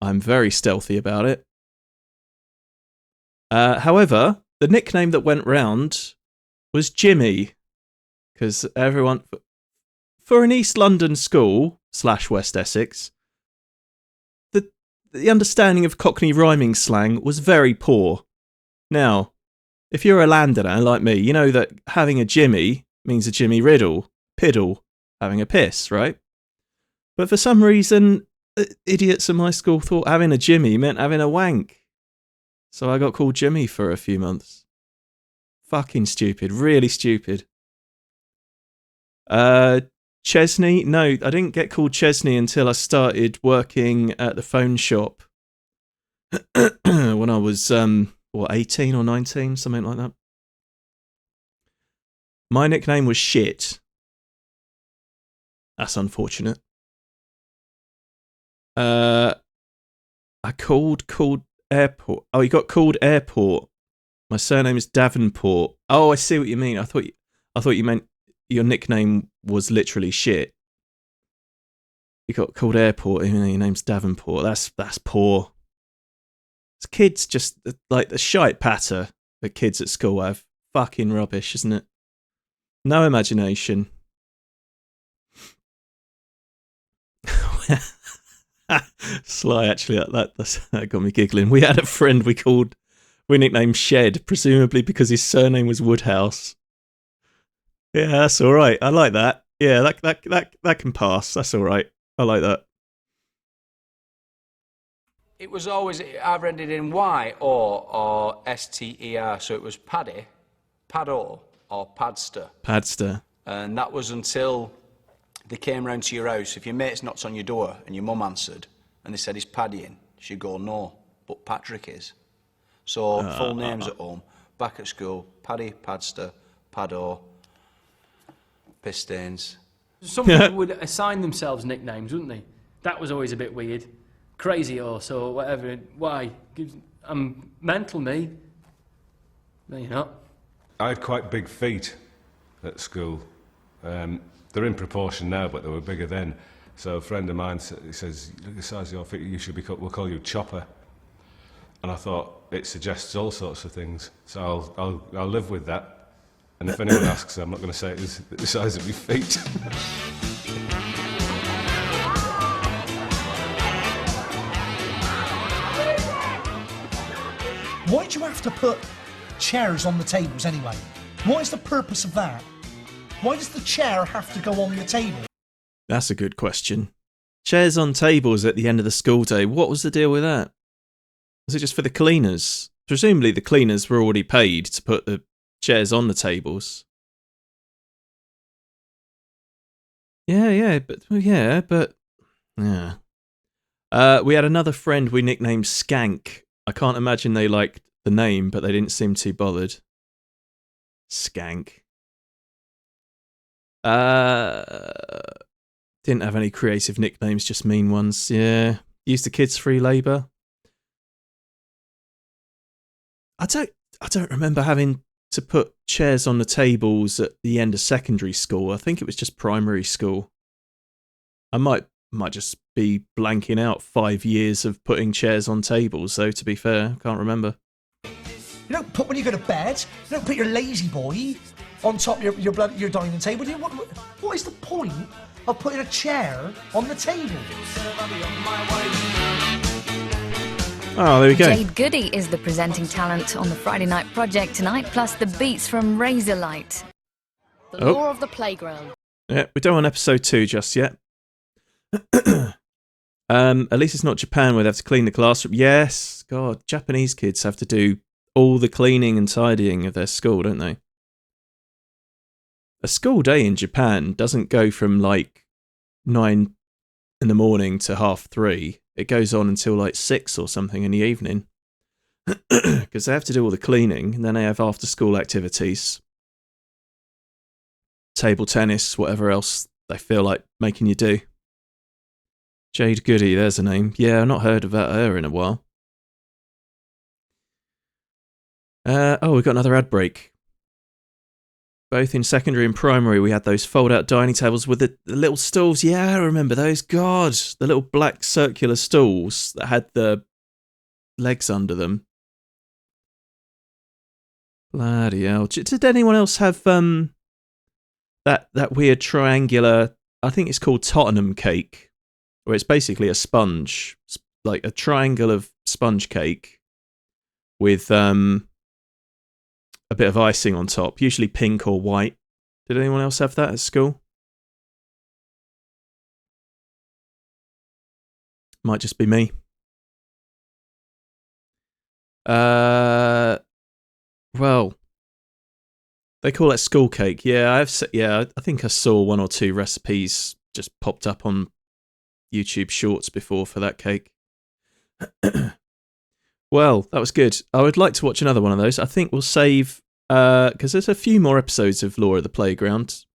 I'm very stealthy about it. However, the nickname that went round was Jimmy, because everyone, for an East London school / West Essex, the understanding of Cockney rhyming slang was very poor. Now, if you're a Londoner like me, you know that having a Jimmy means a Jimmy Riddle, piddle, having a piss, right? But for some reason, idiots in my school thought having a Jimmy meant having a wank. So I got called Jimmy for a few months. Fucking stupid, really stupid. Chesney? No, I didn't get called Chesney until I started working at the phone shop when I was 18 or 19, something like that. My nickname was Shit. That's unfortunate. I called Airport. Oh, you got called Airport. My surname is Davenport. Oh, I see what you mean. I thought you meant your nickname was literally Shit. You got called Airport, even though your name's Davenport. That's poor. Kids just like the shite patter that kids at school have. Fucking rubbish, isn't it? No imagination. Sly, actually, that got me giggling. We had a friend we nicknamed Shed, presumably because his surname was Woodhouse. Yeah, that's all right. I like that. Yeah, that can pass. That's all right. I like that. It was always either ended in Y or S-T-E-R, so it was Paddy, Paddo, or Padster. Padster. And that was until they came round to your house. If your mate's knocked on your door and your mum answered and they said, "Is Paddy in?" she'd go, "No, but Patrick is." So full names at home. Back at school, Paddy, Padster, Paddo, Pistains. Some people would assign themselves nicknames, wouldn't they? That was always a bit weird. Crazy horse or whatever. Why? I'm mental, me. No, you're not. I had quite big feet at school. They're in proportion now, but they were bigger then. So a friend of mine says, "Look at the size of your feet. You should be. We'll call you Chopper." And I thought it suggests all sorts of things. So I'll live with that. And if anyone asks, I'm not going to say it's the size of your feet. Why do you have to put chairs on the tables anyway? What is the purpose of that? Why does the chair have to go on the table? That's a good question. Chairs on tables at the end of the school day. What was the deal with that? Was it just for the cleaners? Presumably the cleaners were already paid to put the chairs on the tables. Yeah. We had another friend we nicknamed Skank. I can't imagine they liked the name, but they didn't seem too bothered. Skank. Didn't have any creative nicknames, just mean ones. Yeah. Used the kids' free labour. I don't remember having to put chairs on the tables at the end of secondary school. I think it was just primary school. I might just be blanking out 5 years of putting chairs on tables, though, to be fair. I can't remember. You don't put, when you go to bed, you don't put your lazy boy on top of your dining table, do you? What is the point of putting a chair on the table? Oh, there we go. Jade Goody is the presenting talent on the Friday Night Project tonight, plus the beats from Razorlight. The Law of the Playground. Yeah, we don't want episode 2 just yet. At least it's not Japan where they have to clean the classroom. Yes, God, Japanese kids have to do all the cleaning and tidying of their school, don't they? A school day in Japan doesn't go from like 9 in the morning to 3:30. It goes on until like 6 or something in the evening. Because they have to do all the cleaning, and then they have after school activities. Table tennis, whatever else they feel like making you do. Jade Goody, there's a name. Yeah, I've not heard about her in a while. We've got another ad break. Both in secondary and primary, we had those fold-out dining tables with the little stools. Yeah, I remember those. God, the little black circular stools that had the legs under them. Bloody hell. Did anyone else have that weird triangular, I think it's called Tottenham cake, where it's basically a sponge, like a triangle of sponge cake with a bit of icing on top, usually pink or white. Did anyone else have that at school? Might just be me. Well, they call it school cake. Yeah, I think I saw 1 or 2 recipes just popped up on YouTube Shorts before for that cake. Well, that was good. I would like to watch another one of those. I think we'll save, because there's a few more episodes of Law of the Playground.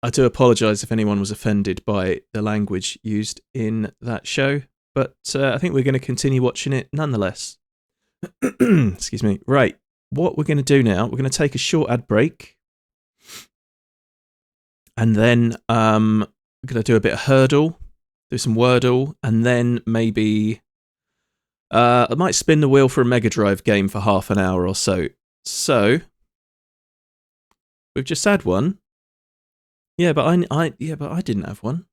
I do apologise if anyone was offended by the language used in that show, but I think we're going to continue watching it nonetheless. Excuse me. Right, what we're going to do now, we're going to take a short ad break, and then we're going to do a bit of Hurdle, do some Wordle, and then maybe I might spin the wheel for a Mega Drive game for half an hour or so. So we've just had one. Yeah, but I didn't have one.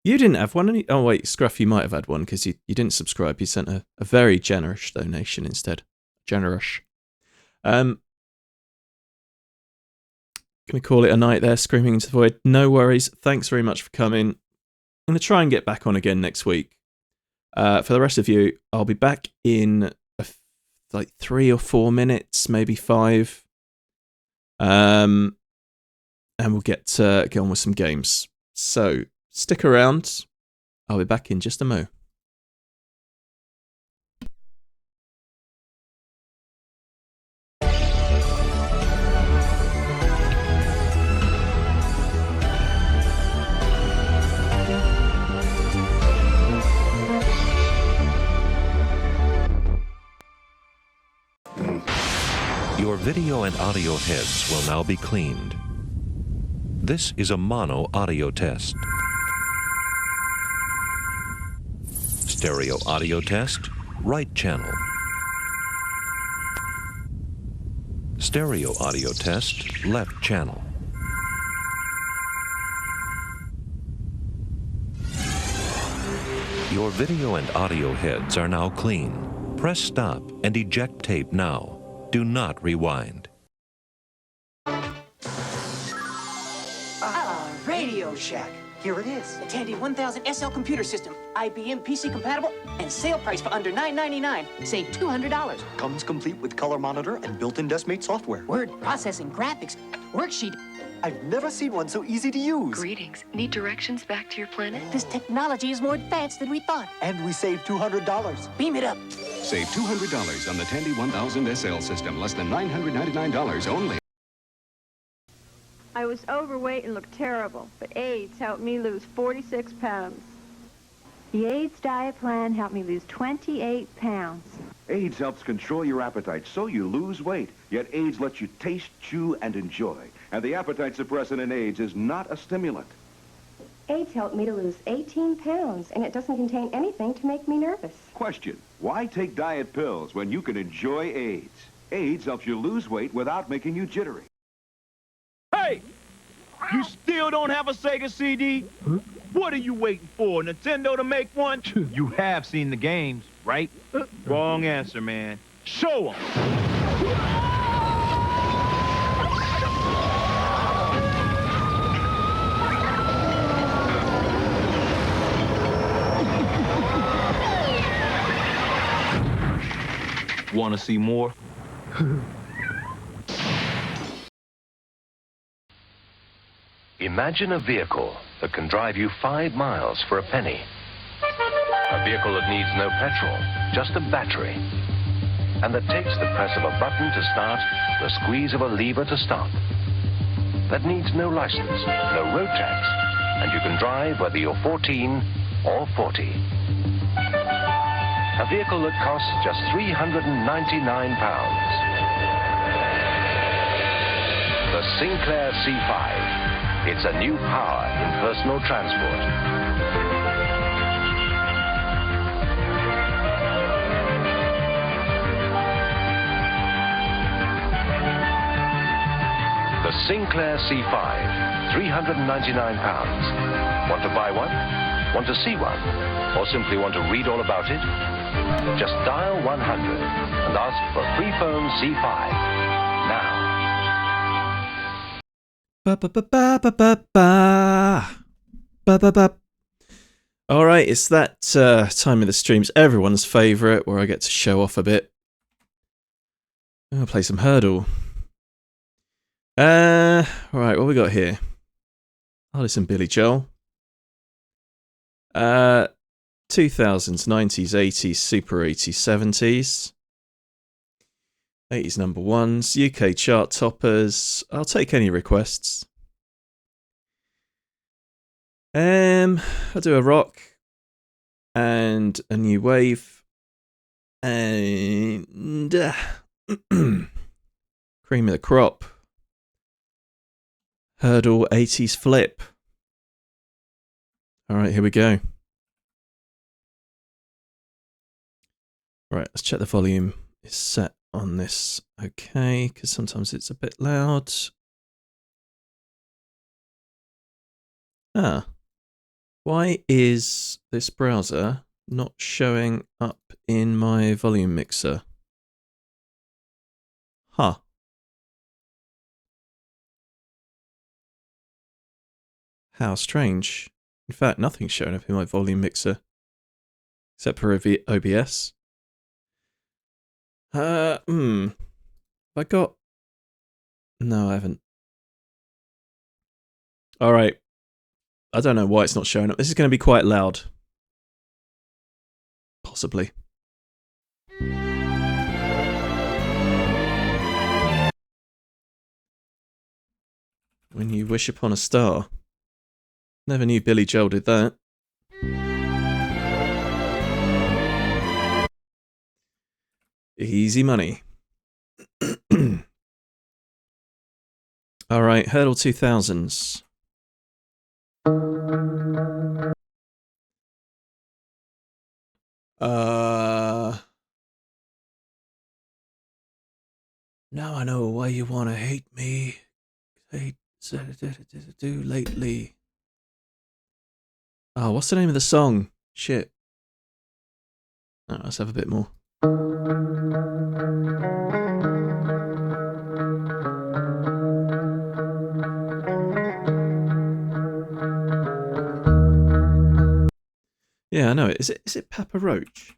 You didn't have one. Oh wait, Scruff, you might have had one because you didn't subscribe. You sent a very generous donation instead. Generous. Can we call it a night there, Screaming into the Void? No worries. Thanks very much for coming. I'm going to try and get back on again next week. For the rest of you, I'll be back in like 3 or 4 minutes, maybe 5. And we'll get on with some games. So stick around. I'll be back in just a mo. Your video and audio heads will now be cleaned. This is a mono audio test. Stereo audio test, right channel. Stereo audio test, left channel. Your video and audio heads are now clean. Press stop and eject tape now. Do not rewind. Radio Shack. Here it is. The Tandy 1000 SL computer system. IBM PC compatible and sale price for under $9.99. Save $200. Comes complete with color monitor and built-in DeskMate software. Word processing, graphics, worksheet. I've never seen one so easy to use. Greetings. Need directions back to your planet? This technology is more advanced than we thought. And we saved $200. Beam it up. Save $200 on the Tandy 1000 SL system, less than $999 only. I was overweight and looked terrible, but AIDS helped me lose 46 pounds. The AIDS diet plan helped me lose 28 pounds. AIDS helps control your appetite so you lose weight, yet AIDS lets you taste, chew, and enjoy. And the appetite suppressant in AIDS is not a stimulant. AIDS helped me to lose 18 pounds, and it doesn't contain anything to make me nervous. Question, why take diet pills when you can enjoy AIDS? AIDS helps you lose weight without making you jittery. Hey! You still don't have a Sega CD? Huh? What are you waiting for, Nintendo to make one? You have seen the games, right? Wrong answer, man. Show 'em! Want to see more? Imagine a vehicle that can drive you 5 miles for a penny. A vehicle that needs no petrol, just a battery. And that takes the press of a button to start, the squeeze of a lever to stop. That needs no license, no road tax, and you can drive whether you're 14 or 40. A vehicle that costs just £399. The Sinclair C5. It's a new power in personal transport. The Sinclair C5, £399. Want to buy one? Want to see one? Or simply want to read all about it? Just dial 100 and ask for a free phone C5 now. Ba ba ba ba ba ba ba ba ba ba. All right, it's that time of the streams, everyone's favourite, where I get to show off a bit. I'm gonna play some Hurdle. Right, what we got here? Oh, listen, Billy Joel. 2000s, 90s, 80s, Super 80s, 70s. 80s number ones, UK chart toppers. I'll take any requests. I'll do a rock and a new wave and cream of the crop. Hurdle 80s flip. All right, here we go. Right, let's check the volume is set on this. Okay, because sometimes it's a bit loud. Why is this browser not showing up in my volume mixer? Huh. How strange. In fact, nothing's showing up in my volume mixer. Except for OBS. Have I got... No, I haven't. Alright. I don't know why it's not showing up. This is going to be quite loud. Possibly. When you wish upon a star. Never knew Billy Joel did that. Easy money. Alright, Hurdle 2000s. Now I know why you want to hate me. Do lately. Oh, what's the name of the song? Shit. Oh, let's have a bit more. Yeah, I know it. Is it Papa Roach?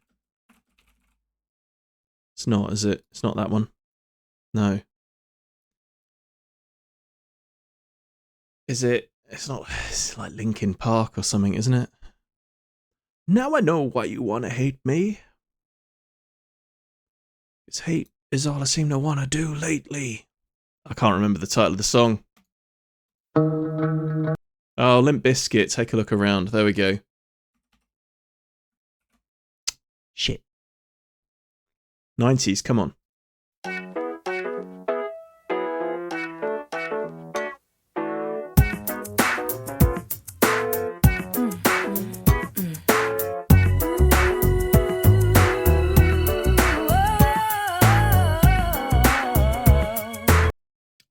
It's not, is it? It's not that one. No. Is it? It's not. It's like Linkin Park or something, isn't it? Now I know why you want to hate me. It's hate is all I seem to want to do lately. I can't remember the title of the song. Oh, Limp Bizkit. Take a look around. There we go. Shit. 90s, come on.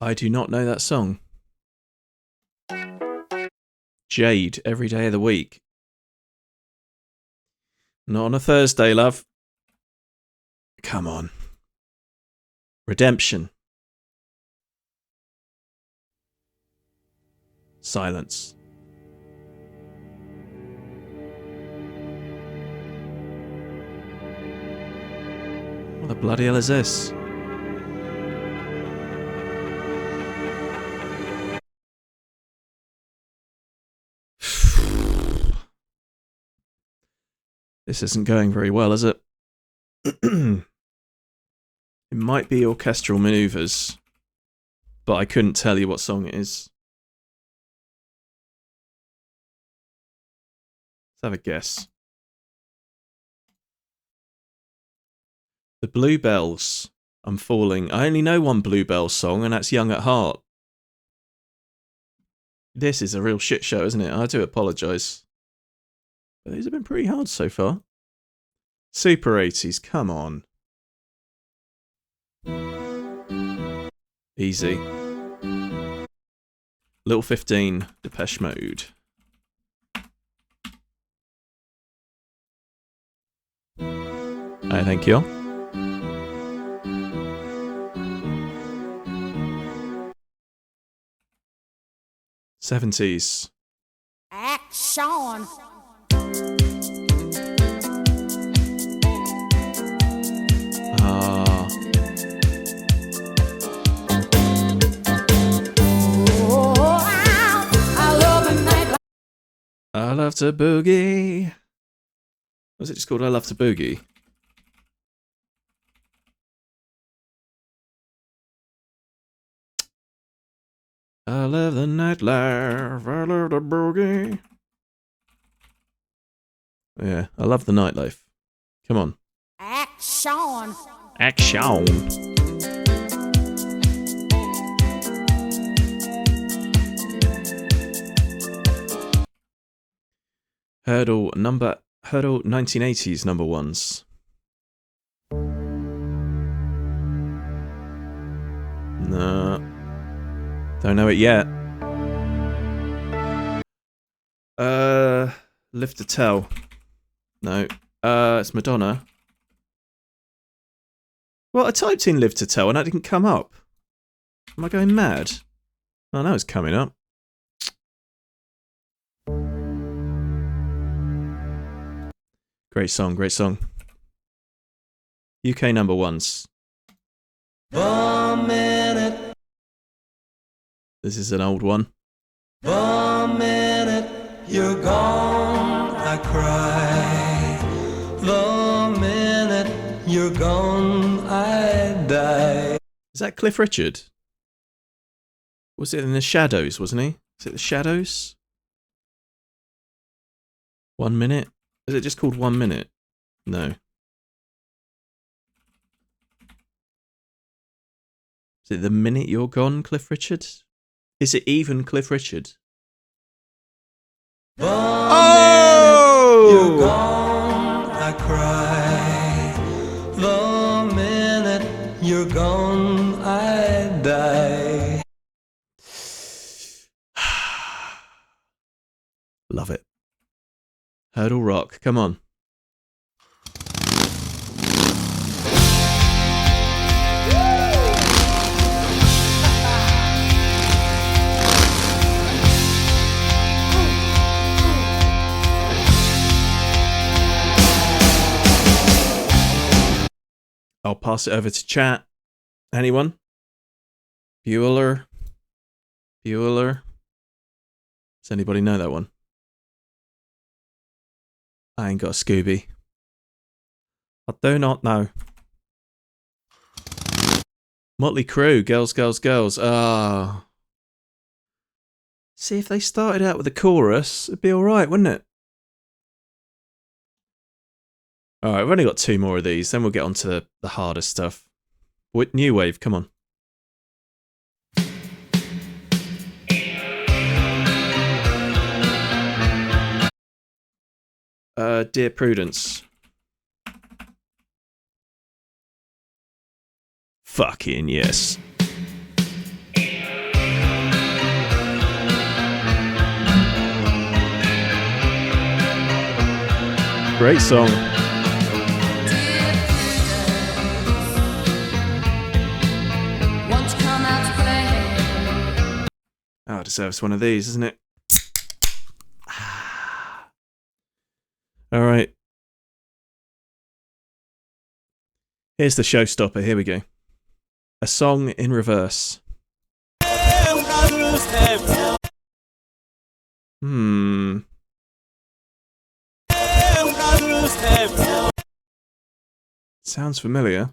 I do not know that song. Jade, every day of the week. Not on a Thursday, love. Come on. Redemption. Silence. What the bloody hell is this? This isn't going very well, is it? It might be Orchestral Maneuvers, but I couldn't tell you what song it is. Let's have a guess. The Bluebells. I'm falling. I only know one Bluebell song, and that's Young at Heart. This is a real shit show, isn't it? I do apologise. But these have been pretty hard so far. Super 80s, come on. Easy. Little 15, Depeche Mode. Thank you. '70s. Action. I love to boogie. Was it just called I Love to Boogie? I love the nightlife. I love the boogie. Yeah, I love the nightlife. Come on. Action. Action. Hurdle 1980s number ones. No. Don't know it yet. Live to Tell. No. It's Madonna. Well, I typed in Live to Tell and that didn't come up. Am I going mad? Oh, no, it's coming up. Great song, great song. UK number ones. 1 minute. This is an old one. 1 minute, you're gone, I cry. The minute you're gone, I die. Is that Cliff Richard? Was it in the Shadows, wasn't he? Is it the Shadows? 1 minute? Is it just called 1 minute? No. Is it The Minute You're Gone, Cliff Richard? Is it even Cliff Richard? Oh! You're gone, I cry. The minute you're gone, I die. Love it. Hurdle Rock, come on. pass it over to chat. Anyone? Bueller? Bueller? Does anybody know that one? I ain't got a Scooby. I do not know. Motley Crue, Girls, Girls, Girls. Ah. See, if they started out with a chorus, it'd be alright, wouldn't it? Alright, we've only got 2 more of these, then we'll get on to the harder stuff. New Wave, come on. Dear Prudence. Fucking yes. Great song. Oh, it deserves one of these, isn't it? All right. Here's the showstopper. Here we go. A song in reverse. Sounds familiar.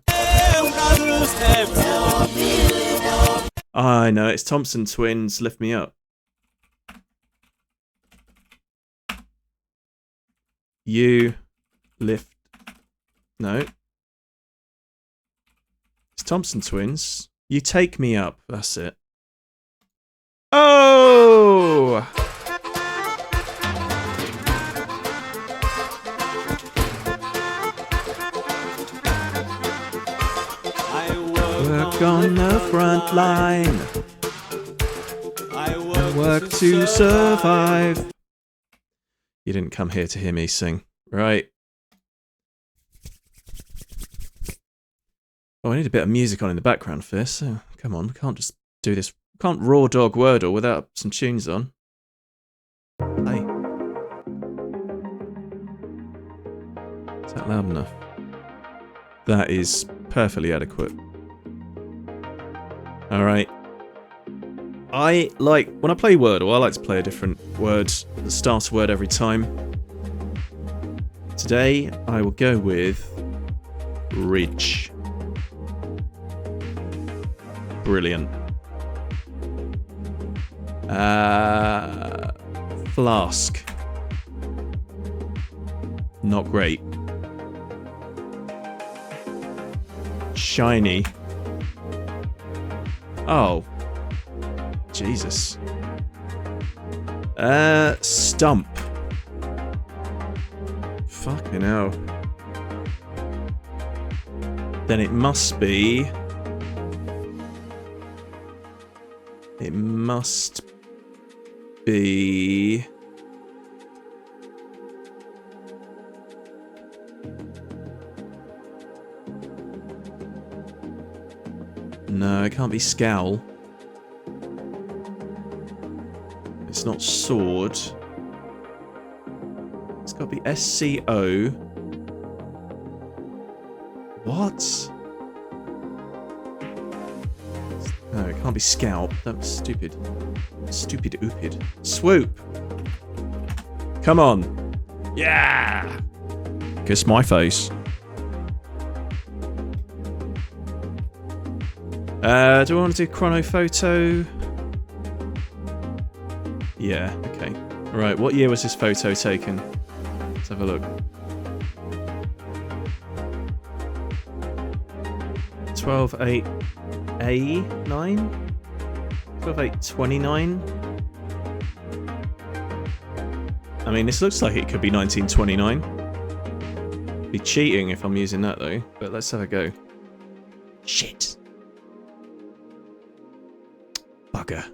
I know, it's Thompson Twins, Lift Me Up. You lift... No. It's Thompson Twins. You Take Me Up. That's it. Oh! Work on the front line. I work to survive. You didn't come here to hear me sing. Right. Oh, I need a bit of music on in the background for this. So come on, we can't just do this. We can't raw dog Wordle without some tunes on. Hey. Is that loud enough? That is perfectly adequate. Alright. I like, when I play Wordle, I like to play a different word, the start word every time. Today, I will go with ridge. Brilliant. Flask. Not great. Shiny. Oh. Jesus. Stump. Fucking hell. Then it must be... It must be... No, it can't be scowl. It's not sword. It's got to be SCO. What? No, it can't be scalp. That was stupid. Stupid oopid. Swoop! Come on! Yeah! Kiss my face. Do I want to do chrono photo? Yeah, okay. Alright, what year was this photo taken? Let's have a look. 12/8/A9? 12/8/29? I mean, this looks like it could be 1929. Be cheating if I'm using that though, but let's have a go. Shit. Bugger.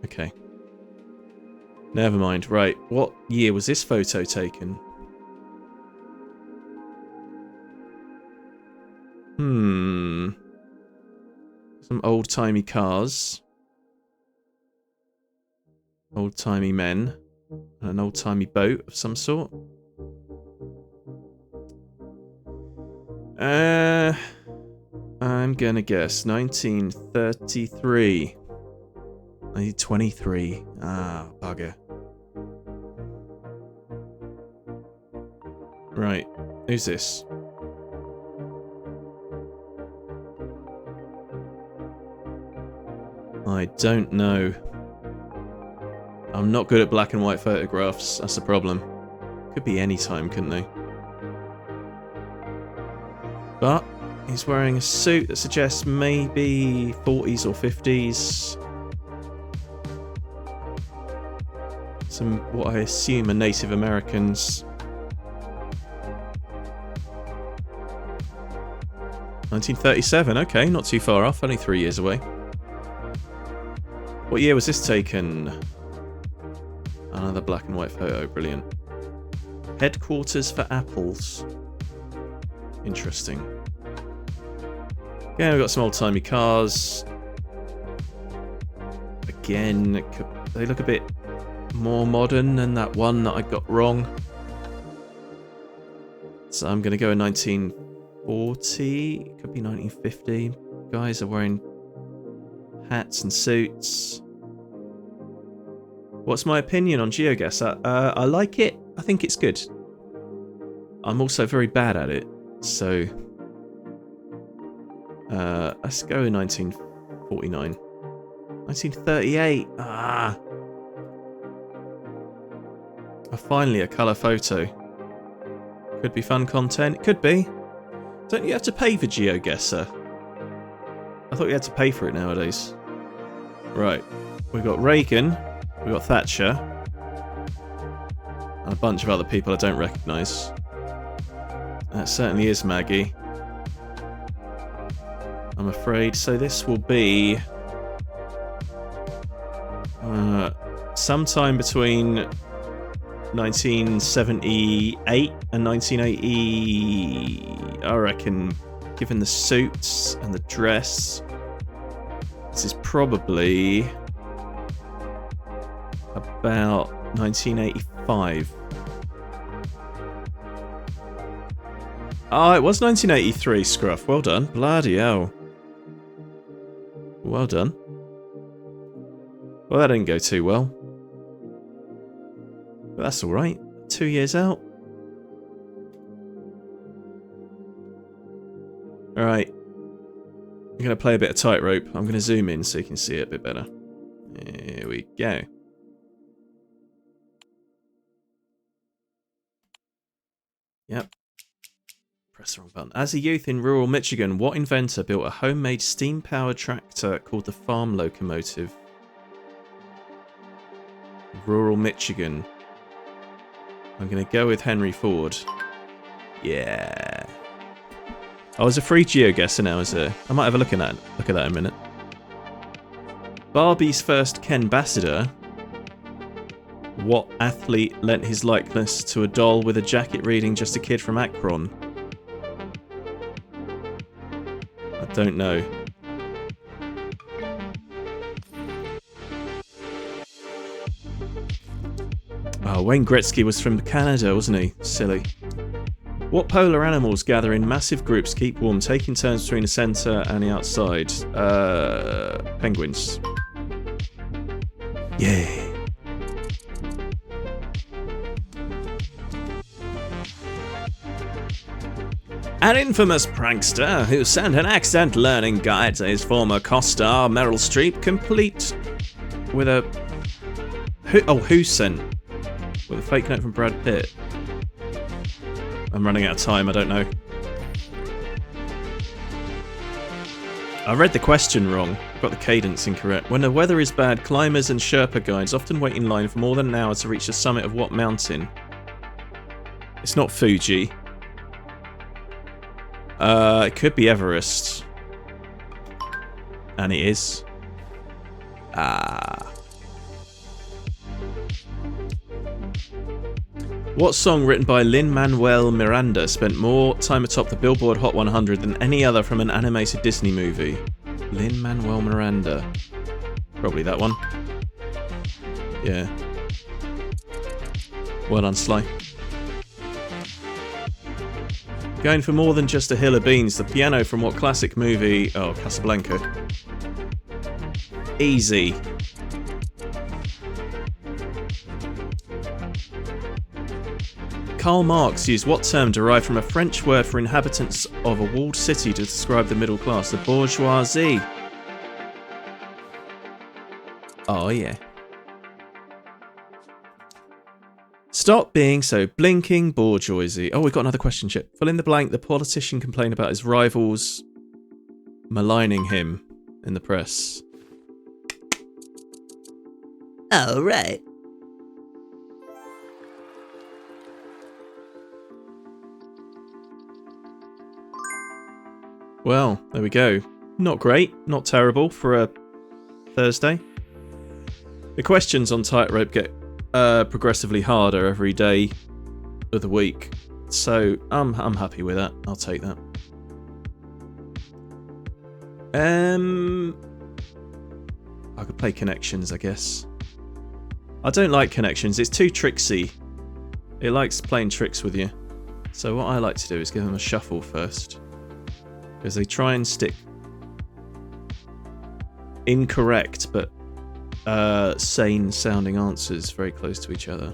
Okay. Never mind. Right, what year was this photo taken? Some old-timey cars. Old-timey men. And an old-timey boat of some sort. I'm gonna guess 1933. 1923. Ah, bugger. Right, who's this? I don't know. I'm not good at black and white photographs, that's the problem. Could be any time, couldn't they? But he's wearing a suit that suggests maybe 40s or 50s. Some, what I assume are Native Americans. 1937, okay, not too far off, only 3 years away. What year was this taken? Another black and white photo, brilliant. Headquarters for Apples. Interesting. Again, we've got some old-timey cars. Again, they look a bit more modern than that one that I got wrong. So I'm going to go in 1940. Could be 1950. Guys are wearing hats and suits. What's my opinion on GeoGuessr? I like it. I think it's good. I'm also very bad at it. So let's go in 1949. 1938. Ah. Finally a colour photo. Could be fun content. Could be. Don't you have to pay for GeoGuessr? I thought you had to pay for it nowadays. Right. We've got Reagan. We've got Thatcher. And a bunch of other people I don't recognise. That certainly is Maggie. I'm afraid. So this will be sometime between 1978 and 1980, I reckon, given the suits and the dress. This is probably about 1985. Oh, it was 1983, Scruff. Well done. Bloody hell. Well done. Well, that didn't go too well. But that's alright. 2 years out. Alright. I'm going to play a bit of tightrope. I'm going to zoom in so you can see it a bit better. Here we go. Yep. Press the wrong button. As a youth in rural Michigan, what inventor built a homemade steam-powered tractor called the farm locomotive? Rural Michigan. I'm going to go with Henry Ford. Yeah. I was a free GeoGuessr now, is there? I might have a look at that in a minute. Barbie's first Ken Basseder. What athlete lent his likeness to a doll with a jacket reading "Just a Kid from Akron"? I don't know. Oh, Wayne Gretzky was from Canada, wasn't he? Silly. What polar animals gather in massive groups, keep warm, taking turns between the centre and the outside? Penguins. Yeah. An infamous prankster who sent an accent learning guide to his former co-star Meryl Streep, complete with a... who sent? With a fake note from Brad Pitt. I'm running out of time, I don't know. I read the question wrong. Got the cadence incorrect. When the weather is bad, climbers and Sherpa guides often wait in line for more than an hour to reach the summit of what mountain? It's not Fuji. It could be Everest. And it is. What song written by Lin-Manuel Miranda spent more time atop the Billboard Hot 100 than any other from an animated Disney movie? Lin-Manuel Miranda. Probably that one. Yeah. Well done, Sly. Going for more than just a hill of beans. The piano from what classic movie? Oh, Casablanca. Easy. Karl Marx used what term derived from a French word for inhabitants of a walled city to describe the middle class? The bourgeoisie. Oh, yeah. Stop being so blinking bourgeoisie. Oh, we've got another question, Chip. Fill in the blank. The politician complained about his rivals maligning him in the press. Oh, right. Well, there we go. Not great, not terrible for a Thursday. The questions on Tightrope get progressively harder every day of the week, so I'm happy with that. I'll take that. I could play Connections, I guess. I don't like Connections. It's too tricksy. It likes playing tricks with you. So what I like to do is give them a shuffle first, because they try and stick incorrect but sane sounding answers very close to each other.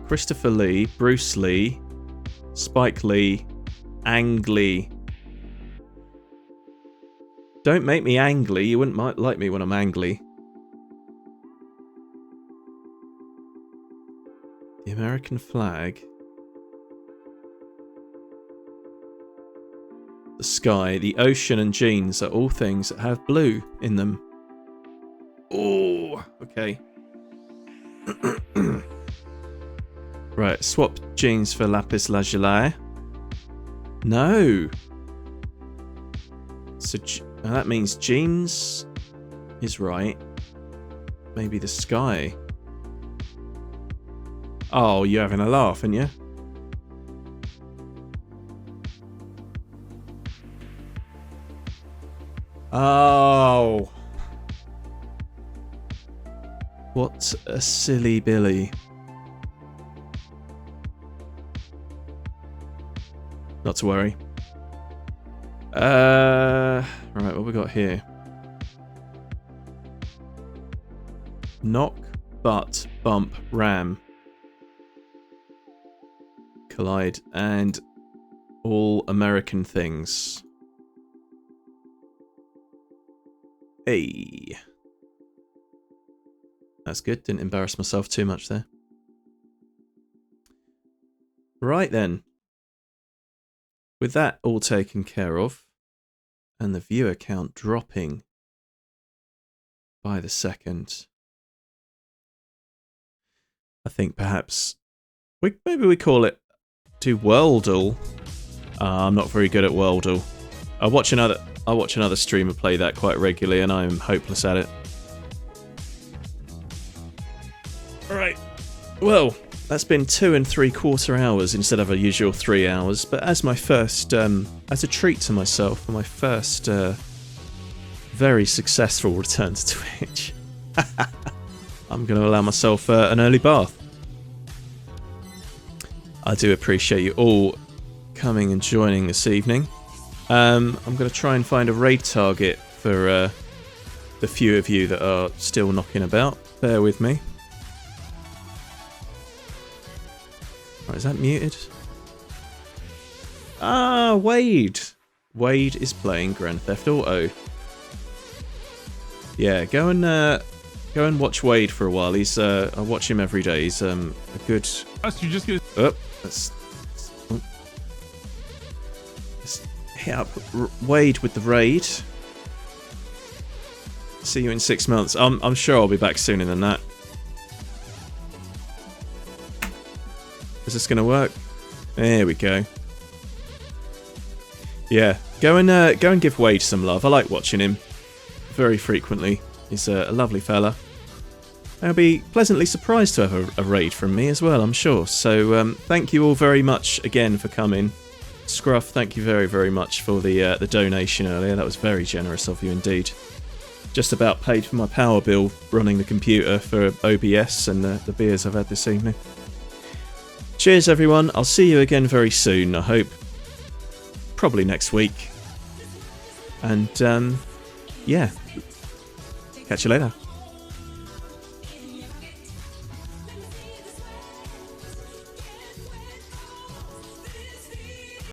Christopher Lee, Bruce Lee, Spike Lee, Ang Lee. Don't make me angry. You wouldn't like me when I'm angry. The American flag. The sky, the ocean and jeans are all things that have blue in them. Oh, okay. Right, swap jeans for lapis lazuli. No. So that means jeans is right. Maybe the sky. Oh, you're having a laugh, aren't you? Oh. What a silly Billy. Not to worry. Right, what we got here? Knock, butt, bump, ram. Collide, and all American things. Hey. That's good. Didn't embarrass myself too much there. Right then. With that all taken care of, and the viewer count dropping by the second, I think perhaps maybe we call it to Wordle. I'm not very good at Wordle. I watch another streamer play that quite regularly, and I'm hopeless at it. Alright, well, that's been 2 3/4 hours instead of a usual 3 hours, but as my first, as a treat to myself for my first very successful return to Twitch, I'm going to allow myself an early bath. I do appreciate you all coming and joining this evening. I'm going to try and find a raid target for the few of you that are still knocking about. Bear with me. Right, is that muted? Ah, Wade! Wade is playing Grand Theft Auto. Yeah, go and watch Wade for a while. He's I watch him every day. He's a good. You just get. Oh, let's hit up Wade with the raid. See you in 6 months. I'm sure I'll be back sooner than that. Is this gonna work? There we go. Yeah, go and give Wade some love. I like watching him very frequently. He's a lovely fella. I'll be pleasantly surprised to have a raid from me as well, I'm sure. So thank you all very much again for coming. Scruff, thank you very, very much for the donation earlier. That was very generous of you indeed. just about paid for my power bill running the computer for OBS and the beers I've had this evening. Cheers everyone, I'll see you again very soon, I hope. Probably next week. And yeah, catch you later.